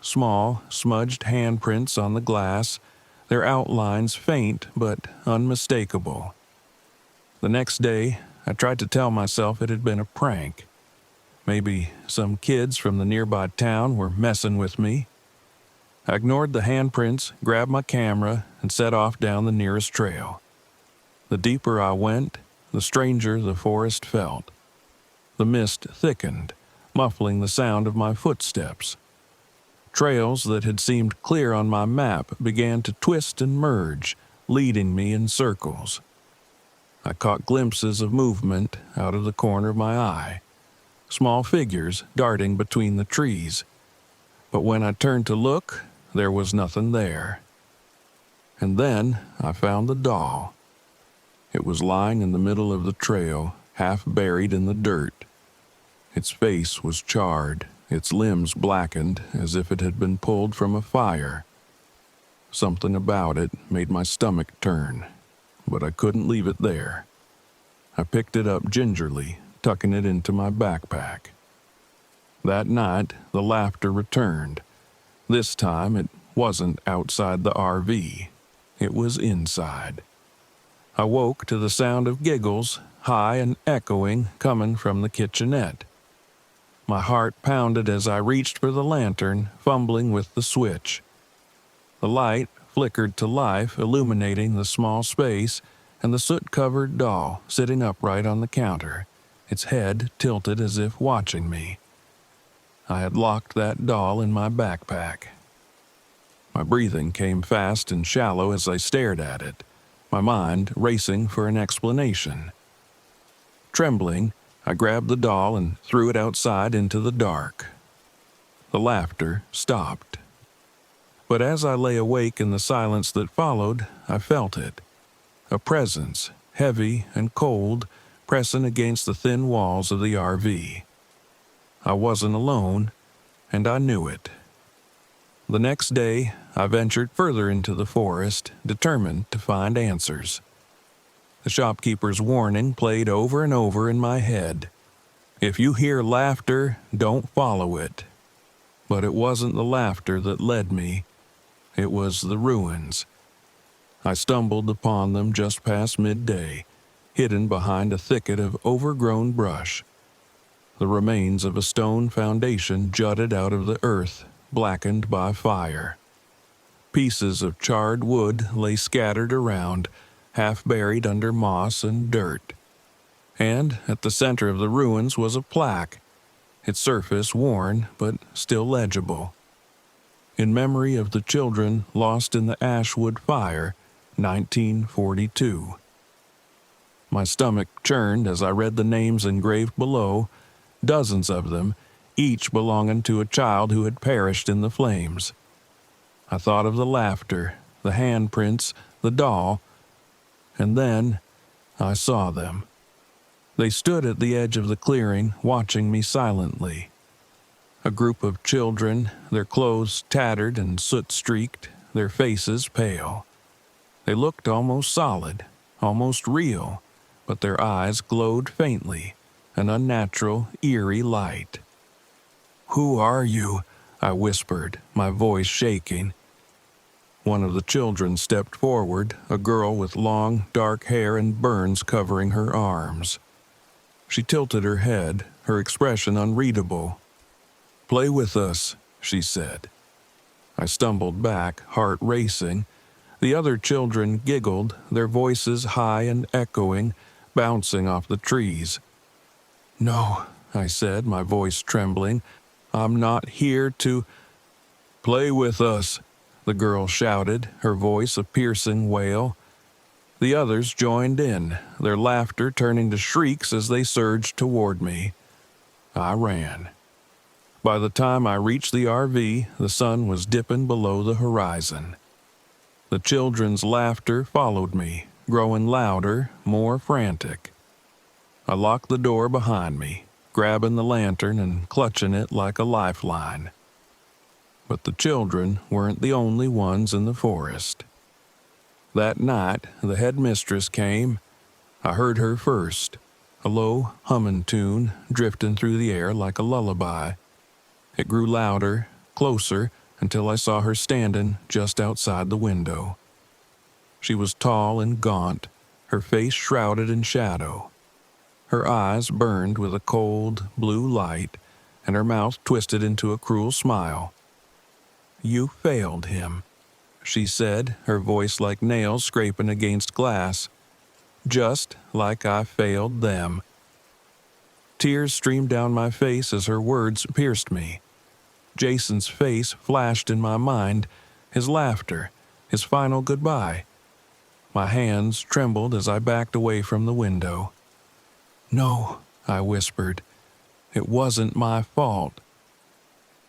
Small, smudged handprints on the glass, their outlines faint but unmistakable. The next day, I tried to tell myself it had been a prank. Maybe some kids from the nearby town were messing with me. I ignored the handprints, grabbed my camera, and set off down the nearest trail. The deeper I went, the stranger the forest felt. The mist thickened, muffling the sound of my footsteps. Trails that had seemed clear on my map began to twist and merge, leading me in circles. I caught glimpses of movement out of the corner of my eye, small figures darting between the trees. But when I turned to look, there was nothing there. And then I found the doll. It was lying in the middle of the trail, half buried in the dirt. Its face was charred, its limbs blackened as if it had been pulled from a fire. Something about it made my stomach turn, but I couldn't leave it there. I picked it up gingerly, tucking it into my backpack. That night, the laughter returned. This time, it wasn't outside the RV. It was inside. I woke to the sound of giggles, high and echoing, coming from the kitchenette. My heart pounded as I reached for the lantern, fumbling with the switch. The light flickered to life, illuminating the small space and the soot-covered doll sitting upright on the counter, its head tilted as if watching me. I had locked that doll in my backpack. My breathing came fast and shallow as I stared at it, my mind racing for an explanation. Trembling, I grabbed the doll and threw it outside into the dark. The laughter stopped. But as I lay awake in the silence that followed, I felt it. A presence, heavy and cold, pressing against the thin walls of the RV. I wasn't alone, and I knew it. The next day, I ventured further into the forest, determined to find answers. The shopkeeper's warning played over and over in my head. If you hear laughter, don't follow it. But it wasn't the laughter that led me. It was the ruins. I stumbled upon them just past midday, hidden behind a thicket of overgrown brush. The remains of a stone foundation jutted out of the earth, blackened by fire. Pieces of charred wood lay scattered around, half buried under moss and dirt. And at the center of the ruins was a plaque, its surface worn but still legible. In memory of the children lost in the Ashwood fire, 1942. My stomach churned as I read the names engraved below, dozens of them, each belonging to a child who had perished in the flames. I thought of the laughter, the handprints, the doll, and then I saw them. They stood at the edge of the clearing, watching me silently. A group of children, their clothes tattered and soot-streaked, their faces pale. They looked almost solid, almost real, but their eyes glowed faintly, an unnatural, eerie light. "Who are you?" I whispered, my voice shaking. One of the children stepped forward, a girl with long, dark hair and burns covering her arms. She tilted her head, her expression unreadable. "Play with us," she said. I stumbled back, heart racing. The other children giggled, their voices high and echoing, bouncing off the trees. "No," I said, my voice trembling. "I'm not here to—" "Play with us," the girl shouted, her voice a piercing wail. The others joined in, their laughter turning to shrieks as they surged toward me. I ran. By the time I reached the RV, the sun was dipping below the horizon. The children's laughter followed me, growing louder, more frantic. I locked the door behind me, grabbing the lantern and clutching it like a lifeline. But the children weren't the only ones in the forest. That night, the headmistress came. I heard her first, a low humming tune drifting through the air like a lullaby. It grew louder, closer, until I saw her standing just outside the window. She was tall and gaunt, her face shrouded in shadow. Her eyes burned with a cold, blue light, and her mouth twisted into a cruel smile. "You failed him," she said, her voice like nails scraping against glass. "Just like I failed them." Tears streamed down my face as her words pierced me. Jason's face flashed in my mind, his laughter, his final goodbye. My hands trembled as I backed away from the window. "No," I whispered. "It wasn't my fault."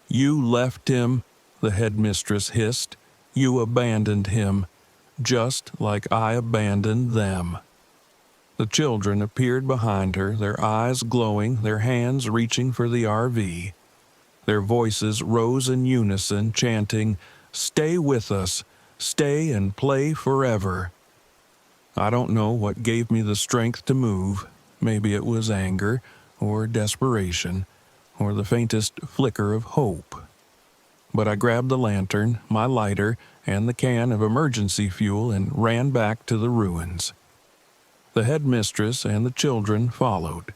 "You left him," the headmistress hissed. "You abandoned him, just like I abandoned them." The children appeared behind her, their eyes glowing, their hands reaching for the RV. Their voices rose in unison, chanting, "Stay with us, stay and play forever." I don't know what gave me the strength to move. Maybe it was anger, or desperation, or the faintest flicker of hope. But I grabbed the lantern, my lighter, and the can of emergency fuel and ran back to the ruins. The headmistress and the children followed,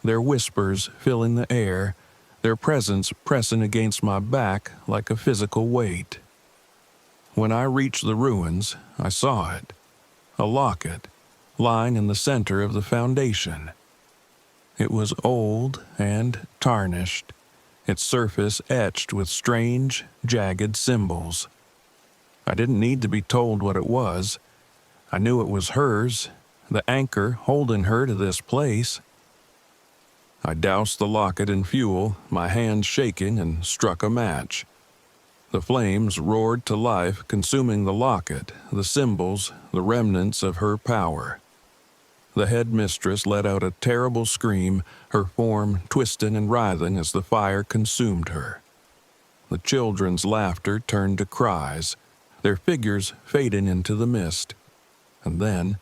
their whispers filling the air, their presence pressing against my back like a physical weight. When I reached the ruins, I saw it, a locket, lying in the center of the foundation. It was old and tarnished, its surface etched with strange, jagged symbols. I didn't need to be told what it was. I knew it was hers, the anchor holding her to this place. I doused the locket in fuel, my hands shaking, and struck a match. The flames roared to life, consuming the locket, the symbols, the remnants of her power. The headmistress let out a terrible scream, her form twisting and writhing as the fire consumed her. The children's laughter turned to cries, their figures fading into the mist. And then,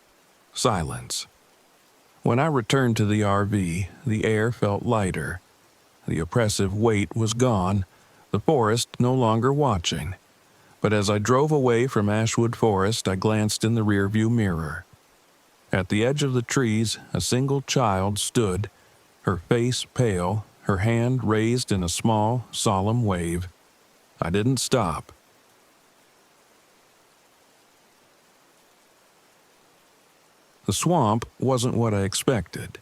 silence. When I returned to the RV, the air felt lighter. The oppressive weight was gone, the forest no longer watching. But as I drove away from Ashwood Forest, I glanced in the rearview mirror. At the edge of the trees, a single child stood, her face pale, her hand raised in a small, solemn wave. I didn't stop. The swamp wasn't what I expected.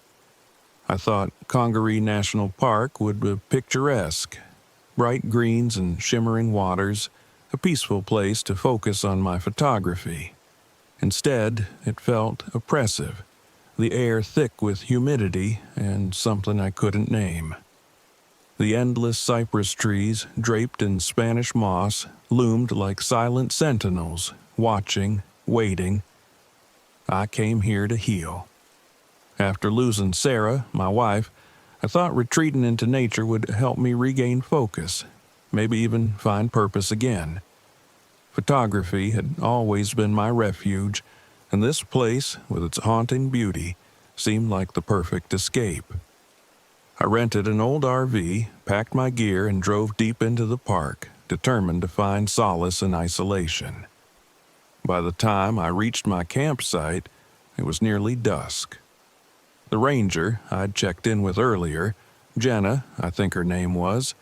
I thought Congaree National Park would be picturesque, bright greens and shimmering waters, a peaceful place to focus on my photography. Instead, it felt oppressive, the air thick with humidity and something I couldn't name. The endless cypress trees, draped in Spanish moss, loomed like silent sentinels, watching, waiting. I came here to heal. After losing Sarah, my wife, I thought retreating into nature would help me regain focus, maybe even find purpose again. Photography had always been my refuge, and this place, with its haunting beauty, seemed like the perfect escape. I rented an old RV, packed my gear, and drove deep into the park, determined to find solace in isolation. By the time I reached my campsite, it was nearly dusk. The ranger I'd checked in with earlier, Jenna, I think her name was,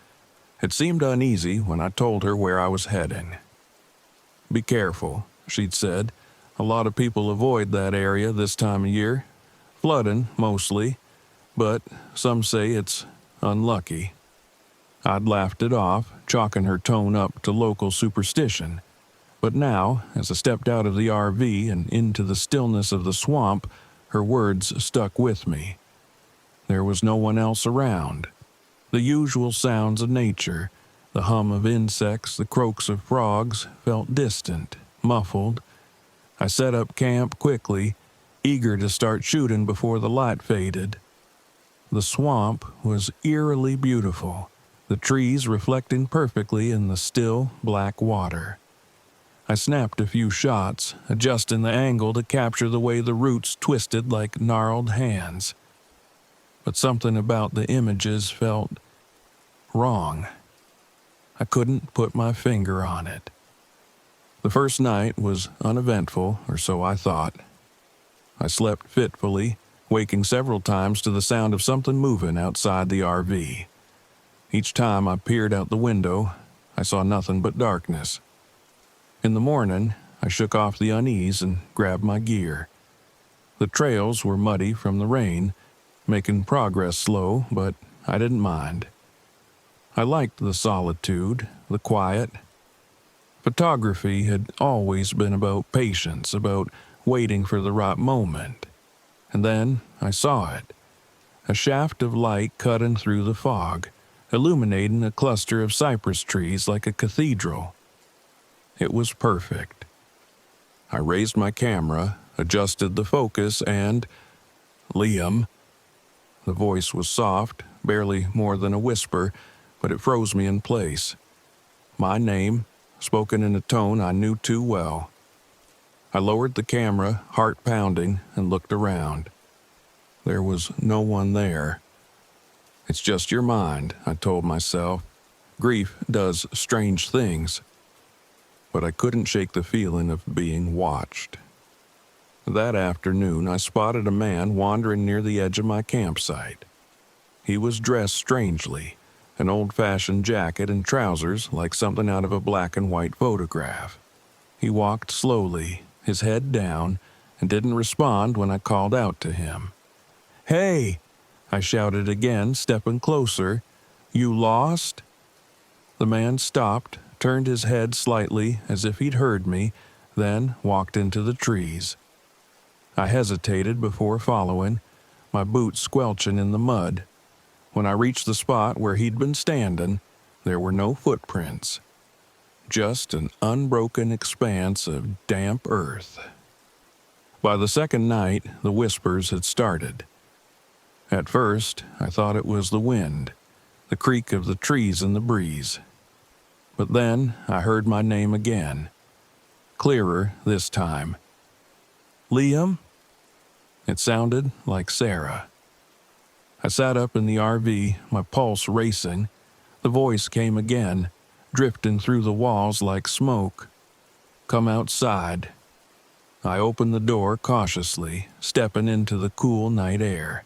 had seemed uneasy when I told her where I was heading. "Be careful," she'd said. "A lot of people avoid that area this time of year. Flooding, mostly, but some say it's unlucky." I'd laughed it off, chalking her tone up to local superstition. But now, as I stepped out of the RV and into the stillness of the swamp, her words stuck with me. There was no one else around. The usual sounds of nature, the hum of insects, the croaks of frogs, felt distant, muffled. I set up camp quickly, eager to start shooting before the light faded. The swamp was eerily beautiful, the trees reflecting perfectly in the still, black water. I snapped a few shots, adjusting the angle to capture the way the roots twisted like gnarled hands. But something about the images felt wrong. I couldn't put my finger on it. The first night was uneventful, or so I thought. I slept fitfully, waking several times to the sound of something moving outside the RV. Each time I peered out the window, I saw nothing but darkness. In the morning, I shook off the unease and grabbed my gear. The trails were muddy from the rain, making progress slow, but I didn't mind. I liked the solitude, the quiet. Photography had always been about patience, about waiting for the right moment. And then I saw it. A shaft of light cutting through the fog, illuminating a cluster of cypress trees like a cathedral. It was perfect. I raised my camera, adjusted the focus, and "Liam." The voice was soft, barely more than a whisper, but it froze me in place. My name, spoken in a tone I knew too well. I lowered the camera, heart pounding, and looked around. There was no one there. "It's just your mind," I told myself. "Grief does strange things." But I couldn't shake the feeling of being watched. That afternoon, I spotted a man wandering near the edge of my campsite. He was dressed strangely, an old-fashioned jacket and trousers like something out of a black and white photograph. He walked slowly, his head down, and didn't respond when I called out to him. "Hey!" I shouted again, stepping closer. "You lost?" The man stopped, turned his head slightly as if he'd heard me, then walked into the trees. I hesitated before following, my boots squelching in the mud. When I reached the spot where he'd been standing, there were no footprints. Just an unbroken expanse of damp earth. By the second night, the whispers had started. At first, I thought it was the wind, the creak of the trees in the breeze. But then I heard my name again, clearer this time. "Liam?" It sounded like Sarah. I sat up in the RV, my pulse racing. The voice came again, drifting through the walls like smoke. "Come outside." I opened the door cautiously, stepping into the cool night air.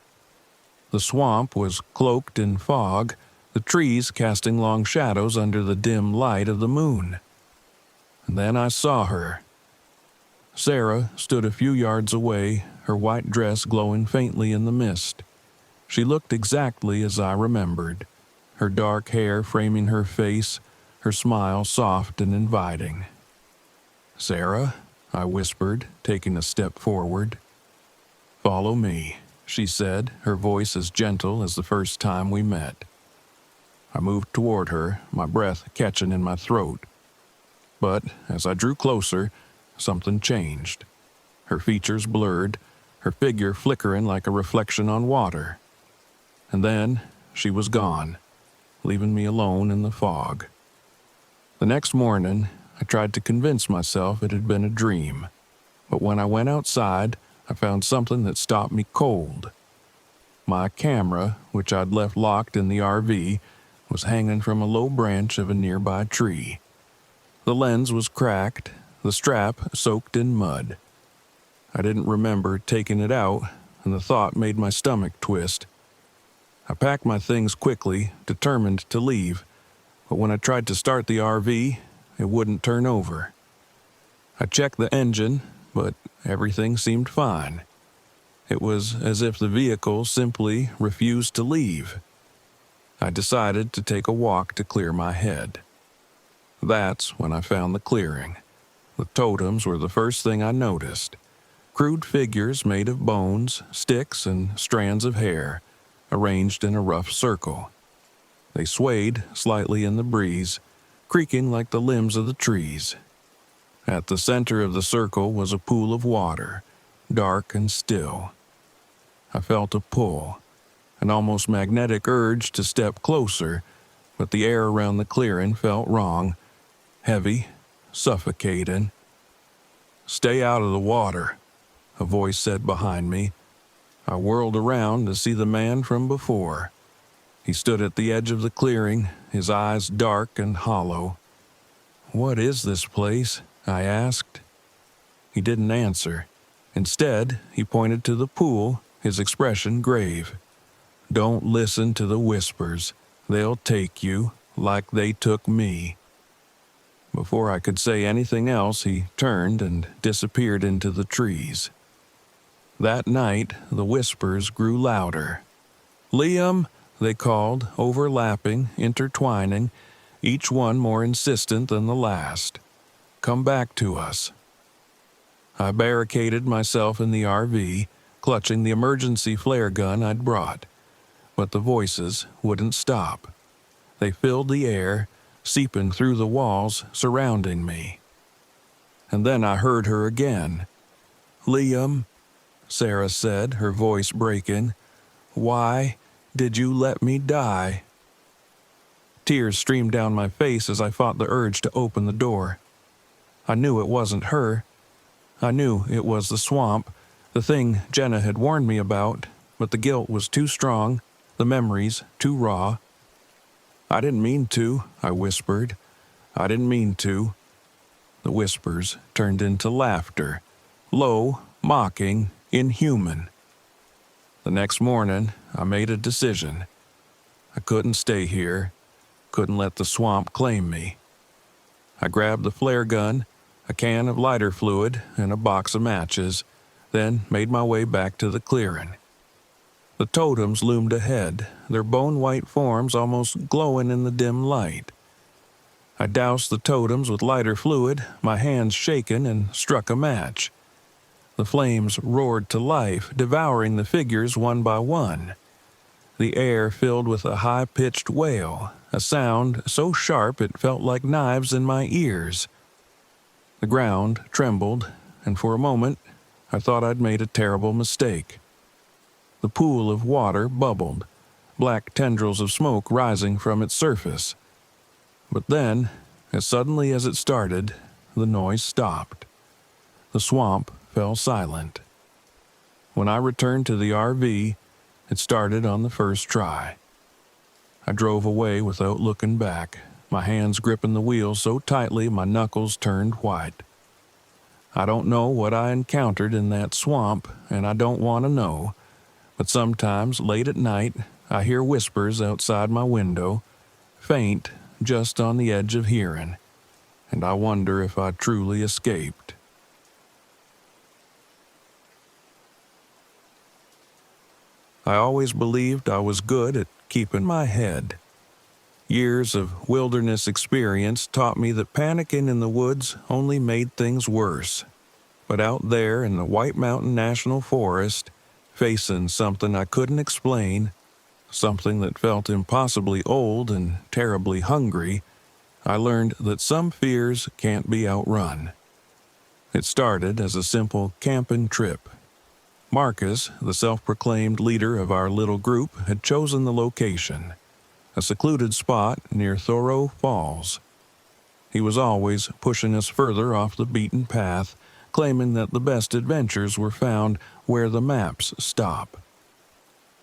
The swamp was cloaked in fog, the trees casting long shadows under the dim light of the moon. And then I saw her. Sarah stood a few yards away, her white dress glowing faintly in the mist. She looked exactly as I remembered, her dark hair framing her face, her smile soft and inviting. "Sarah?" I whispered, taking a step forward. "Follow me," she said, her voice as gentle as the first time we met. I moved toward her, my breath catching in my throat. But as I drew closer, something changed. Her features blurred, her figure flickering like a reflection on water. And then she was gone, leaving me alone in the fog. The next morning, I tried to convince myself it had been a dream. But when I went outside, I found something that stopped me cold. My camera, which I'd left locked in the RV, was hanging from a low branch of a nearby tree. The lens was cracked, the strap soaked in mud. I didn't remember taking it out, and the thought made my stomach twist. I packed my things quickly, determined to leave, but when I tried to start the RV, it wouldn't turn over. I checked the engine, but everything seemed fine. It was as if the vehicle simply refused to leave. I decided to take a walk to clear my head. That's when I found the clearing. The totems were the first thing I noticed. Crude figures made of bones, sticks, and strands of hair, arranged in a rough circle. They swayed slightly in the breeze, creaking like the limbs of the trees. At the center of the circle was a pool of water, dark and still. I felt a pull, an almost magnetic urge to step closer, but the air around the clearing felt wrong, heavy, suffocating. "Stay out of the water," a voice said behind me. I whirled around to see the man from before. He stood at the edge of the clearing, his eyes dark and hollow. "What is this place?" I asked. He didn't answer. Instead, he pointed to the pool, his expression grave. "Don't listen to the whispers. They'll take you, like they took me." Before I could say anything else, he turned and disappeared into the trees. That night, the whispers grew louder. "Liam," they called, overlapping, intertwining, each one more insistent than the last. "Come back to us." I barricaded myself in the RV, clutching the emergency flare gun I'd brought. But the voices wouldn't stop. They filled the air, seeping through the walls surrounding me. And then I heard her again. "Liam," Sarah said, her voice breaking, "why did you let me die?" Tears streamed down my face as I fought the urge to open the door. I knew it wasn't her. I knew it was the swamp, the thing Jenna had warned me about, but the guilt was too strong, the memories too raw. "I didn't mean to," I whispered. "I didn't mean to." The whispers turned into laughter, low, mocking, inhuman. The next morning, I made a decision. I couldn't stay here, couldn't let the swamp claim me. I grabbed the flare gun, a can of lighter fluid, and a box of matches, then made my way back to the clearing. The totems loomed ahead, their bone-white forms almost glowing in the dim light. I doused the totems with lighter fluid, my hands shaken, and struck a match. The flames roared to life, devouring the figures one by one. The air filled with a high-pitched wail, a sound so sharp it felt like knives in my ears. The ground trembled, and for a moment I thought I'd made a terrible mistake. The pool of water bubbled, black tendrils of smoke rising from its surface. But then, as suddenly as it started, the noise stopped. The swamp fell silent. When I returned to the RV, it started on the first try. I drove away without looking back, my hands gripping the wheel so tightly my knuckles turned white. I don't know what I encountered in that swamp, and I don't want to know, but sometimes late at night I hear whispers outside my window, faint, just on the edge of hearing, and I wonder if I truly escaped. I always believed I was good at keeping my head. Years of wilderness experience taught me that panicking in the woods only made things worse. But out there in the White Mountain National Forest, facing something I couldn't explain, something that felt impossibly old and terribly hungry, I learned that some fears can't be outrun. It started as a simple camping trip. Marcus, the self-proclaimed leader of our little group, had chosen the location, a secluded spot near Thoreau Falls. He was always pushing us further off the beaten path, claiming that the best adventures were found where the maps stop.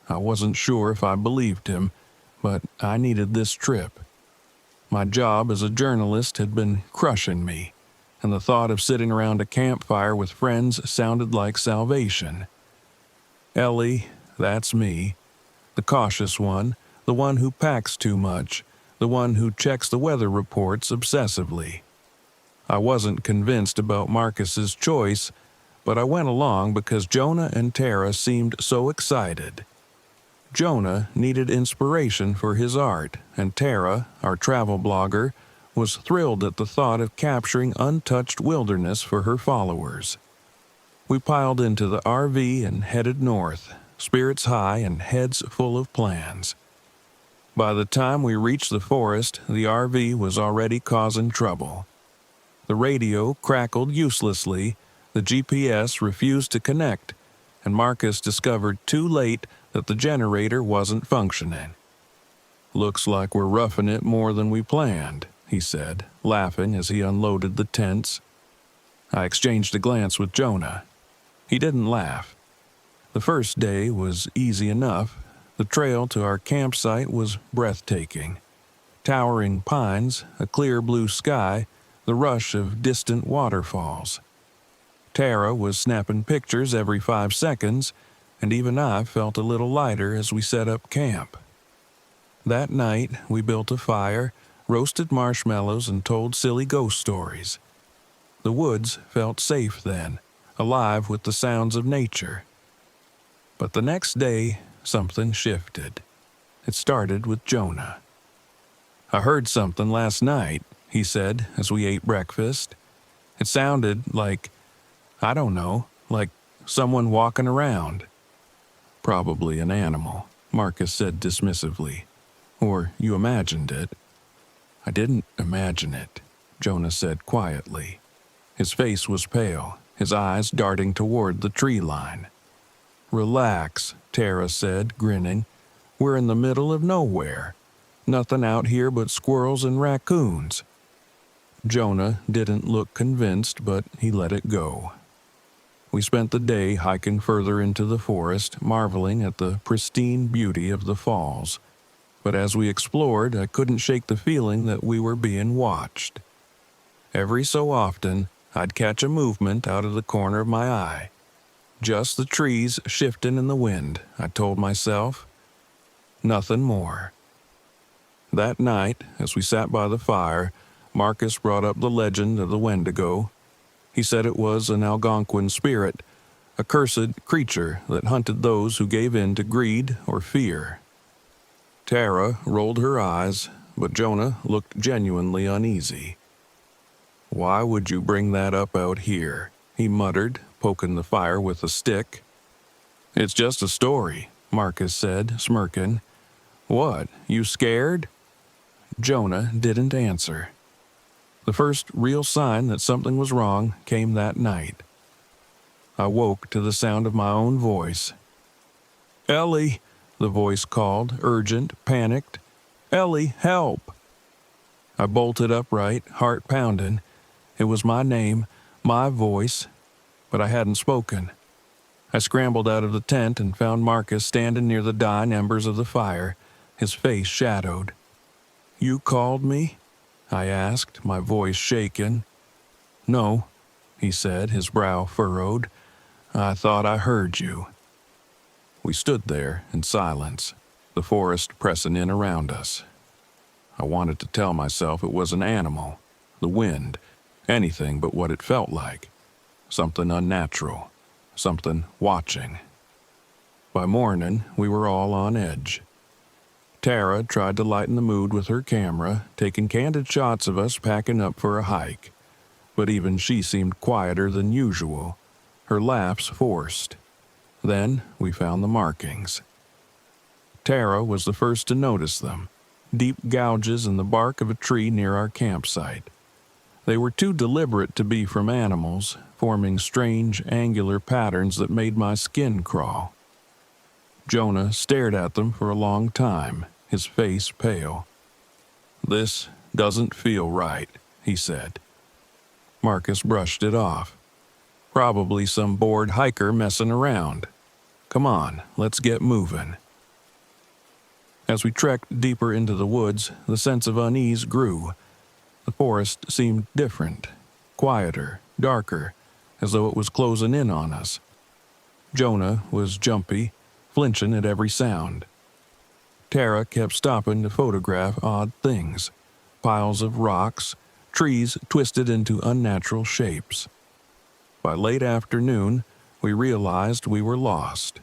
I wasn't sure if I believed him, but I needed this trip. My job as a journalist had been crushing me, and the thought of sitting around a campfire with friends sounded like salvation. Ellie, that's me, the cautious one, the one who packs too much, the one who checks the weather reports obsessively. I wasn't convinced about Marcus's choice, but I went along because Jonah and Tara seemed so excited. Jonah needed inspiration for his art, and Tara, our travel blogger, was thrilled at the thought of capturing untouched wilderness for her followers. We piled into the RV and headed north, spirits high and heads full of plans. By the time we reached the forest, the RV was already causing trouble. The radio crackled uselessly, the GPS refused to connect, and Marcus discovered too late that the generator wasn't functioning. "Looks like we're roughing it more than we planned," he said, laughing as he unloaded the tents. I exchanged a glance with Jonah. He didn't laugh. The first day was easy enough. The trail to our campsite was breathtaking. Towering pines, a clear blue sky, the rush of distant waterfalls. Tara was snapping pictures every 5 seconds, and even I felt a little lighter as we set up camp. That night, we built a fire, roasted marshmallows, and told silly ghost stories. The woods felt safe then, alive with the sounds of nature. But the next day, something shifted. It started with Jonah. "I heard something last night," he said as we ate breakfast. "It sounded like, I don't know, like someone walking around." "Probably an animal," Marcus said dismissively. "Or you imagined it." "I didn't imagine it," Jonah said quietly. His face was pale, his eyes darting toward the tree line. "Relax," Tara said, grinning. "We're in the middle of nowhere. Nothing out here but squirrels and raccoons." Jonah didn't look convinced, but he let it go. We spent the day hiking further into the forest, marveling at the pristine beauty of the falls. But as we explored, I couldn't shake the feeling that we were being watched. Every so often, I'd catch a movement out of the corner of my eye. Just the trees shifting in the wind, I told myself. Nothing more. That night, as we sat by the fire, Marcus brought up the legend of the wendigo. He said it was an Algonquin spirit, a cursed creature that hunted those who gave in to greed or fear. Tara rolled her eyes, but Jonah looked genuinely uneasy. "Why would you bring that up out here?" he muttered, poking the fire with a stick. "It's just a story," Marcus said, smirking. "What, you scared?" Jonah didn't answer. The first real sign that something was wrong came that night. I woke to the sound of my own voice. "Ellie," the voice called, urgent, panicked. "Ellie, help!" I bolted upright, heart pounding. It was my name, my voice, but I hadn't spoken. I scrambled out of the tent and found Marcus standing near the dying embers of the fire, his face shadowed. "You called me?" I asked, my voice shaken. "No," he said, his brow furrowed. "I thought I heard you." We stood there in silence, the forest pressing in around us. I wanted to tell myself it was an animal, the wind, anything but what it felt like. Something unnatural, something watching. By morning, we were all on edge. Tara tried to lighten the mood with her camera, taking candid shots of us packing up for a hike. But even she seemed quieter than usual, her laughs forced. Then we found the markings. Tara was the first to notice them, deep gouges in the bark of a tree near our campsite. They were too deliberate to be from animals, forming strange, angular patterns that made my skin crawl. Jonah stared at them for a long time, his face pale. "This doesn't feel right," he said. Marcus brushed it off. "Probably some bored hiker messing around. Come on, let's get moving." As we trekked deeper into the woods, the sense of unease grew. The forest seemed different, quieter, darker, as though it was closing in on us. Jonah was jumpy, flinching at every sound. Tara kept stopping to photograph odd things, piles of rocks, trees twisted into unnatural shapes. By late afternoon, we realized we were lost.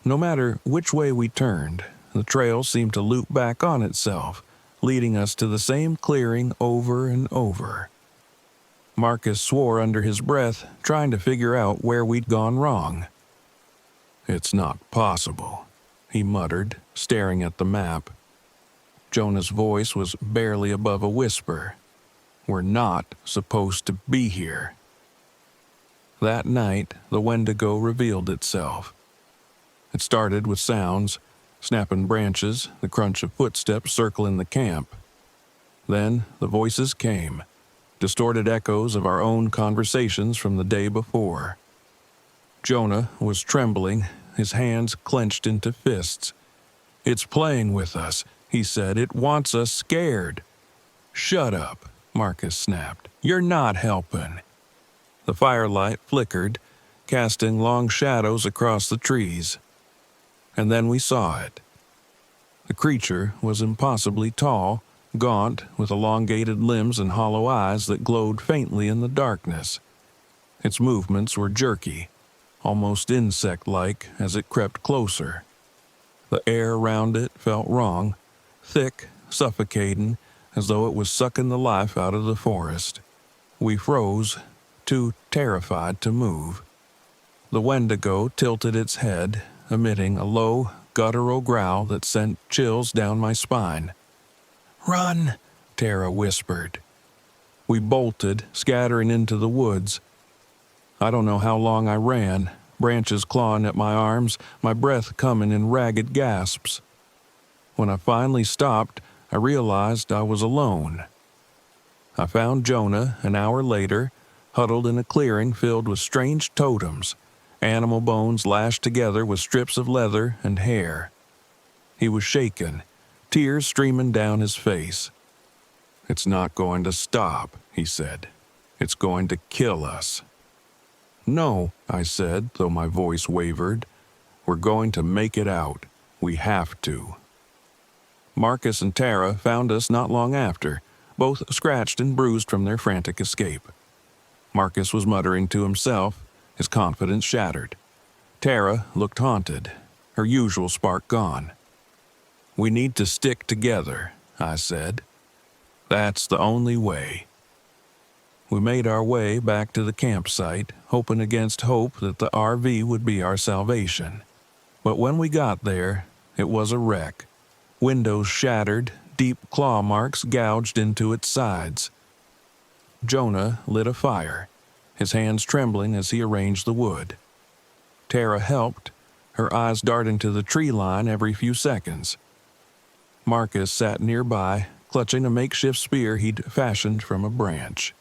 No matter which way we turned, the trail seemed to loop back on itself, leading us to the same clearing over and over. Marcus swore under his breath, trying to figure out where we'd gone wrong. "It's not possible," he muttered, staring at the map. Jonah's voice was barely above a whisper. "We're not supposed to be here." That night, the wendigo revealed itself. It started with sounds, snapping branches, the crunch of footsteps circling the camp. Then the voices came, distorted echoes of our own conversations from the day before. Jonah was trembling, his hands clenched into fists. "It's playing with us," he said. "It wants us scared." "Shut up," Marcus snapped. "You're not helping." The firelight flickered, casting long shadows across the trees. And then we saw it. The creature was impossibly tall, gaunt, with elongated limbs and hollow eyes that glowed faintly in the darkness. Its movements were jerky, almost insect-like as it crept closer. The air around it felt wrong, thick, suffocating, as though it was sucking the life out of the forest. We froze, too terrified to move. The wendigo tilted its head, emitting a low, guttural growl that sent chills down my spine. "Run," Tara whispered. We bolted, scattering into the woods. I don't know how long I ran, branches clawing at my arms, my breath coming in ragged gasps. When I finally stopped, I realized I was alone. I found Jonah an hour later, huddled in a clearing filled with strange totems, animal bones lashed together with strips of leather and hair. He was shaken, tears streaming down his face. "It's not going to stop," he said. "It's going to kill us." "No," I said, though my voice wavered. "We're going to make it out. We have to." Marcus and Tara found us not long after, both scratched and bruised from their frantic escape. Marcus was muttering to himself, His confidence shattered. Tara looked haunted, her usual spark gone. "We need to stick together," I said. "That's the only way." We made our way back to the campsite, hoping against hope that the RV would be our salvation. But when we got there, it was a wreck. Windows shattered, deep claw marks gouged into its sides. Jonah lit a fire, his hands trembling as he arranged the wood. Tara helped, her eyes darting to the tree line every few seconds. Marcus sat nearby, clutching a makeshift spear he'd fashioned from a branch.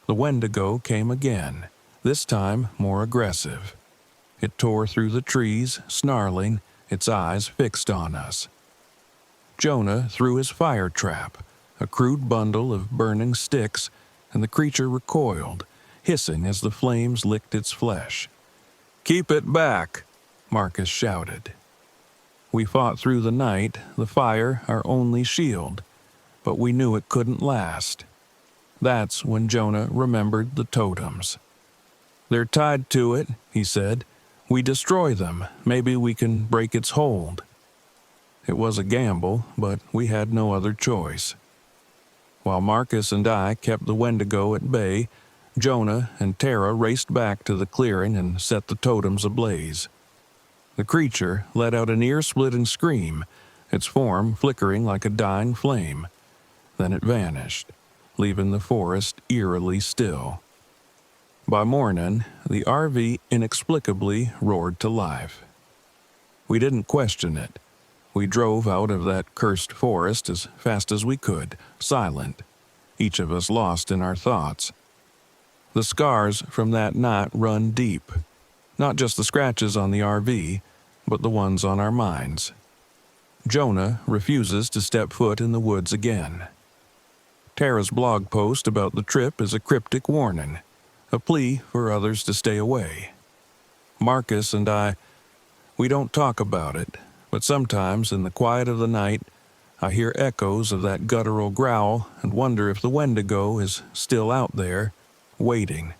The wendigo came again, this time more aggressive. It tore through the trees, snarling, its eyes fixed on us. Jonah threw his fire trap, a crude bundle of burning sticks, and the creature recoiled, hissing as the flames licked its flesh. "Keep it back," Marcus shouted. We fought through the night, the fire our only shield, but we knew it couldn't last. That's when Jonah remembered the totems. "They're tied to it," he said. "We destroy them, maybe we can break its hold." It was a gamble, but we had no other choice. While Marcus and I kept the wendigo at bay, Jonah and Tara raced back to the clearing and set the totems ablaze. The creature let out an ear-splitting scream, its form flickering like a dying flame. Then it vanished, leaving the forest eerily still. By morning, the RV inexplicably roared to life. We didn't question it. We drove out of that cursed forest as fast as we could, silent, each of us lost in our thoughts. The scars from that night run deep, not just the scratches on the RV, but the ones on our minds. Jonah refuses to step foot in the woods again. Tara's blog post about the trip is a cryptic warning, a plea for others to stay away. Marcus and we don't talk about it, but sometimes in the quiet of the night, I hear echoes of that guttural growl and wonder if the wendigo is still out there, waiting.